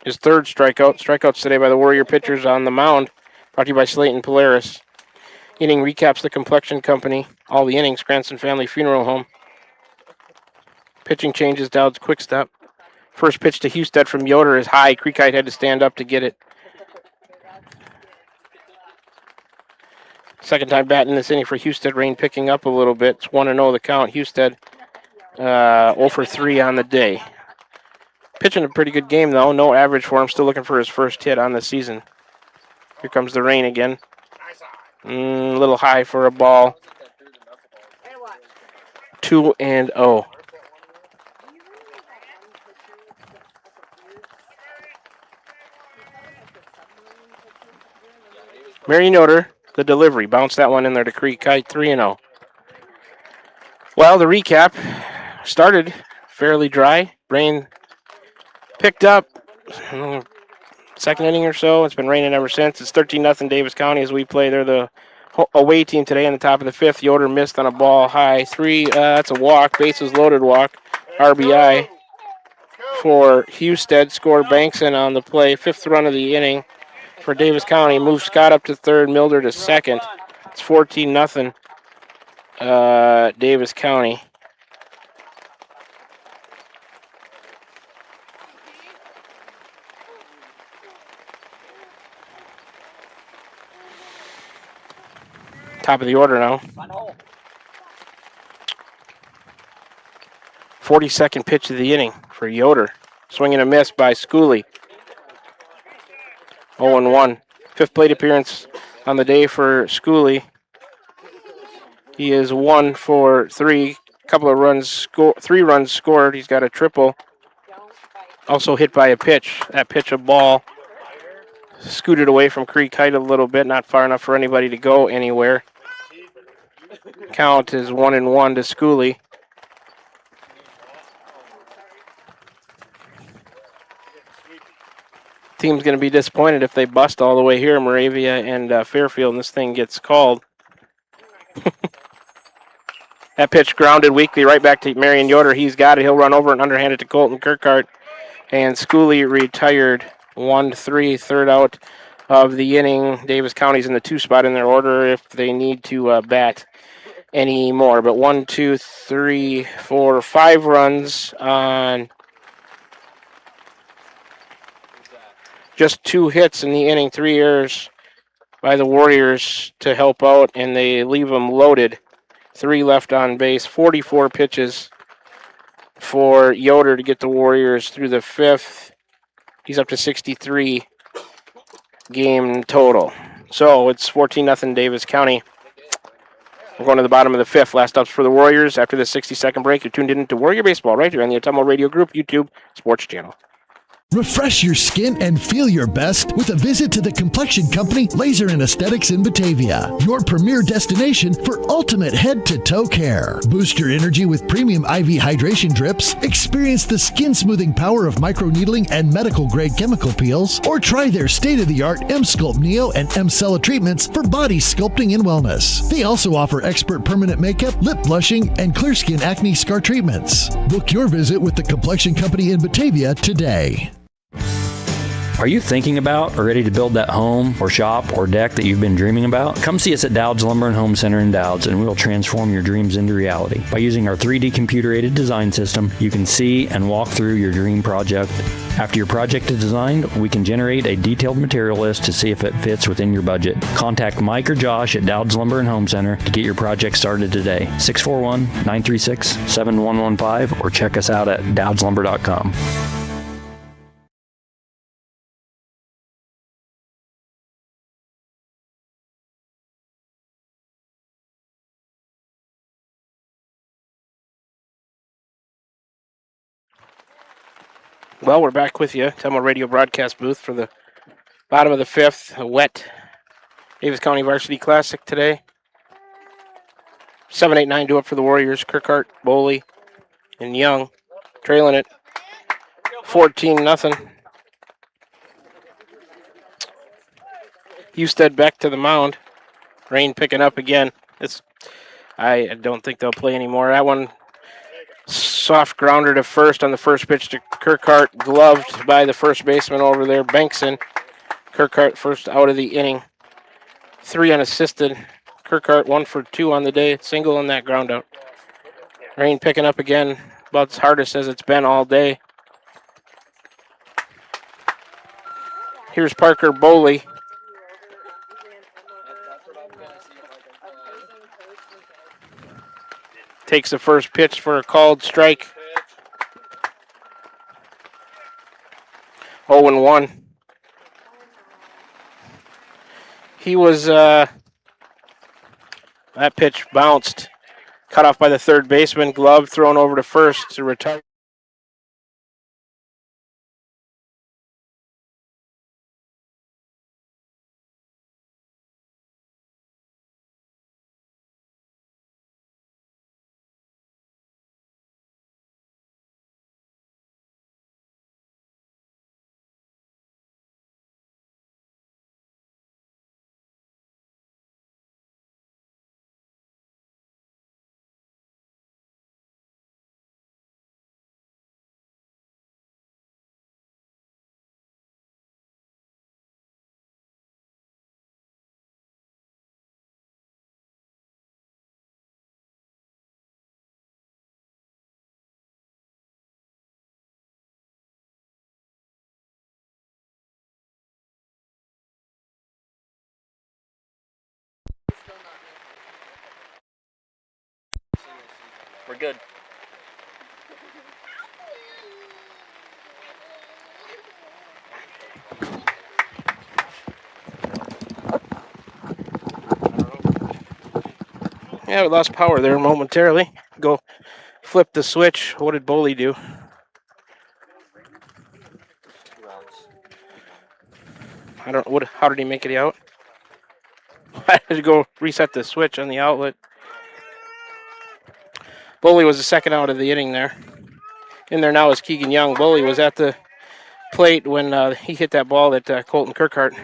his 3rd strikeout. Strikeouts today by the Warrior pitchers on the mound. Brought to you by Slayton Polaris. Inning recaps the Complexion Company. All the innings, Cranston Family Funeral Home. Pitching changes, Dowd's Quick Step. First pitch to Husted from Yoder is high. Creekite had to stand up to get it. Second time batting this inning for Husted. Rain picking up a little bit. It's 1-0 the count. Husted 0 for 3 on the day. Pitching a pretty good game, though. No average for him. Still looking for his first hit on the season. Here comes the rain again. A little high for a ball. 2-0. Marion Yoder, the delivery. Bounced that one in there to Creek Kite. 3-0. Well, the recap started fairly dry. Rain picked up 2nd inning or so. It's been raining ever since. It's 13-0 Davis County as we play. They're the away team today in the top of the 5th. Yoder missed on a ball high. 3, that's a walk. Bases loaded walk. RBI for Husted. Scored Bankson on the play. 5th run of the inning for Davis County. Moved Scott up to 3rd. Milder to 2nd. It's 14-0 Davis County. Top of the order now. 42nd pitch of the inning for Yoder. Swing and a miss by Schooley. 0-1. 5th plate appearance on the day for Schooley. He is 1 for 3. Couple of runs, 3 runs scored. He's got a triple. Also hit by a pitch. That pitch, a ball. Scooted away from Creek Height a little bit. Not far enough for anybody to go anywhere. Count is 1-1 to Schooley. Team's going to be disappointed if they bust all the way here, Moravia and Fairfield, and this thing gets called. That pitch grounded weakly right back to Marion Yoder. He's got it. He'll run over and underhand it to Colton Kirkhart. And Schooley retired 1-3, 3rd out of the inning. Davis County's in the 2 spot in their order if they need to bat any more. But 1, 2, 3, 4, 5 runs on just 2 hits in the inning, 3 errors by the Warriors to help out, and they leave them loaded. 3 left on base, 44 pitches for Yoder to get the Warriors through the 5th. He's up to 63 game total. So it's 14-0 Davis County. We're going to the bottom of the 5th. Last ups for the Warriors. After this 60-second break, you're tuned in to Warrior Baseball right here on the Atomo Radio Group YouTube Sports Channel. Refresh your skin and feel your best with a visit to the Complexion Company Laser and Aesthetics in Batavia, your premier destination for ultimate head-to-toe care. Boost your energy with premium IV hydration drips, experience the skin-smoothing power of microneedling and medical-grade chemical peels, or try their state-of-the-art M-Sculpt Neo and M-Cella treatments for body sculpting and wellness. They also offer expert permanent makeup, lip blushing, and clear skin acne scar treatments. Book your visit with the Complexion Company in Batavia today. Are you thinking about or ready to build that home or shop or deck that you've been dreaming about? Come see us at Dowd's Lumber and Home Center in Dowd's, and we'll transform your dreams into reality. By using our 3D computer-aided design system, you can see and walk through your dream project. After your project is designed, we can generate a detailed material list to see if it fits within your budget. Contact Mike or Josh at Dowd's Lumber and Home Center to get your project started today. 641-936-7115 or check us out at dowdslumber.com. Well, we're back with you. Thelma Radio broadcast booth for the bottom of the fifth. A wet Davis County Varsity Classic today. 7-8-9 do up for the Warriors. Kirkhart, Boley, and Young trailing it 14-0. Husted back to the mound. Rain picking up again. I don't think they'll play anymore. That one soft grounder to first on the first pitch to Kirkhart, gloved by the first baseman over there, Bankson. Kirkhart first out of the inning. 3 unassisted. Kirkhart 1 for 2 on the day, single on that ground out. Rain picking up again, about as hardest as it's been all day. Here's Parker Boley. Takes the first pitch for a called strike. 0-1. He was, that pitch bounced. Cut off by the third baseman. Glove thrown over to first to retire. We're good. Yeah, we lost power there momentarily. Go flip the switch. What did Boley do? I don't. What? How did he make it out? I had to go reset the switch on the outlet. Boley was the second out of the inning there. In there now is Keegan Young. Boley was at the plate when he hit that ball at Colton Kirkhart.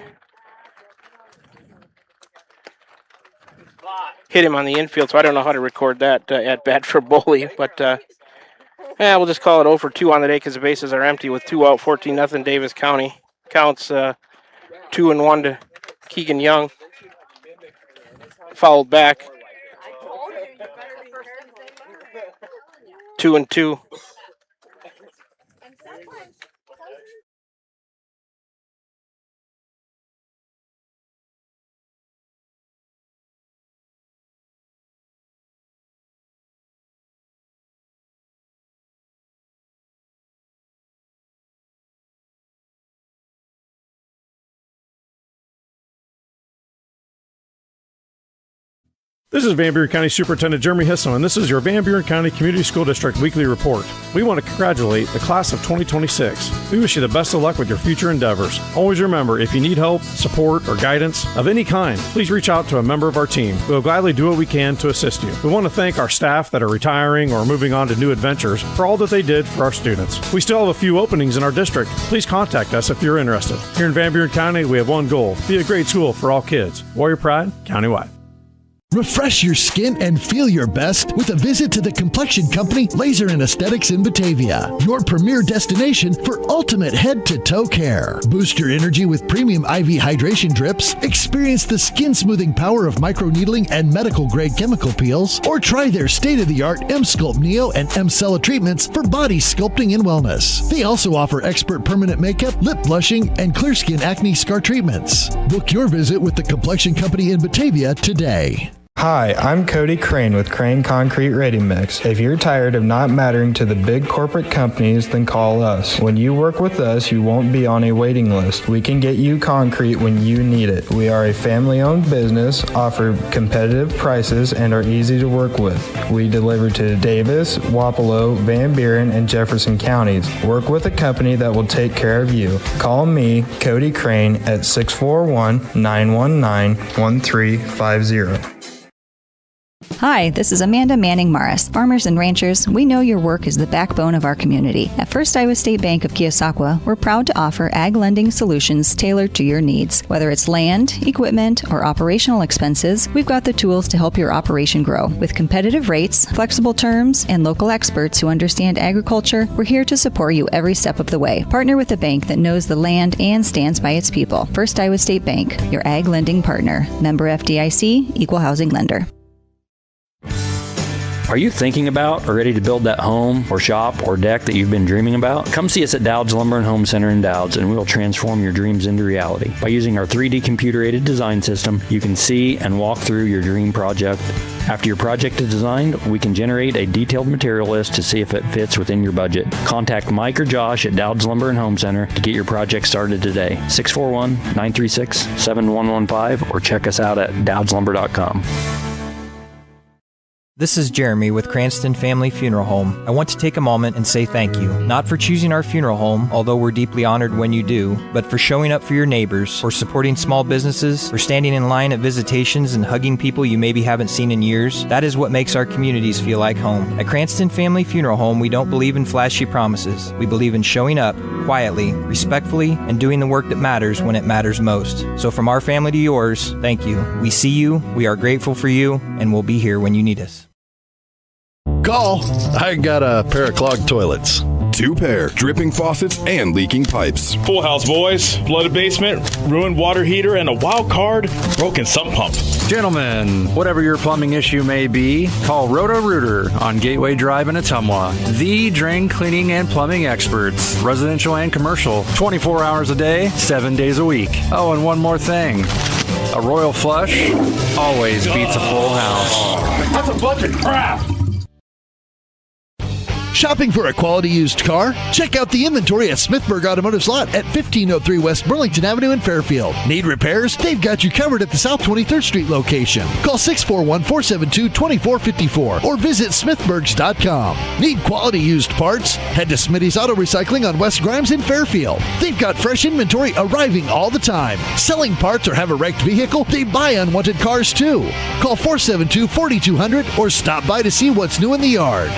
Hit him on the infield, so I don't know how to record that at bat for Boley. But yeah, we'll just call it 0 for 2 on the day because the bases are empty with 2 out, 14-0 Davis County. Counts 2-1 to Keegan Young. Fouled back. 2-2. This is Van Buren County Superintendent Jeremy Hisson, and this is your Van Buren County Community School District Weekly Report. We want to congratulate the class of 2026. We wish you the best of luck with your future endeavors. Always remember, if you need help, support, or guidance of any kind, please reach out to a member of our team. We will gladly do what we can to assist you. We want to thank our staff that are retiring or moving on to new adventures for all that they did for our students. We still have a few openings in our district. Please contact us if you're interested. Here in Van Buren County, we have one goal: be a great school for all kids. Warrior Pride, countywide. Refresh your skin and feel your best with a visit to the Complexion Company Laser and Aesthetics in Batavia, your premier destination for ultimate head-to-toe care. Boost your energy with premium IV hydration drips, experience the skin-smoothing power of microneedling and medical-grade chemical peels, or try their state-of-the-art M-Sculpt Neo and M-Cella treatments for body sculpting and wellness. They also offer expert permanent makeup, lip blushing, and clear skin acne scar treatments. Book your visit with the Complexion Company in Batavia today. Hi, I'm Cody Crane with Crane Concrete Ready Mix. If you're tired of not mattering to the big corporate companies, then call us. When you work with us, you won't be on a waiting list. We can get you concrete when you need it. We are a family-owned business, offer competitive prices, and are easy to work with. We deliver to Davis, Wapello, Van Buren, and Jefferson counties. Work with a company that will take care of you. Call me, Cody Crane, at 641-919-1350. Hi, this is Amanda Manning Morris. Farmers and ranchers, we know your work is the backbone of our community. At First Iowa State Bank of Keosauqua, we're proud to offer ag lending solutions tailored to your needs. Whether it's land, equipment, or operational expenses, we've got the tools to help your operation grow. With competitive rates, flexible terms, and local experts who understand agriculture, we're here to support you every step of the way. Partner with a bank that knows the land and stands by its people. First Iowa State Bank, your ag lending partner. Member FDIC, Equal Housing Lender. Are you thinking about or ready to build that home or shop or deck that you've been dreaming about? Come see us at Dowd's Lumber and Home Center in Dowd's, and we will transform your dreams into reality. By using our 3D computer-aided design system, you can see and walk through your dream project. After your project is designed, we can generate a detailed material list to see if it fits within your budget. Contact Mike or Josh at Dowd's Lumber and Home Center to get your project started today. 641-936-7115 or check us out at dowdslumber.com. This is Jeremy with Cranston Family Funeral Home. I want to take a moment and say thank you, not for choosing our funeral home, although we're deeply honored when you do, but for showing up for your neighbors, for supporting small businesses, for standing in line at visitations and hugging people you maybe haven't seen in years. That is what makes our communities feel like home. At Cranston Family Funeral Home, we don't believe in flashy promises. We believe in showing up quietly, respectfully, and doing the work that matters when it matters most. So from our family to yours, thank you. We see you, we are grateful for you, and we'll be here when you need us. Call. I got a pair of clogged toilets. 2 pair, dripping faucets and leaking pipes. Full house, boys. Flooded basement, ruined water heater, and a wild card, broken sump pump. Gentlemen, whatever your plumbing issue may be, call Roto-Rooter on Gateway Drive in Ottumwa. The drain cleaning and plumbing experts, residential and commercial, 24 hours a day, 7 days a week. Oh, and one more thing. A royal flush always beats a full house. That's a bunch of crap. Shopping for a quality used car? Check out the inventory at Smithburg Automotive's lot at 1503 West Burlington Avenue in Fairfield. Need repairs? They've got you covered at the South 23rd Street location. Call 641-472-2454 or visit smithburgs.com. Need quality used parts? Head to Smitty's Auto Recycling on West Grimes in Fairfield. They've got fresh inventory arriving all the time. Selling parts or have a wrecked vehicle? They buy unwanted cars too. Call 472-4200 or stop by to see what's new in the yard.